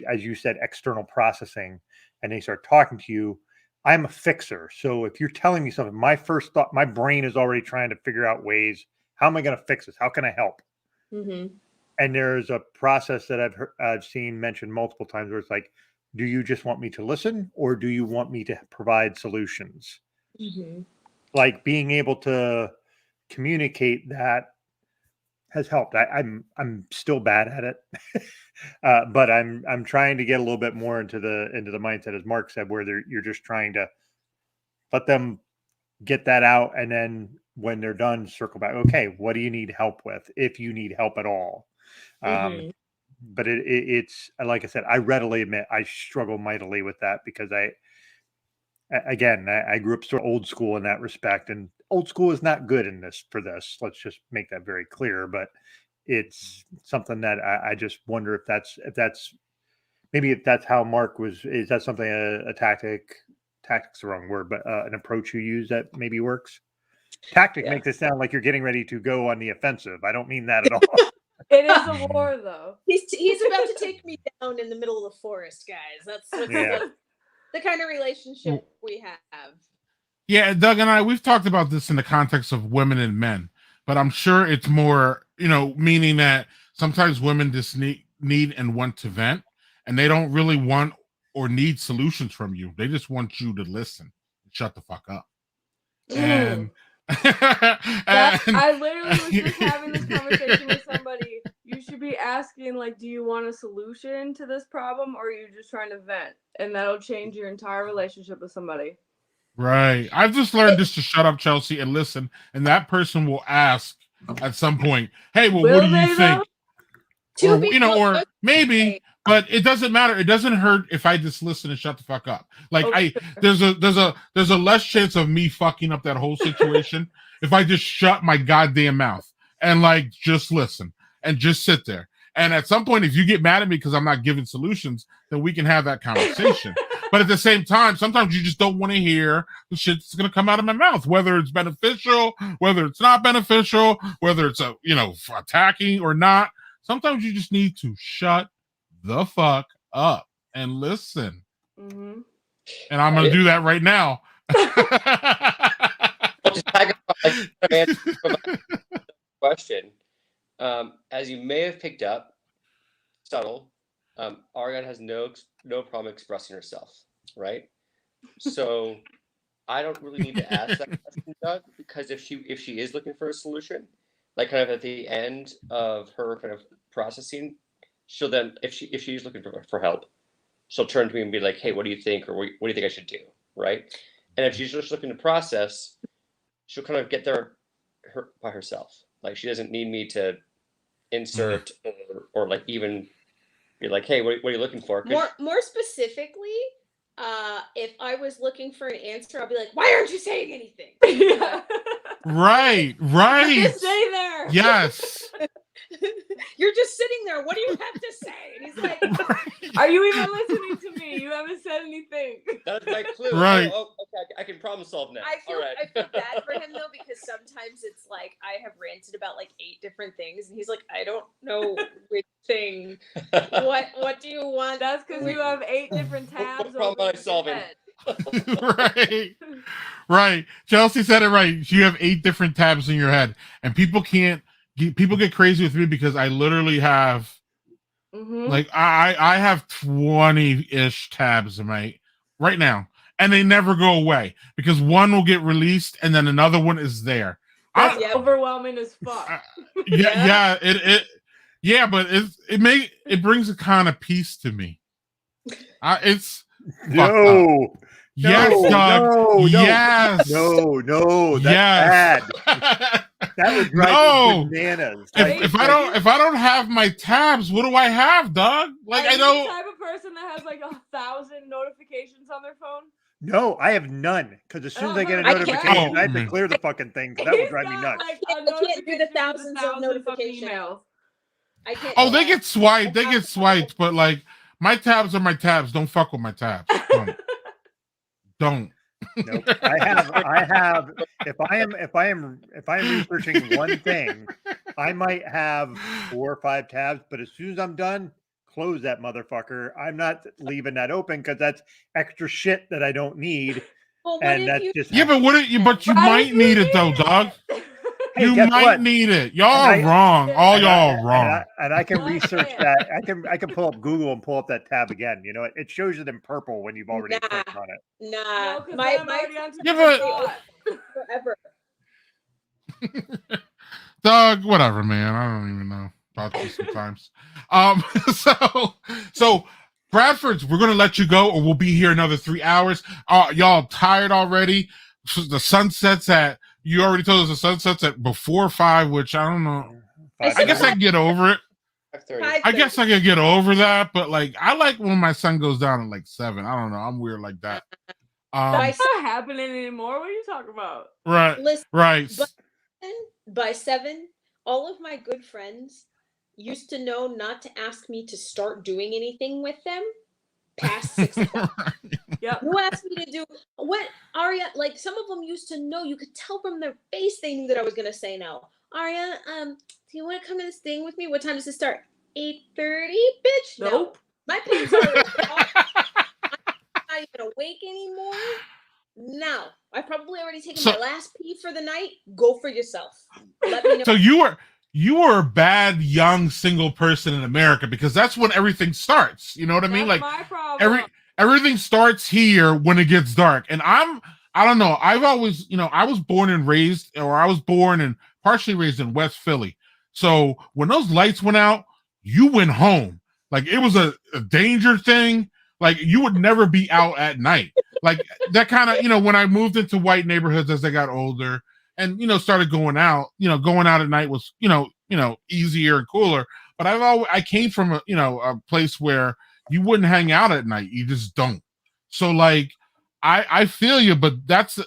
as you said, external processing, and they start talking to you. I'm a fixer. So if you're telling me something, my first thought, my brain is already trying to figure out ways. How am I going to fix this? How can I help? And there's a process that I've seen mentioned multiple times where it's like, do you just want me to listen, or do you want me to provide solutions? Like, being able to communicate that has helped. I'm still bad at it, but I'm trying to get a little bit more into the mindset, as Mark said, where you're just trying to let them get that out, and then when they're done, circle back. Okay, what do you need help with, if you need help at all? But it's like I said, I readily admit I struggle mightily with that, because I grew up sort of old school in that respect, and old school is not good in this for this. Let's just make that very clear. But it's something that I just wonder if that's how Mark was. Is that something a tactic's the wrong word, but an approach you use that maybe works? Tactic makes it sound like you're getting ready to go on the offensive. I don't mean that at all. It is a war, though. He's about to take me down in the middle of the forest, guys. That's the kind of relationship we have. Yeah, Doug and I, we've talked about this in the context of women and men, but I'm sure it's more, meaning that sometimes women just need and want to vent, and they don't really want or need solutions from you. They just want you to listen. Shut the fuck up. And I literally was just having this conversation with somebody. You should be asking, like, do you want a solution to this problem, or are you just trying to vent? And that'll change your entire relationship with somebody. Right. I've just learned just to shut up, Chelsea, and listen. And that person will ask at some point, "Hey, well, what do you think?" Or, you know, or maybe, but it doesn't matter. It doesn't hurt if I just listen and shut the fuck up. Like there's a less chance of me fucking up that whole situation if I just shut my goddamn mouth and like just listen and just sit there. And at some point, if you get mad at me because I'm not giving solutions, then we can have that conversation. But at the same time, sometimes you just don't want to hear the shit that's going to come out of my mouth, whether it's beneficial, whether it's not beneficial, whether it's attacking or not. Sometimes you just need to shut the fuck up and listen. Mm-hmm. And I'm going to do that right now. Question. As you may have picked up, subtle, Ariana has no problem expressing herself, right? So I don't really need to ask that question, Doug, because if she is looking for a solution, like kind of at the end of her kind of processing, she'll then, if she's looking for help, she'll turn to me and be like, "Hey, what do you think?" Or "What do you think I should do?" Right? And if she's just looking to process, she'll kind of get there by herself. Like she doesn't need me to insert or like even be like, "Hey, what are you looking for?" More specifically, if I was looking for an answer, I'll be like, "Why aren't you saying anything?" Right. Just stay there. Yes. You're just sitting there. What do you have to say? And he's like, "Are you even listening to me? You haven't said anything." That's my clue. Right. Oh, okay, I can problem solve now. I feel All right. bad for him though, because sometimes it's like I have ranted about like 8 different things, and he's like, "I don't know which thing. What do you want?" That's because you have 8 different tabs. What problem am I solving? Right. Chelsea said it right. You have 8 different tabs in your head, and people get crazy with me because I literally have like I have 20-ish tabs in my right now, and they never go away because one will get released and then another one is there. That's overwhelming as fuck. Yeah, but it brings a kind of peace to me. It's no. Yes, Doug. Yes. No. That's bad. That would drive me bananas. If I don't have my tabs, what do I have, Doug? Like I don't. The type of person that has like 1,000 notifications on their phone. No, I have none. Because as soon as I get a notification, I have to clear the fucking thing. That would drive me nuts. Like, I can't do the thousands of notifications. I can't. Oh, they get swiped. But like my tabs are my tabs. Don't fuck with my tabs. Don't. Nope. I have. If I am researching one thing, I might have 4 or 5 tabs. But as soon as I'm done, close that motherfucker. I'm not leaving that open because that's extra shit that I don't need. Well, and that's just but you might need it though, dog. Hey, you might need it. Y'all are wrong. Y'all are wrong. And I can research that. I can pull up Google and pull up that tab again. You know, it shows it in purple when you've already clicked on it. Nah, forever. Doug, whatever, man. I don't even know about this sometimes. So Bradford's, we're gonna let you go, or we'll be here another 3 hours. Y'all tired already? The sun sets at. You already told us the sun sets at before 5, which I don't know. I guess I can get over it. I guess I can get over that, but like I like when my sun goes down at like 7. I don't know. I'm weird like that. That's not happening anymore. What are you talking about? Right. Listen, right. By 7, all of my good friends used to know not to ask me to start doing anything with them past 6 o'clock. Yep. Who asked me to do what? Aria, like some of them used to know. You could tell from their face they knew that I was gonna say no. Aria, do you want to come to this thing with me? What time does it start? 8:30, bitch. Nope. No. My parents are I'm not even awake anymore. No, I've probably already taken my last pee for the night. Go for yourself. Let me know. So you you are a bad young single person in America because that's when everything starts. You know what I mean? That's Like my problem. everything starts here when it gets dark. And I don't know. I've always, I was born and partially raised in West Philly. So when those lights went out, you went home. Like it was a danger thing. Like you would never be out at night. Like that kind of, when I moved into white neighborhoods as I got older and, started going out at night was, easier and cooler. But I came from a place where you wouldn't hang out at night. You just don't. So like, I feel you, but that's,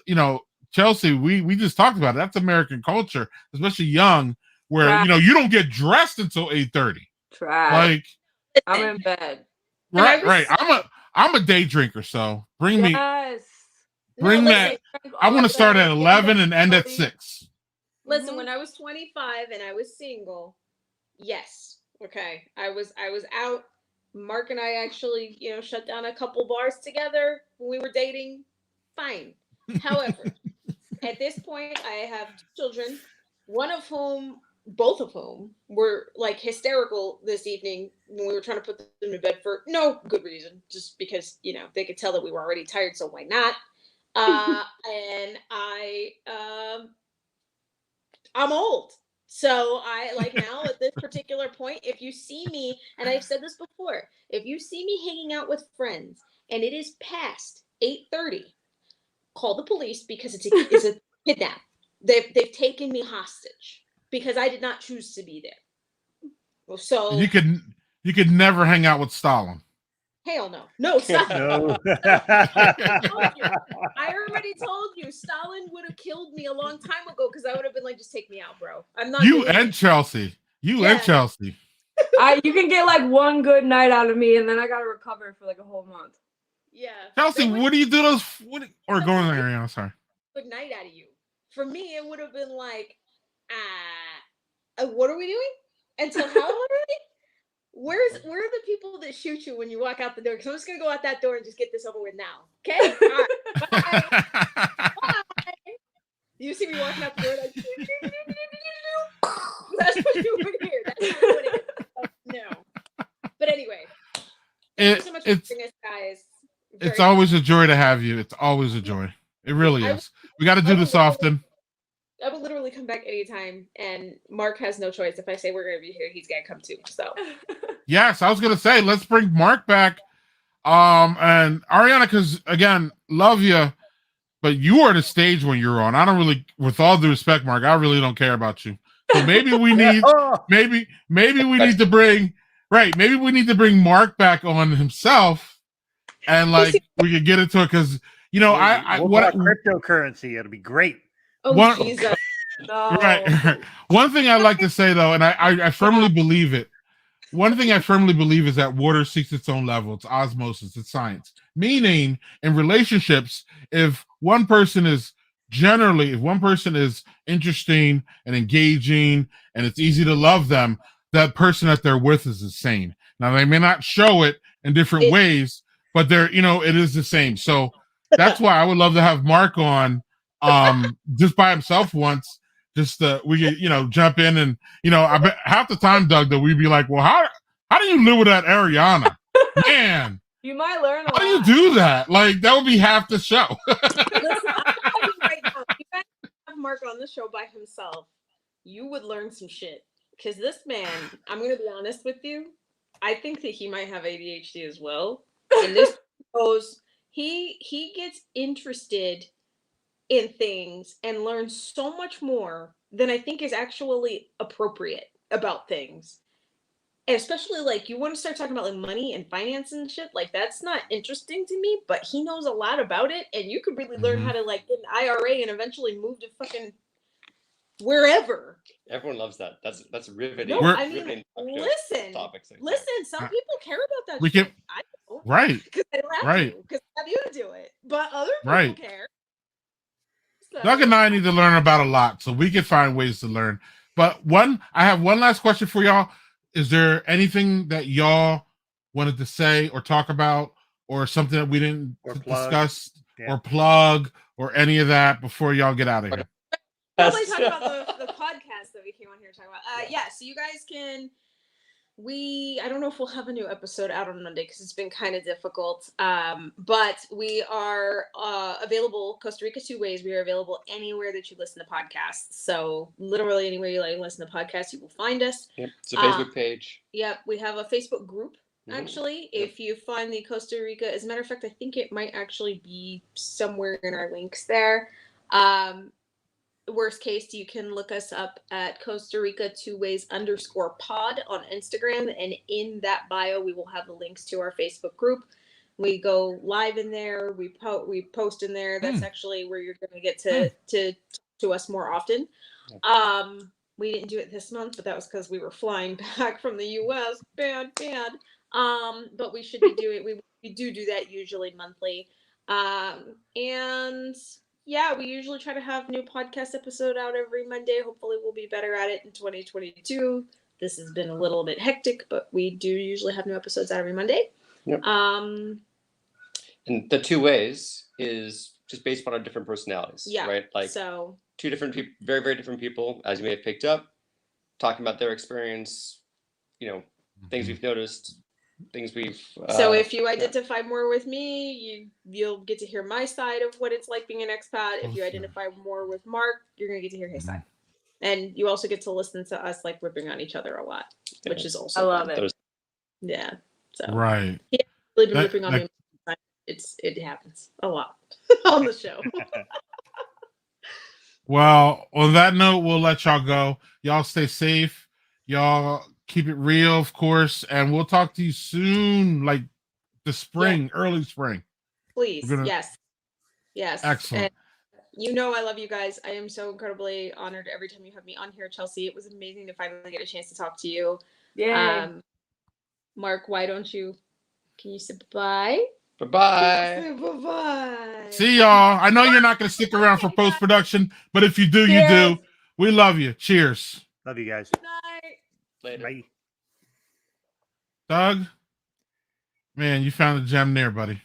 Chelsea, we just talked about it. That's American culture, especially young, where, Trash. you don't get dressed until 8:30. Trash. Like, I'm in bed. right. I'm a day drinker, so bring me that. I want to start at 11 and end at 6. Listen, when I was 25 and I was single, yes. Okay. I was out. Mark and I actually, shut down a couple bars together when we were dating. Fine. However, at this point, I have 2 children, both of whom were like hysterical this evening when we were trying to put them to bed for no good reason, just because, they could tell that we were already tired. So why not? And I'm old. So I like now at this particular point, if you see me, and I've said this before, if you see me hanging out with friends and it is past 8:30, call the police because it's a kidnap. They've taken me hostage because I did not choose to be there. So you could never hang out with Stalin. Hell no. No, stop. No. I already told you Stalin would have killed me a long time ago because I would have been like, just take me out, bro. I'm not You and Chelsea. You and Chelsea. You can get like one good night out of me and then I gotta recover for like a whole month. Yeah. Chelsea, what do you do or going there, Ariana? Sorry. Good night out of you. For me, it would have been like, what are we doing? Until how old are we? Where are the people that shoot you when you walk out the door? Because I'm just gonna go out that door and just get this over with now. Okay? All right. Bye. Bye. You see me walking out the door like that's what you would hear. That's not what it is. No. But anyway. Thank you so much for joining us, guys. It's always a joy to have you. It's always a joy. It really is. We got to do this often. I will literally come back anytime, and Mark has no choice. If I say we're going to be here, he's going to come too. So, yes, I was going to say, let's bring Mark back. And Ariana, because again, love you, but you are the stage when you're on. I don't really, with all due respect, Mark, I really don't care about you. So maybe we need, maybe we need to bring, maybe we need to bring Mark back on himself, and like we could get into it because we'll talk cryptocurrency. It'll be great. Oh, Jesus. No. Right. One thing I like to say though, and I firmly believe it. One thing I firmly believe is that water seeks its own level. It's osmosis. It's science. Meaning, in relationships, if one person is interesting and engaging, and it's easy to love them, that person that they're with is the same. Now they may not show it in different ways, but it is the same. So that's why I would love to have Mark on. Just by himself once, we could, jump in and, I bet half the time, Doug, that we'd be like, well, how do you live with that Ariana? Man, you might learn a lot. How do you do that? Like, that would be half the show. Listen, I'm telling you right now, if you guys have Mark on the show by himself, you would learn some shit. Because this man, I'm going to be honest with you, I think that he might have ADHD as well. And this goes, he gets interested in things and learn so much more than I think is actually appropriate about things. And especially like you want to start talking about like money and finance and shit, like that's not interesting to me, but he knows a lot about it and you could really learn how to like get an IRA and eventually move to fucking wherever. Everyone loves that. That's riveting. No, I mean, listen, some people care about that shit. I don't. Right. Because I laugh because I have you to do it. But other people care. Doug and I need to learn about a lot, so we can find ways to learn. But I have one last question for y'all. Is there anything that y'all wanted to say or talk about, or something that we didn't discuss, or plug, or any of that before y'all get out of here? Probably talk about the podcast that we came on here to talk about. Yeah, so you guys can. I don't know if we'll have a new episode out on Monday because it's been kind of difficult. But we are available Costa Rica 2 ways. We are available anywhere that you listen to podcasts. So literally anywhere you like listen to podcasts, you will find us. Yep, it's a Facebook page. Yep, we have a Facebook group. Actually, if you find the Costa Rica, as a matter of fact, I think it might actually be somewhere in our links there. Worst case, you can look us up at Costa Rica 2 ways _pod on Instagram. And in that bio, we will have the links to our Facebook group. We go live in there. We post in there. That's actually where you're going to get to us more often. We didn't do it this month, but that was because we were flying back from the US. Bad. But we should be doing, we do that usually monthly. And yeah, we usually try to have new podcast episode out every Monday. Hopefully we'll be better at it in 2022. This has been a little bit hectic, but we do usually have new episodes out every Monday. Yep. And the 2 ways is just based on our different personalities. Yeah. Right? Like so 2 different people, very, very different people, as you may have picked up, talking about their experience, things we've noticed, things we've so if you identify more with me, you'll get to hear my side of what it's like being an expat. If you identify more with Mark, you're gonna get to hear his side, and you also get to listen to us like ripping on each other a lot, which is also I love it. Yeah, so right. He really been ripping on me. It happens a lot on the show. Well, on that note, we'll let y'all go. Y'all stay safe. Y'all keep it real, of course, and we'll talk to you soon, like the spring, early spring. Please, yes. Excellent. And I love you guys. I am so incredibly honored every time you have me on here, Chelsea. It was amazing to finally get a chance to talk to you. Yeah. Mark, can you say bye? Bye-bye. Bye-bye. See y'all. I know you're not going to stick around for post-production, but if you do, you do. We love you. Cheers. Love you guys. Good night. Later. Bye. Doug, man, you found a gem there, buddy.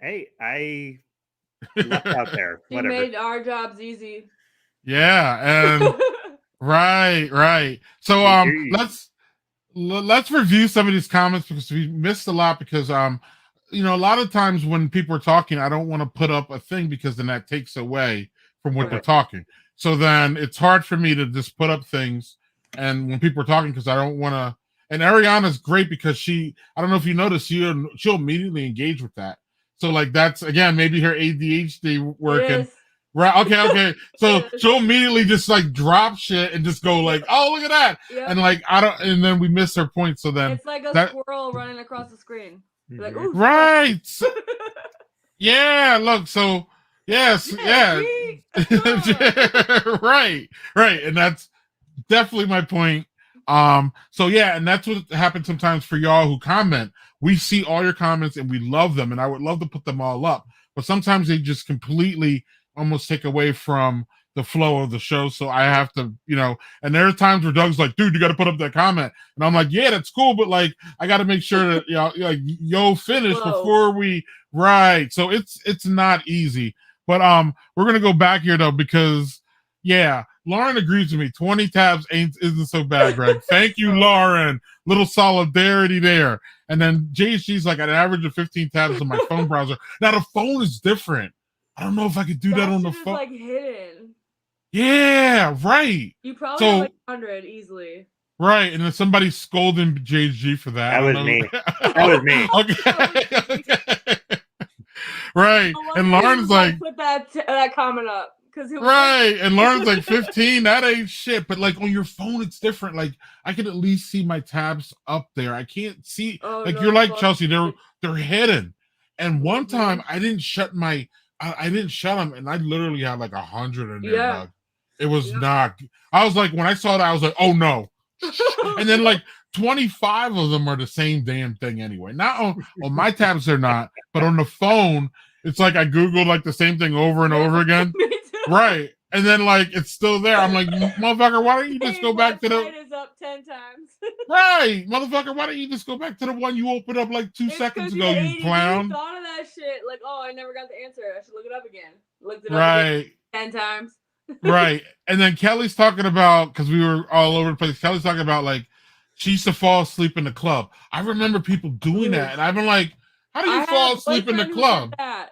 Hey, I left out there. He Whatever. made our jobs easy. Yeah, and right. So let's review some of these comments because we missed a lot because a lot of times when people are talking, I don't want to put up a thing because then that takes away from what they're talking. So then it's hard for me to just put up things and when people are talking because I don't want to. And Ariana's great because I don't know if you noticed, she'll immediately engage with that. So like that's again maybe her ADHD working. Yes. Right. Okay. So she'll immediately just like drop shit and just go like, oh, look at that. Yep. And like, and then we miss her point. So then it's like a squirrel running across the screen. Like, ooh, right. Yeah. Look. So yes. Yeah. Right. And that's definitely my point. So yeah. And that's what happens sometimes for y'all who comment. We see all your comments and we love them. And I would love to put them all up, but sometimes they just completely almost take away from the flow of the show. So I have to, and there are times where Doug's like, dude, you got to put up that comment. And I'm like, yeah, that's cool. But like, I got to make sure that, finish before we, right. So it's not easy, but we're going to go back here though, because Lauren agrees with me. 20 tabs isn't so bad, Greg. Thank you, Lauren. Little solidarity there. And then JHG's like an average of 15 tabs on my phone browser. Now the phone is different. I don't know if I could do that on the phone. Like hidden. Yeah, right. You probably have like 100 easily. Right, and then somebody's scolding JG for that. That was me. That was me. Okay. Right, and Lauren's like, put that comment up right, and Lauren's like 15. That ain't shit. But like on your phone, it's different. Like I can at least see my tabs up there. I can't see. You're like Chelsea. They're hidden. And one time I didn't shut them, and I literally had like 100 in there. Dog. It was not. I was like, when I saw that, I was like, oh no. And then like 25 of them are the same damn thing anyway. Not on my tabs, they're not, but on the phone, it's like I Googled like the same thing over and over again. Right. And then like it's still there. I'm like, motherfucker, why don't you just go back to the is up 10 times. Right, motherfucker, why don't you just go back to the one you opened up like 2 seconds ago, you clown? I thought of that shit. Like, oh, I never got the answer. I should look it up again. Looked it up again 10 times. Right. And then Kelly's talking about, because we were all over the place, Kelly's talking about like she used to fall asleep in the club. I remember people doing that, and I've been like, how do you I fall had a asleep in the boyfriend who did club? that.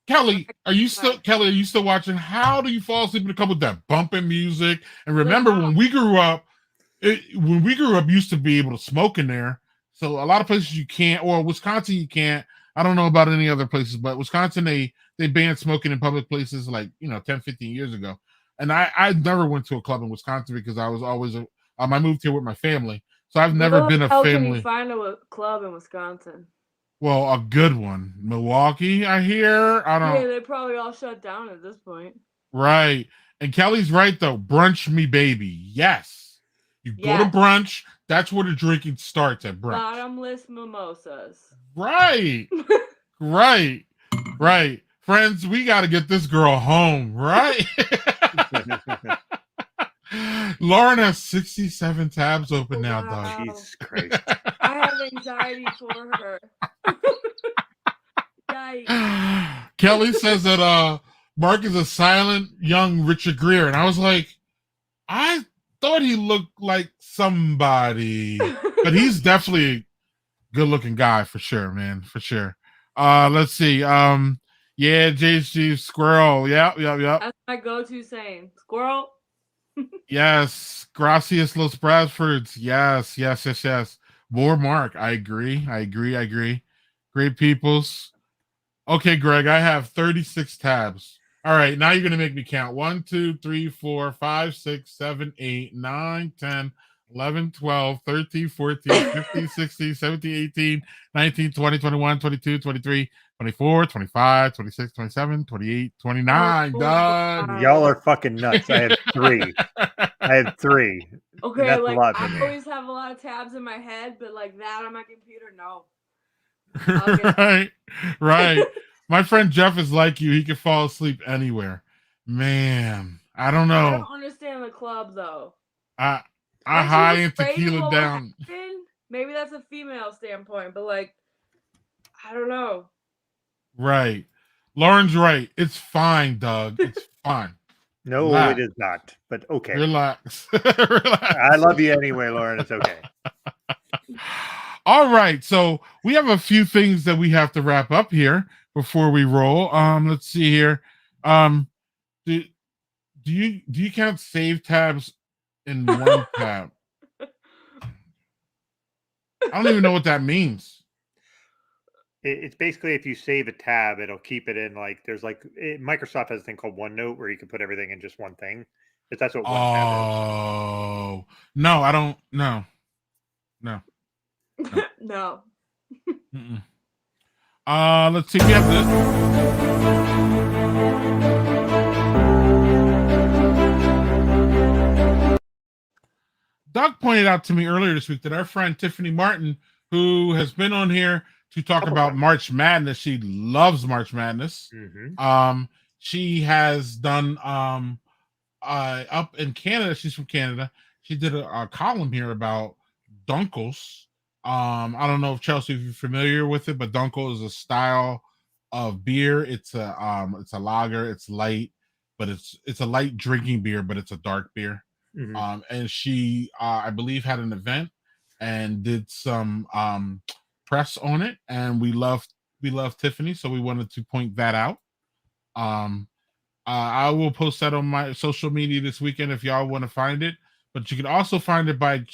Kelly, are you still watching? How do you fall asleep in the club with that bumping music? And Like, remember how? when we grew up, you used to be able to smoke in there. So a lot of places you can't, or Wisconsin you can't. I don't know about any other places, but Wisconsin they banned smoking in public places like 10, 15 years ago. And I never went to a club in Wisconsin because I was always I moved here with my family, so I've never Where been the a hell can you family. find a club in Wisconsin? Well, a good one, Milwaukee. I hear. I don't. Yeah, they probably all shut down at this point. Right. And Kelly's right though. Brunch me, baby. Yes. You go to Yes. brunch. That's where the drinking starts at brunch. Bottomless mimosas. Right. Right. Right. Friends, we got to get this girl home, right? Lauren has 67 tabs open now, dog. Jesus Christ. I have anxiety for her. Yikes. Kelly says that Mark is a silent young Richard Gere, and I was like, I thought he looked like somebody, but he's definitely a good-looking guy for sure, man, for sure. Let's see. Yeah, JG Squirrel. Yep. That's my go-to saying. Squirrel. Yes. Gracias Los Bradfords. Yes. More Mark. I agree. Great peoples. Okay, Greg, I have 36 tabs. All right, now you're going to make me count. 1, 2, 3, 4, 5, 6, 7, 8, 9, 10, 11, 12, 13, 14, 15, 16, 17, 18, 19, 20, 21, 22, 23, 24, 25, 26, 27, 28, 29. Done. Y'all are fucking nuts. I have 3. Okay, that's like a lot for I me. always have a lot of tabs in my head, but like that on my computer, no. Right. My friend Jeff is like you. He can fall asleep anywhere. Man, I don't know. I don't understand the club though. I high and tequila down. Maybe that's a female standpoint, but like, I don't know. Right. Lauren's right. It's fine, Doug. It's fine. No, Relax. it is not. But okay. Relax. Relax. I love you anyway, Lauren. It's okay. All right. So we have a few things that we have to wrap up here before we roll. Let's see here. Do you count save tabs in one tab? I don't even know what that means. It's basically if you save a tab, it'll keep it in like there's like Microsoft has a thing called OneNote where you can put everything in just one thing. But that's what one tab is. Oh no, I don't. No. No. Mm-mm. Let's see. We have this. Doug pointed out to me earlier this week that our friend Tiffany Martin, who has been on here to talk about March Madness, she loves March Madness. Mm-hmm. She has done up in Canada. She's from Canada. She did a column here about Dunkels. I don't know if Chelsea, if you're familiar with it, but Dunkel is a style of beer. It's a lager. It's light, but it's a light drinking beer, but it's a dark beer. Mm-hmm. And she, I believe, had an event and did some press on it. And we love Tiffany, so we wanted to point that out. I will post that on my social media this weekend if y'all want to find it. But you can also find it by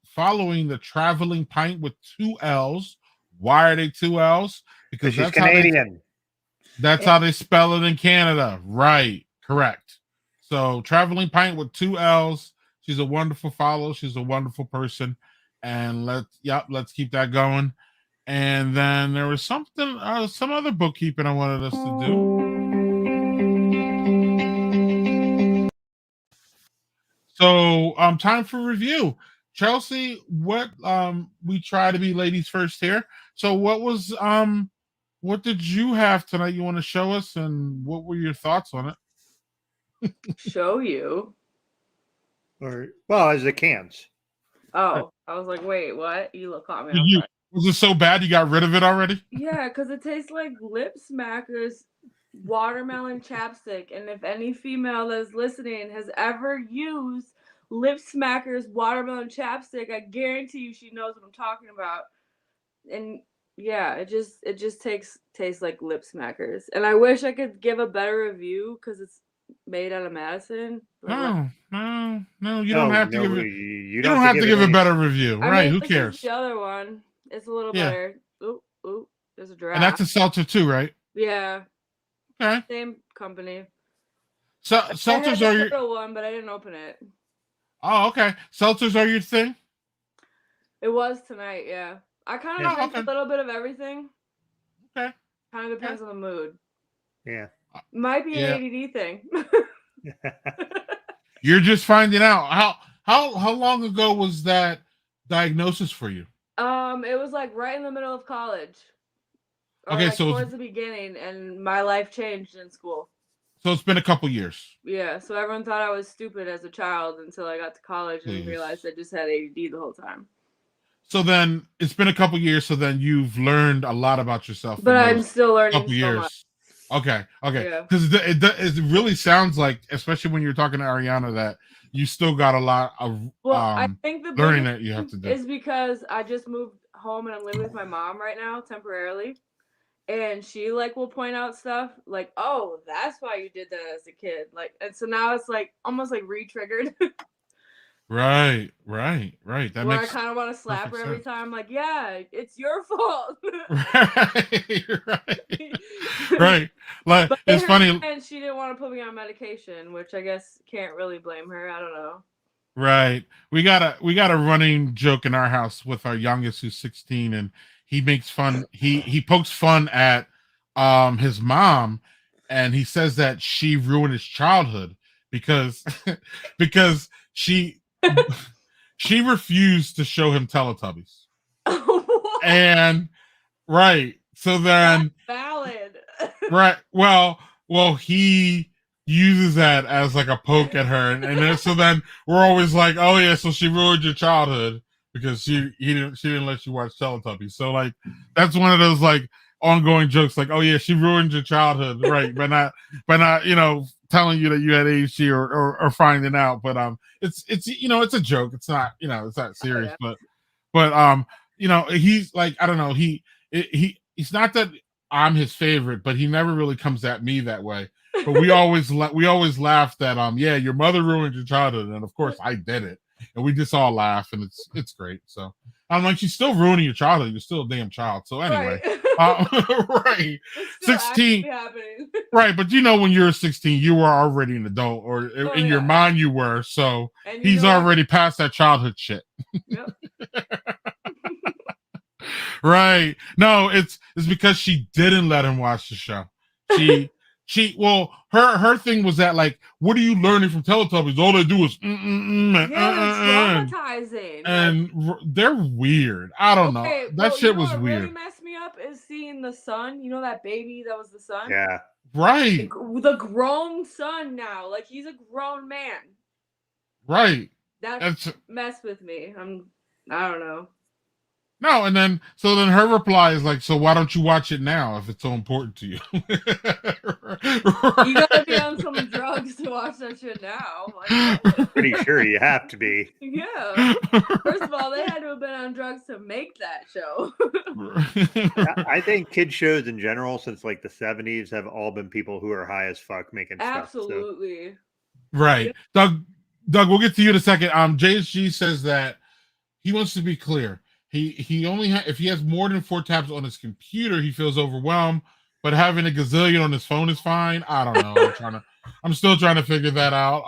following the Traveling Pint with 2 L's. Why are they 2 L's? Because she's Canadian. That's how they spell it in Canada. Right. Correct. So Traveling Pint with 2 L's. She's a wonderful follow. She's a wonderful person. And let's keep that going. And then there was some other bookkeeping I wanted us to do. So time for review. Chelsea, what we try to be ladies first here. So what did you have tonight you want to show us, and what were your thoughts on it? Show you? Or well, as the cans. Oh, I was like, wait, what? You caught me. Was it so bad you got rid of it already? Yeah, because it tastes like lip smackers. watermelon chapstick. And if any female that's listening has ever used Lip Smacker's watermelon chapstick, I guarantee you she knows what I'm talking about. And yeah, it just tastes like Lip Smackers. And I wish I could give a better review because it's made out of Madison. No, you don't have to give it. You You don't have to give a better review, right? Who this cares? is the other one. It's a little Yeah. better. Ooh, there's a draft. And that's a seltzer too, right? Yeah. Okay. Same company. So I seltzers had are the your. little one, but I didn't open it. Oh, okay. Seltzers are your thing. It was tonight, yeah. I kind of drink a little bit of everything. Okay. Kind of depends on the mood. Yeah. Might be an ADD thing. You're just finding out. How long ago was that diagnosis for you? It was like right in the middle of college. Or Okay, like so towards the beginning, and my life changed in school. So it's been a couple years. Yeah, so everyone thought I was stupid as a child until I got to college and realized I just had ADD the whole time. So then it's been a couple years. So then you've learned a lot about yourself. But I'm still learning so much. Okay. Because it really sounds like, especially when you're talking to Ariana, that you still got a lot of I think the learning that you have to do. Is because I just moved home and I'm living with my mom right now temporarily. And she like will point out stuff like, oh, that's why you did that as a kid. Like, and so now it's like almost like re-triggered. Right. That where makes I kind of want to slap her every time. Like, yeah, it's your fault. right. Like, but it's funny. And she didn't want to put me on medication, which I guess can't really blame her. I don't know. Right. We got a running joke in our house with our youngest, who's 16, and he makes fun. He pokes fun at his mom, and he says that she ruined his childhood because she refused to show him Teletubbies. And right. So then that's valid. Right. Well, he uses that as like a poke at her, and then so then we're always like, oh yeah, so she ruined your childhood because she didn't let you watch Teletubbies. So like that's one of those like ongoing jokes, like, oh yeah, she ruined your childhood, right? but not telling you that you had ADHD or finding out. But it's it's a joke. It's not it's not serious. Oh, yeah. But he's like, I don't know, he's not that I'm his favorite, but he never really comes at me that way. But we always laugh that yeah, your mother ruined your childhood, and of course I did it, and we just all laugh, and it's great. So I'm like, she's still ruining your childhood. You're still a damn child. So anyway, right, 16, right? But when you're 16, you were already an adult, or in your mind you were. So he's already past that childhood shit. Yep. Right. No, it's because she didn't let him watch the show. Her thing was that, like, what are you learning from Teletubbies? All they do is traumatizing. And they're weird. I don't know. That shit was weird. What really messed me up is seeing the son. You know that baby that was the son? Yeah. Right. The grown son now. Like, he's a grown man. Right. That's messed with me. I don't know. No, and then her reply is like, so why don't you watch it now if it's so important to you? Right. You gotta be on some drugs to watch that shit now. Like, pretty sure you have to be. Yeah. First of all, they had to have been on drugs to make that show. I think kid shows in general, since like the 70s, have all been people who are high as fuck making stuff. Absolutely. So. Right. Yeah. Doug, we'll get to you in a second. JSG says that he wants to be clear. He only if he has more than 4 tabs on his computer, he feels overwhelmed. But having a gazillion on his phone is fine. I don't know. I'm still trying to figure that out.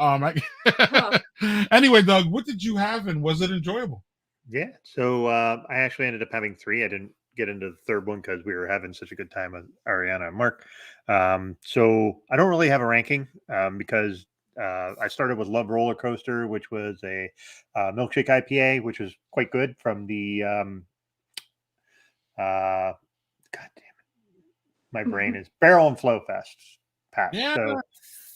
Anyway, Doug, what did you have, and was it enjoyable? Yeah. So I actually ended up having 3. I didn't get into the third one because we were having such a good time with Ariana and Mark. So I don't really have a ranking because I started with Love Roller Coaster, which was a Milkshake IPA, which was quite good from the God damn it, my brain is Barrel and Flow Fest pack. Yeah.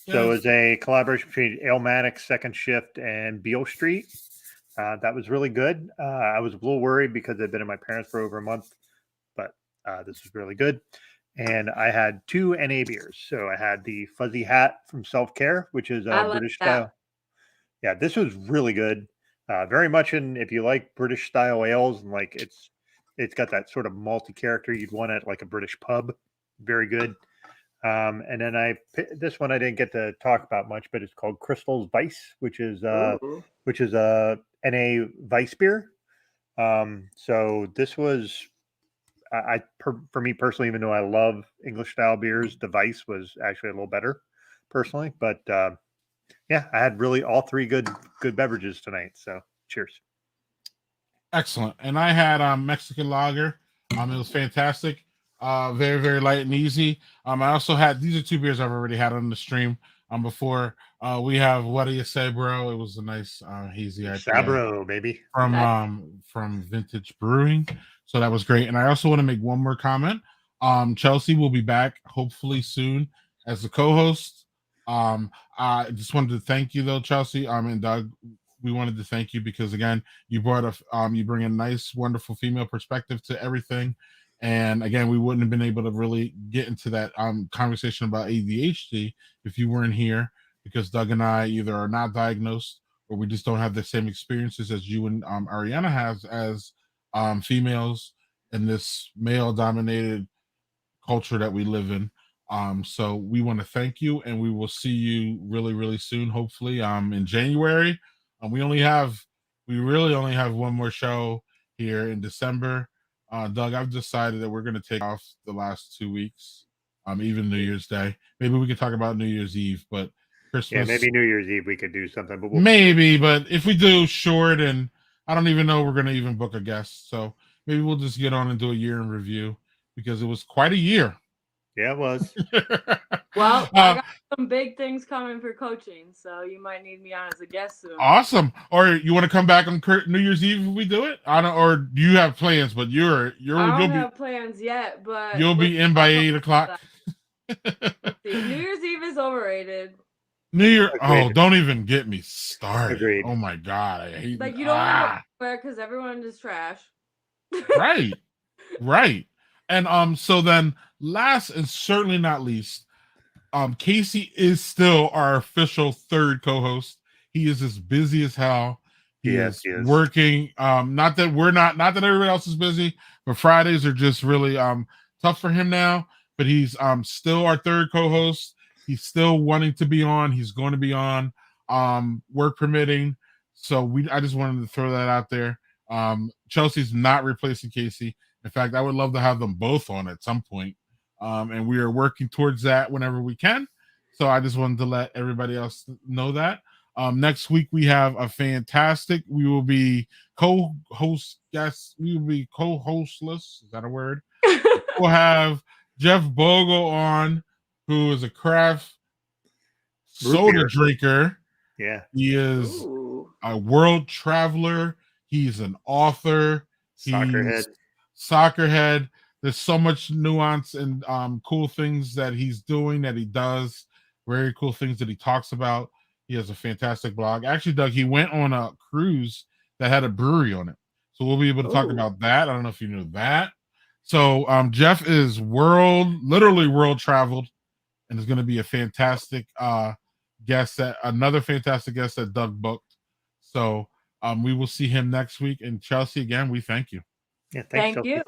So it was a collaboration between Alematic, Second Shift, and Beale Street. That was really good. I was a little worried because I'd been at my parents for over a month, but this was really good. And I had 2 NA beers. So I had the Fuzzy Hat from Self Care, which is I like British that. style. Yeah, this was really good. Very much if you like British style ales, and like it's got that sort of malty character you'd want at like a British pub. Very good. And then this one I didn't get to talk about much, but it's called Crystal's Vice, which is Ooh. a NA Vice beer. So this was for me personally, even though I love English style beers, the Vice was actually a little better personally. But yeah, I had really all 3 good beverages tonight. So cheers. Excellent. And I had Mexican lager. It was fantastic. Very, very light and easy. I also had, these are 2 beers I've already had on the stream before. We have What Do You Say, Bro? It was a nice hazy IPA Sabro, baby. from Vintage Brewing. So that was great. And I also want to make one more comment. Chelsea will be back hopefully soon as the co-host. I just wanted to thank you though, Chelsea. And Doug, we wanted to thank you because again, you bring a nice, wonderful female perspective to everything. And again, we wouldn't have been able to really get into that conversation about ADHD if you weren't here, because Doug and I either are not diagnosed or we just don't have the same experiences as you and Ariana has as females in this male-dominated culture that we live in. So we want to thank you, and we will see you really, really soon, hopefully in January. We really only have one more show here in December. Doug, I've decided that we're going to take off the last 2 weeks, even New Year's Day. Maybe we could talk about New Year's Eve, but Christmas. Yeah, maybe New Year's Eve we could do something. But but if we do short, and I don't even know we're going to even book a guest, so maybe we'll just get on and do a year in review because it was quite a year. Yeah, it was. Well, I got some big things coming for coaching, so you might need me on as a guest soon. Awesome. Or you want to come back on New Year's Eve if we do it? I don't. Or do you have plans? But I don't have plans yet, but you'll be in by 8 o'clock. New Year's Eve is overrated. New Year. Oh, don't even get me started. Agreed. Oh my God, I hate. Like you don't want to wear because everyone is trash. Right. And so then last and certainly not least, Casey is still our official 3rd co-host. He is as busy as hell. He is working. Not that everybody else is busy, but Fridays are just really tough for him now. But he's still our 3rd co-host. He's still wanting to be on. He's going to be on, work permitting. So I just wanted to throw that out there. Chelsea's not replacing Casey. In fact, I would love to have them both on at some point. And we are working towards that whenever we can. So I just wanted to let everybody else know that. Next week we have a fantastic. We will be co-host guests. We will be co-hostless. Is that a word? We'll have Jeff Bogle on, who is a craft soda drinker. Yeah, he is a world traveler. He's an author. Soccerhead. There's so much nuance and cool things that he's doing, that he does. Very cool things that he talks about. He has a fantastic blog. Actually, Doug, he went on a cruise that had a brewery on it. So we'll be able to talk about that. I don't know if you knew that. So Jeff is literally world traveled, and is going to be a fantastic another fantastic guest that Doug booked. So we will see him next week. And Chelsea, again, we thank you. Yeah, thank you.